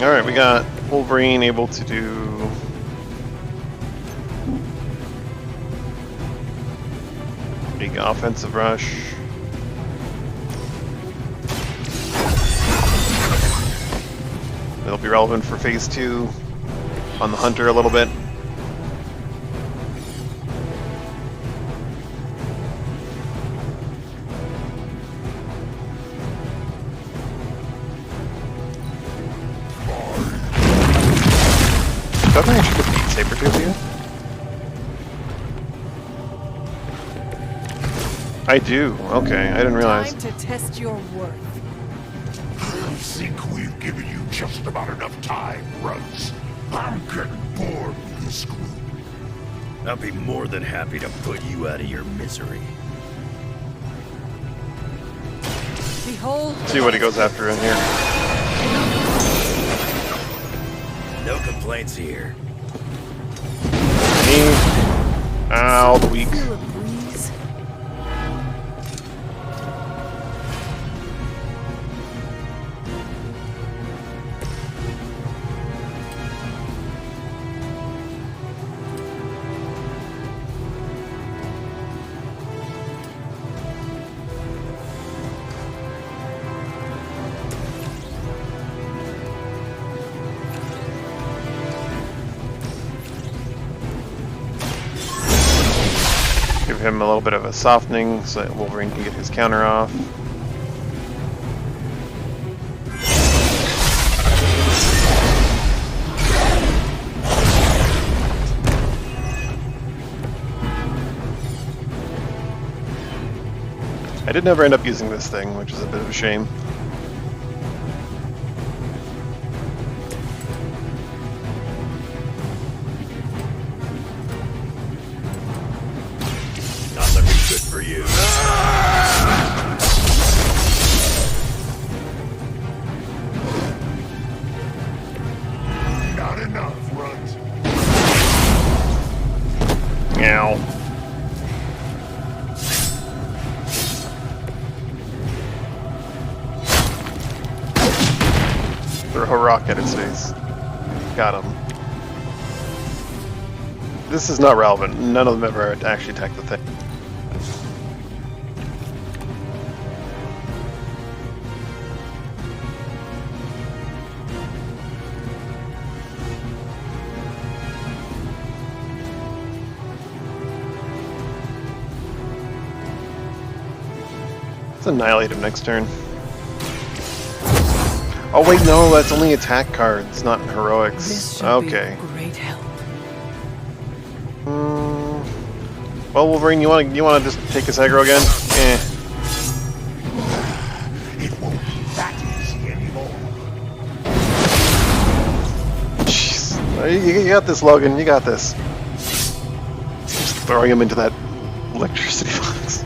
Alright, we got Wolverine able to do big offensive rush. It'll be relevant for phase 2 on the Hunter a little bit. Don't I actually defeat Sabretooth here? I do. Okay, I didn't realize. Time to test your worth. I think we've given you just about enough time, Runs. I'm getting bored with this group. I'll be more than happy to put you out of your misery. Behold. See what he goes after in here. No complaints here. Me. Ow, the weak. Give him a little bit of a softening so that Wolverine can get his counter off. I did never end up using this thing, which is a bit of a shame. Good for you. Not enough, Runs. Ow. Throw a rock at his face. Got him. This is not relevant. None of them ever actually attacked the thing. Let's annihilate him next turn. Oh wait, no, that's only attack cards, not heroics. This shall Okay. be great help. Well, Wolverine, you want to just take his aggro again? Eh. It won't be that easy anymore. Jeez. You got this, Logan. You got this. Just throwing him into that electricity box.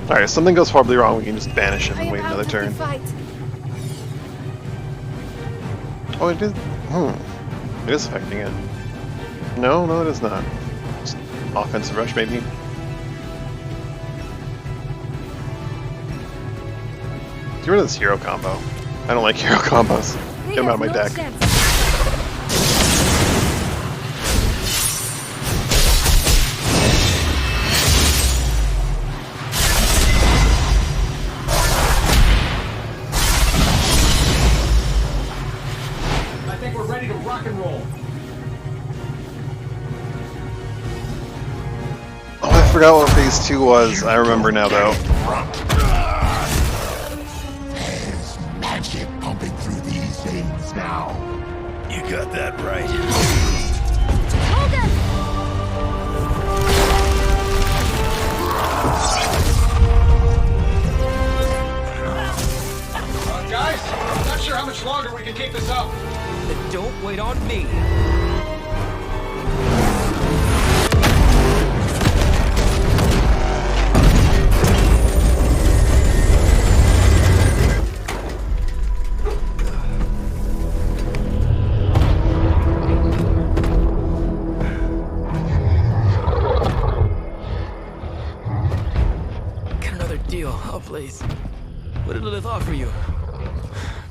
Alright, if something goes horribly wrong, we can just banish him and wait another turn. Oh, it is. It is affecting it. No, it is not. Just offensive rush, maybe. Get rid of this hero combo. I don't like hero combos. Get them out of my deck. I forgot what phase 2 was. I remember now, though. There's magic pumping through these veins now. You got that right. Guys, I'm not sure how much longer we can keep this up. Then don't wait on me. Oh, please. What did Lilith offer you?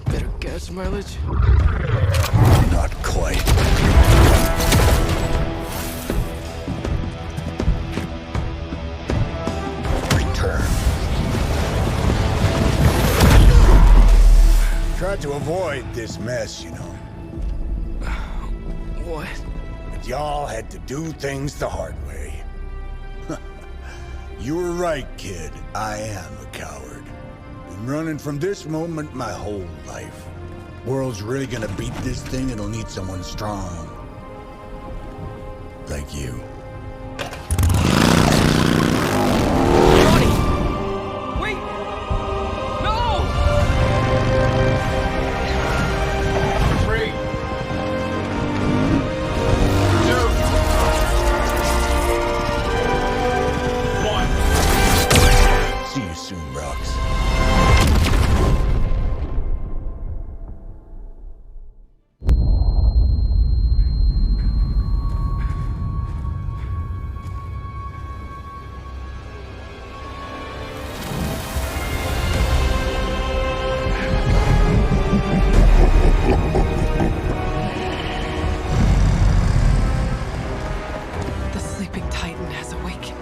Better gas mileage? Not quite. Return. Tried to avoid this mess, you know. What? y'all had to do things the hard way. You were right, kid. I am a coward. Been running from this moment my whole life. World's really gonna beat this thing, it'll need someone strong. Like you. Wait! No! 3, 2, 1. See you soon, Rox. The sleeping Titan has awakened.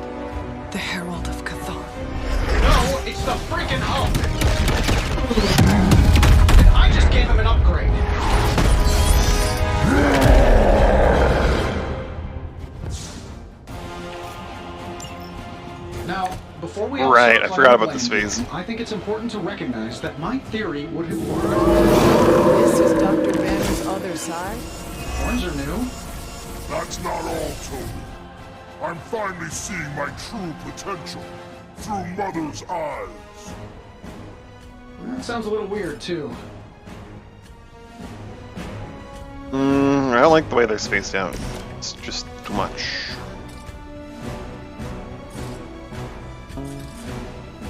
The Herald of Cathar. No, it's the freaking Hulk! And I just gave him an upgrade. Now, before we all Right, start I forgot about playing this blame phase. game, I think it's important to recognize that my theory would have worked. This is Dr. Ben's other side? Horns are new. That's not all, Tony. I'm finally seeing my true potential through Mother's eyes. That sounds a little weird, too. I don't like the way they're spaced out. It's just too much.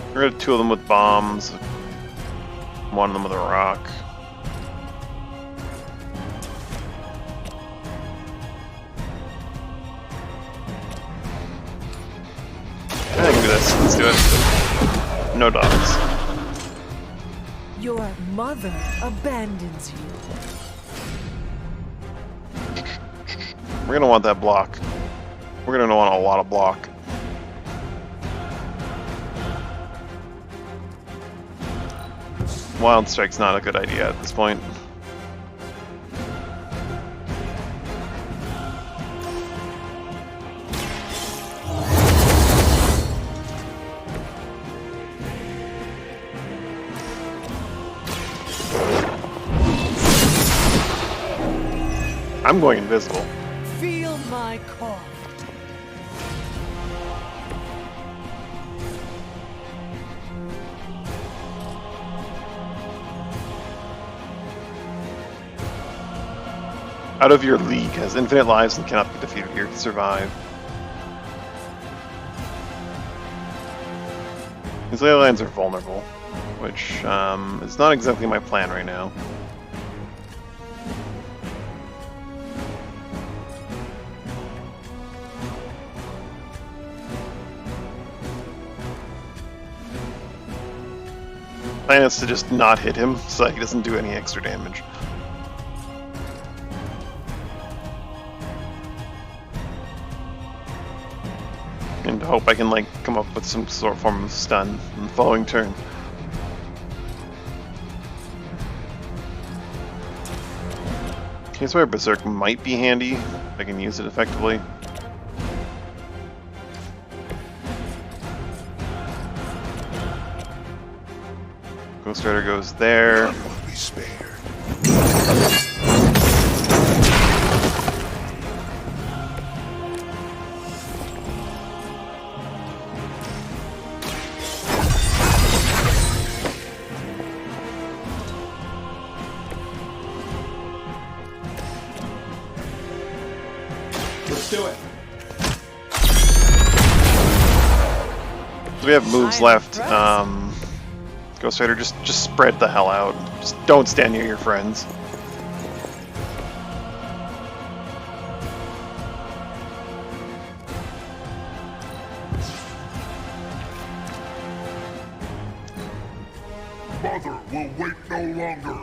Get rid of 2 of them with bombs, 1 of them with a rock. I can do this. Let's do it. No dogs. Your mother abandons you. We're gonna want that block. We're gonna want a lot of block. Wild Strike's not a good idea at this point. I'm going invisible. Feel my call. Out of your league has infinite lives and cannot be defeated here to survive. These ley lines are vulnerable, which is not exactly my plan right now. Plan is to just not hit him so that he doesn't do any extra damage. And hope I can like come up with some sort of form of stun in the following turn. Here's where Berserk might be handy if I can use it effectively. Ghost Rider goes there. Let's do it. So we have moves left. Ghost Rider, just spread the hell out. Just don't stand near your friends. Mother will wait no longer.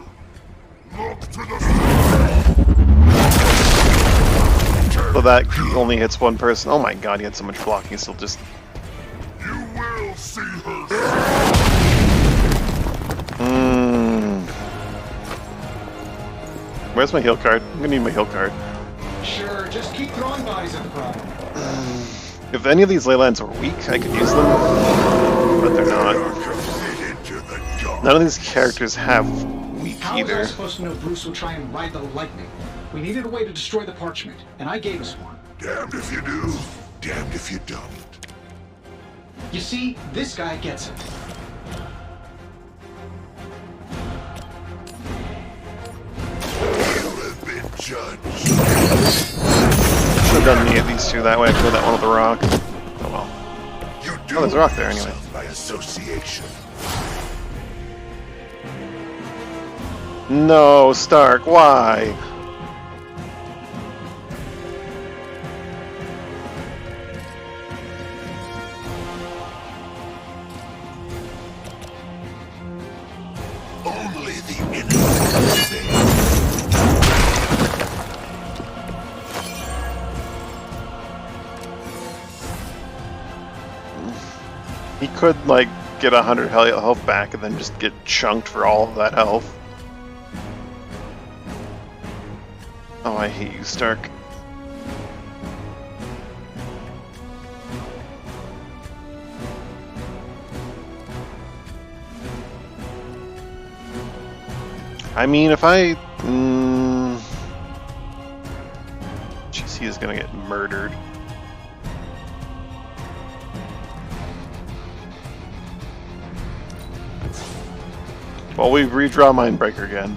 Look to the So that only hits one person. Oh my god, he had so much blocking, still just... You will see her. Where's my heal card? I'm gonna need my heal card. Sure, just keep throwing bodies at the problem. If any of these ley lines were weak, I could use them, but they're not. None of these characters have weak How was I either. supposed to know Bruce would try and ride the lightning? We needed a way to destroy the parchment, and I gave us one. Damned if you do, damned if you don't. You see, this guy gets it. You have been judged. Should have done any of these two that way. I killed that one with the rock. Oh well. You Oh, there's a rock there anyway. by association. No, Stark, why? Only the innocent stay. He could, like, get 100 health back and then just get chunked for all of that health. Oh, I hate you, Stark. I mean, if I... GC is gonna get murdered. Well, we redraw Mindbreaker again.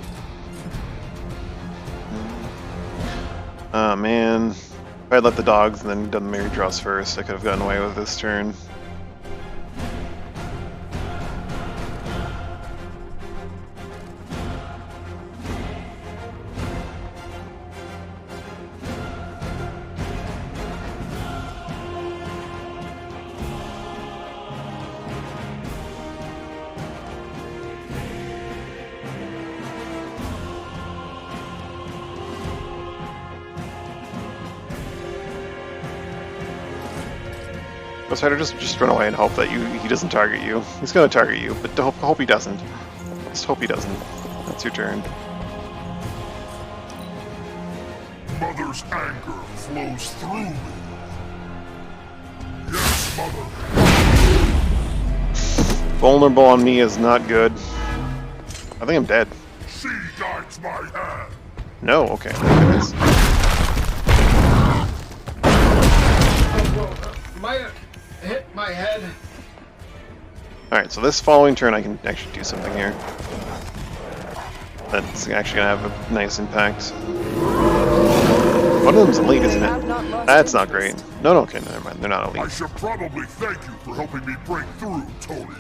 Oh man. If I had let the dogs and then done the redraws first, I could have gotten away with this turn. Ghost Rider, just run away and hope that he doesn't target you. He's gonna target you, but hope he doesn't. Just hope he doesn't. That's your turn. Mother's anger flows through me. Yes, Mother. Vulnerable on me is not good. I think I'm dead. She guides my hand. No, okay. Thank goodness. Might have hit my head. Alright, so this following turn I can actually do something here. That's actually gonna have a nice impact. One of them's elite, isn't it? That's not great. No, okay, never mind. They're not I elite. should probably thank you for helping me break through, Tony.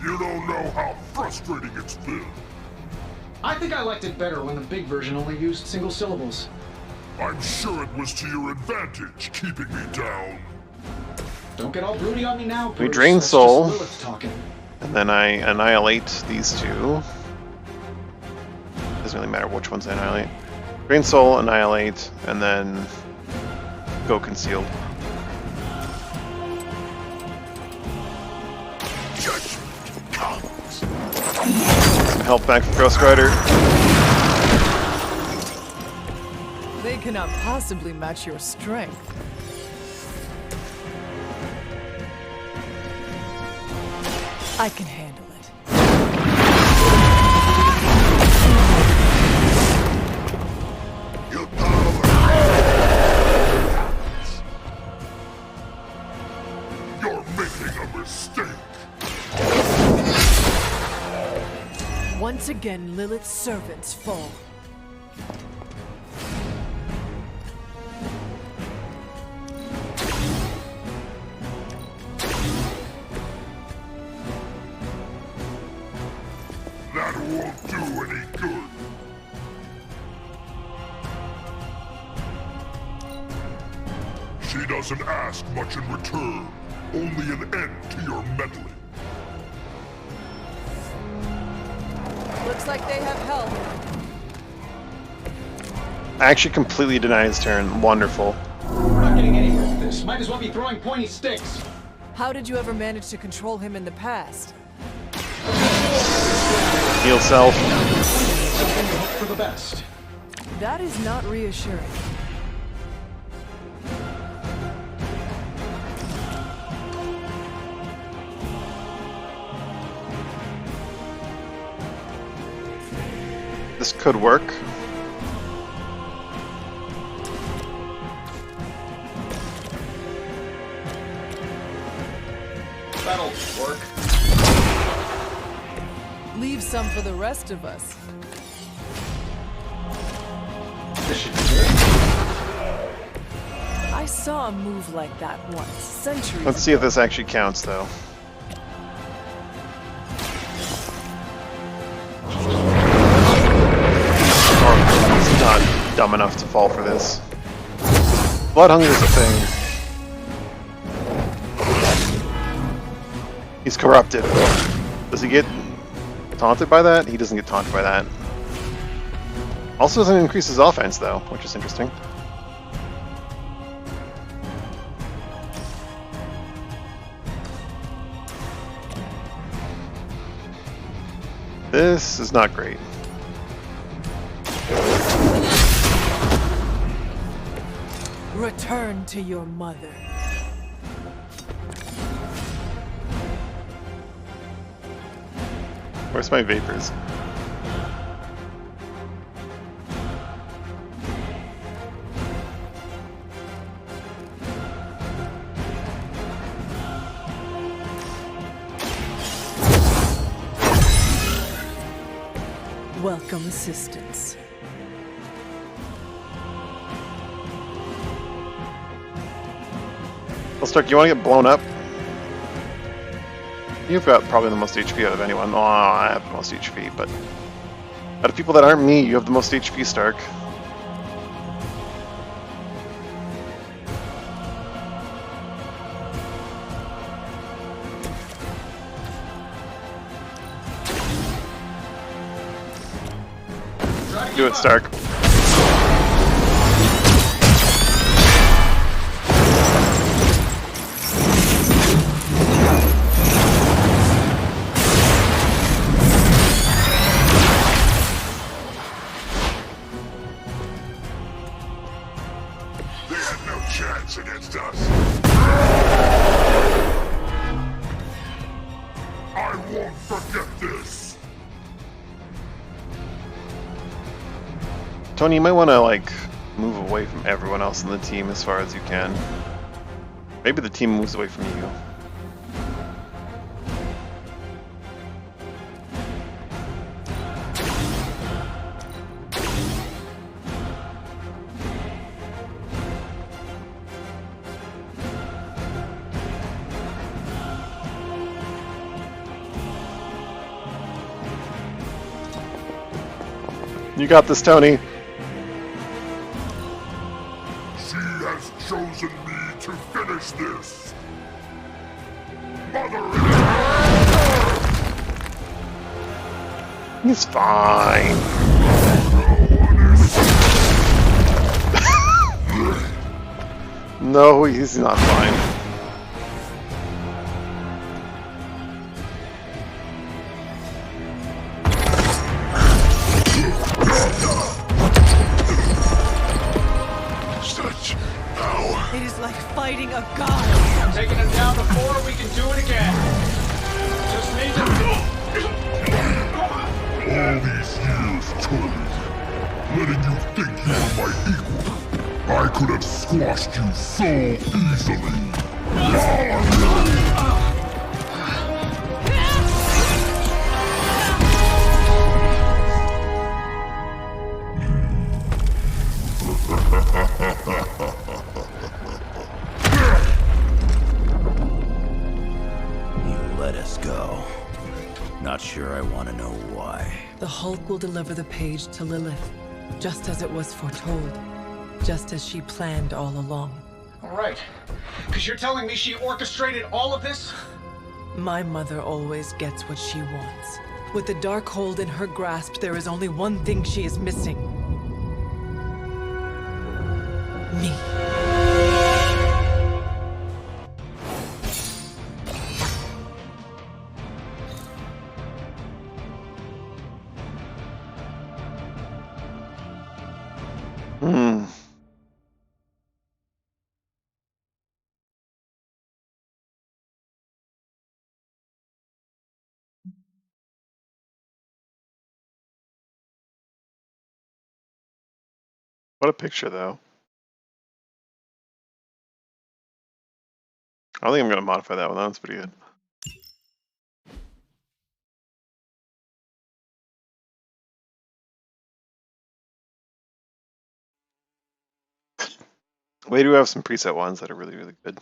You don't know how frustrating it's been. I think I liked it better when the big version only used single syllables. I'm sure it was to your advantage keeping me down. Don't get all broody on me now, Bruce. We drain That's soul, just Lilith talking. and then I annihilate these two. Doesn't really matter which ones I annihilate. Drain soul, annihilate, and then go concealed. Judgment comes. Some help back from Ghost Rider. They cannot possibly match your strength. I can handle it. Your power. You're making a mistake. Once again, Lilith's servants fall. That won't do any good. She doesn't ask much in return, only an end to your meddling. Looks like they have help. I actually completely deny his turn. Wonderful. We're not getting anywhere with this. Might as well be throwing pointy sticks. How did you ever manage to control him in the past? Heal self. Hope for the best. That is not reassuring. This could work. That'll work. Leave some for the rest of us. This should be good. I saw a move like that once, centuries Let's see if this actually counts, though. He's not dumb enough to fall for this. Blood hunger is a thing. He's corrupted. Does he get taunted by that? He doesn't get taunted by that. Also doesn't increase his offense, though, which is interesting. This is not great. Return to your mother. Where's my vapors? Welcome assistance. Well, Stark, you want to get blown up? You've got probably the most HP out of anyone. Oh, I have the most HP, but out of people that aren't me, you have the most HP, Stark. Do it, Stark. They had no chance against us. I won't forget this. Tony, you might want to, like, move away from everyone else in the team as far as you can. Maybe the team moves away from you. You got this, Tony. She has chosen me to finish this. Mother He's fine. No, he's not fine. Such power. It is like fighting a god. I'm taking him down before we can do it again. Just need to... All these years, Tony, letting you think you were my equal. I could have squashed you so easily. You let us go. Not sure I want to know why. The Hulk will deliver the page to Lilith, just as it was foretold, just as she planned all along. All right. Because you're telling me she orchestrated all of this? My mother always gets what she wants. With the Darkhold in her grasp, there is only one thing she is missing. Me. What a picture, though. I think I'm going to modify that one. That one's pretty good. We do have some preset ones that are really, really good.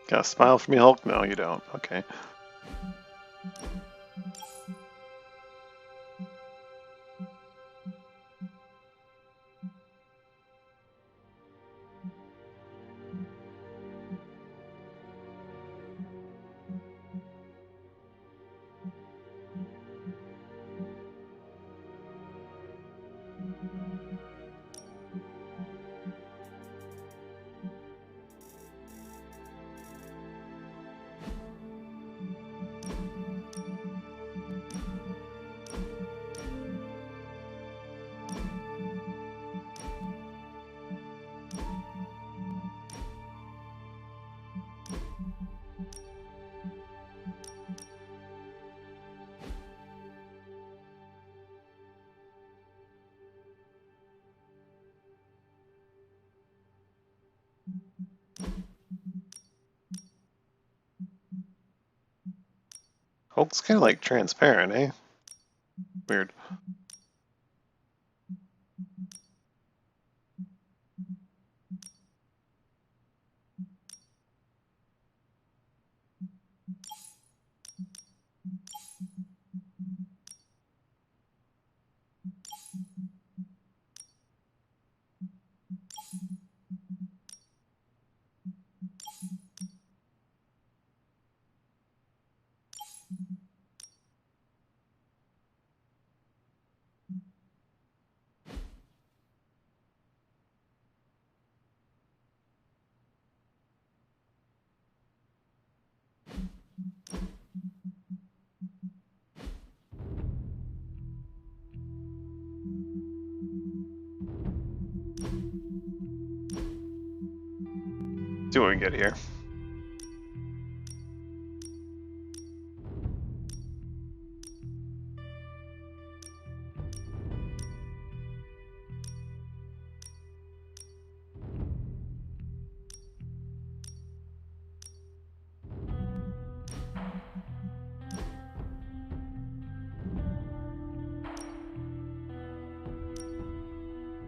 Got a smile for me, Hulk? No, you don't. Okay. Hulk's kind of like transparent, eh? Weird. See what we can get here.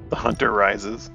The hunter rises.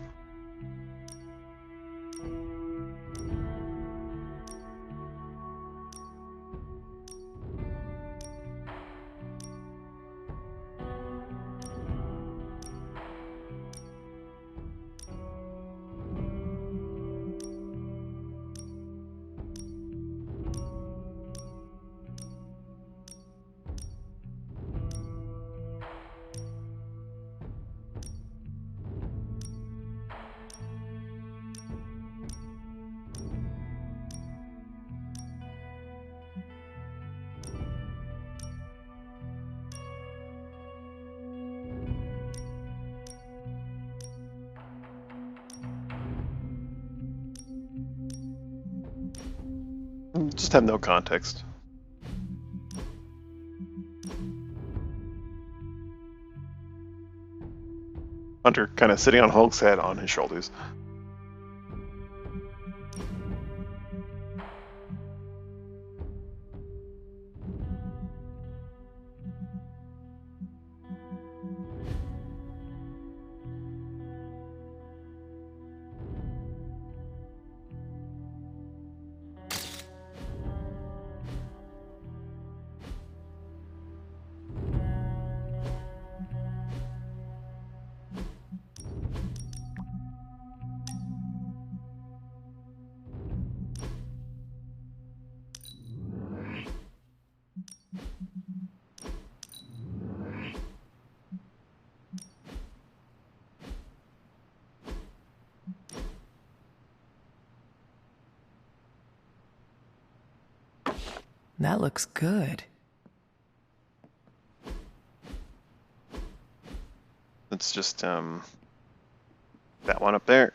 Just have no context. Hunter kind of sitting on Hulk's head on his shoulders. That looks good. It's just that one up there.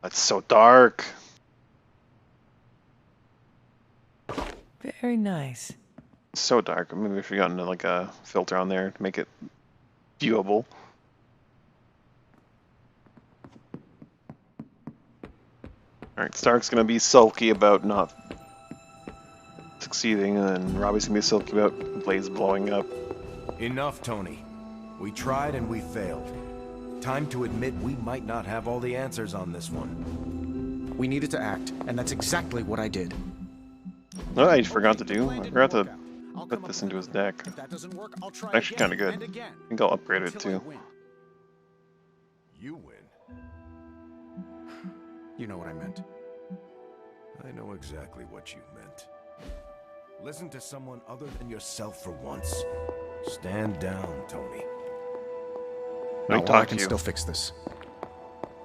That's so dark. Very nice. So dark. Maybe if we got into like a filter on there to make it viewable. Alright, Stark's gonna be sulky about not succeeding, and then Robbie's gonna be sulky about Blaze blowing up. Enough, Tony. We tried and we failed. Time to admit we might not have all the answers on this one. We needed to act, and that's exactly what I did. What I forgot to do, I forgot to put this into his deck. Actually kind of good. I think I'll upgrade it too. You win. You know what I meant. I know exactly what you meant. Listen to someone other than yourself for once. Stand down, Tony. I can still fix this.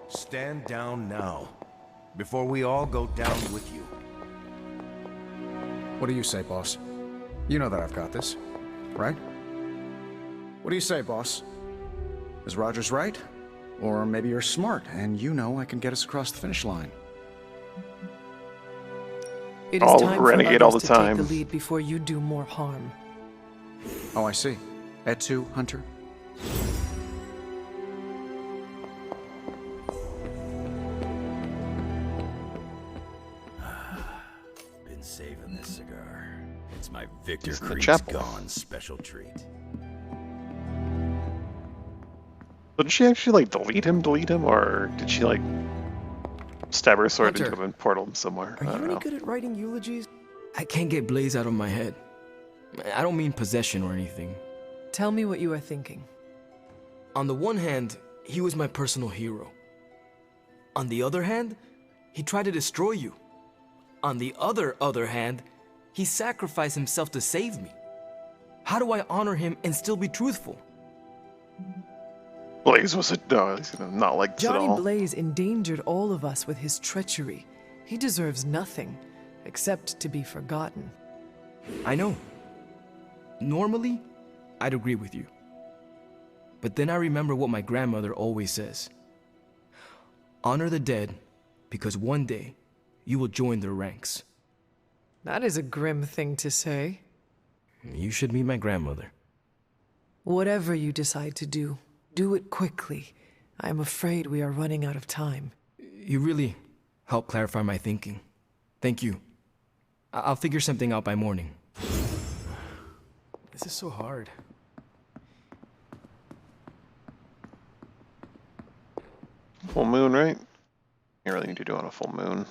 Stand down now, before we all go down with you. What do you say, boss? You know that I've got this, right? What do you say, boss? Is Rogers right? Or maybe you're smart, and you know I can get us across the finish line. It is time for others to take the lead before you do more harm. Oh, I see. Etsu, Hunter. Been saving this cigar. It's my Victor It's the Creek's chapel. Gone special treat. So did she actually like delete him, or did she like stab her sword Hunter, into him and portal him somewhere? Are I you don't any know. good at writing eulogies? I can't get Blaze out of my head. I don't mean possession or anything. Tell me what you are thinking. On the one hand, he was my personal hero. On the other hand, he tried to destroy you. On the other hand, he sacrificed himself to save me. How do I honor him and still be truthful? Blaze was not like this at Johnny all. Blaze endangered all of us with his treachery. He deserves nothing except to be forgotten. I know. Normally, I'd agree with you. But then I remember what my grandmother always says. Honor the dead, because one day you will join their ranks. That is a grim thing to say. You should meet my grandmother. Whatever you decide to do, do it quickly. I am afraid we are running out of time. You really helped clarify my thinking. Thank you. I'll figure something out by morning. This is so hard. Full moon, right? You really need to do it on a full moon.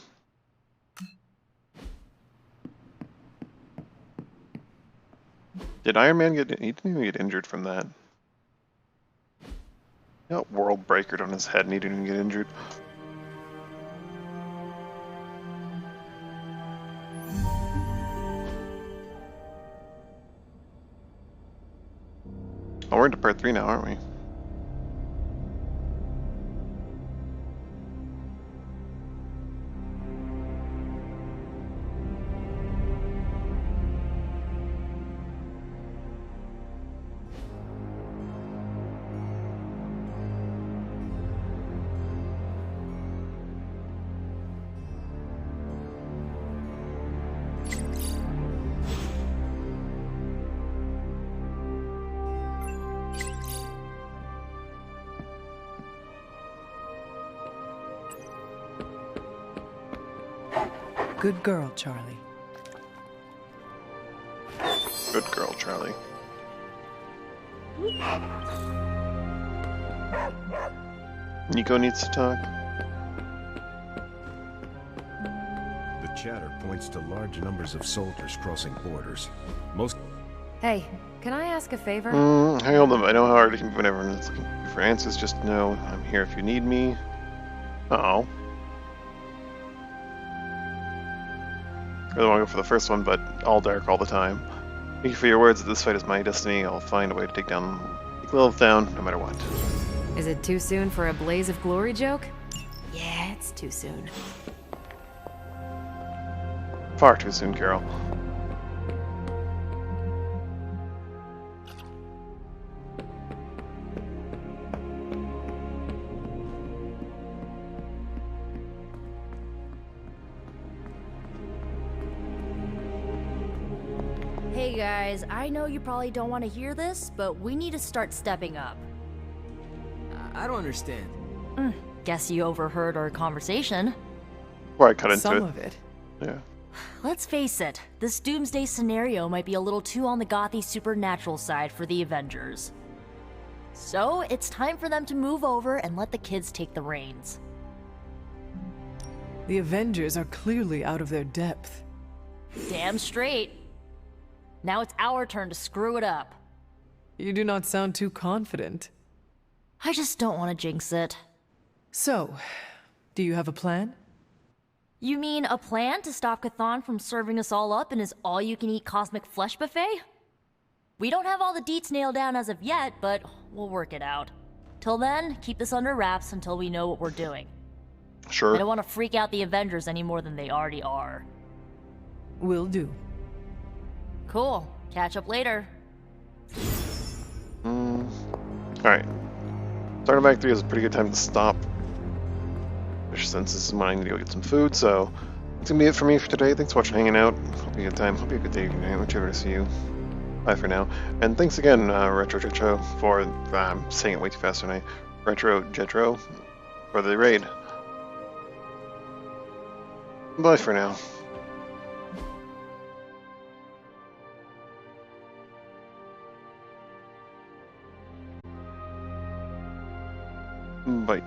Did Iron Man get... He didn't even get injured from that. He got world breakered on his head and he didn't even get injured. Oh, we're into part 3 now, aren't we? Good girl, Charlie. Good girl, Charlie. Nico needs to talk. The chatter points to large numbers of soldiers crossing borders. Most. Hey, can I ask a favor? Hey, hold on. I know how hard it can be when everyone is looking for answers. Just know I'm here if you need me. Uh-oh. I really want to go for the first one, but all dark all the time. Thank you for your words that this fight is my destiny. I'll find a way to take Lilith down, no matter what. Is it too soon for a blaze of glory joke? Yeah, it's too soon. Far too soon, Carol. Hey guys, I know you probably don't want to hear this, but we need to start stepping up. I don't understand. Guess you overheard our conversation. Before I cut into Some of it. Yeah. Let's face it, this doomsday scenario might be a little too on the gothy supernatural side for the Avengers. So, it's time for them to move over and let the kids take the reins. The Avengers are clearly out of their depth. Damn straight. Now it's our turn to screw it up. You do not sound too confident. I just don't want to jinx it. So, do you have a plan? You mean a plan to stop Chthon from serving us all up in his all-you-can-eat cosmic flesh buffet? We don't have all the deets nailed down as of yet, but we'll work it out. Till then, keep this under wraps until we know what we're doing. Sure. I don't want to freak out the Avengers any more than they already are. Will do. Cool. Catch up later. Alright. Starting back 3 is a pretty good time to stop. Since this is when I need to go get some food, so that's gonna be it for me for today. Thanks for watching, hanging out. Hope you had a good time. Hope you have a good day, good night, whichever to see you. Bye for now. And thanks again, Retro Jetro, for saying it way too fast tonight. Retro Jetro for the raid. Bye for now. Bye.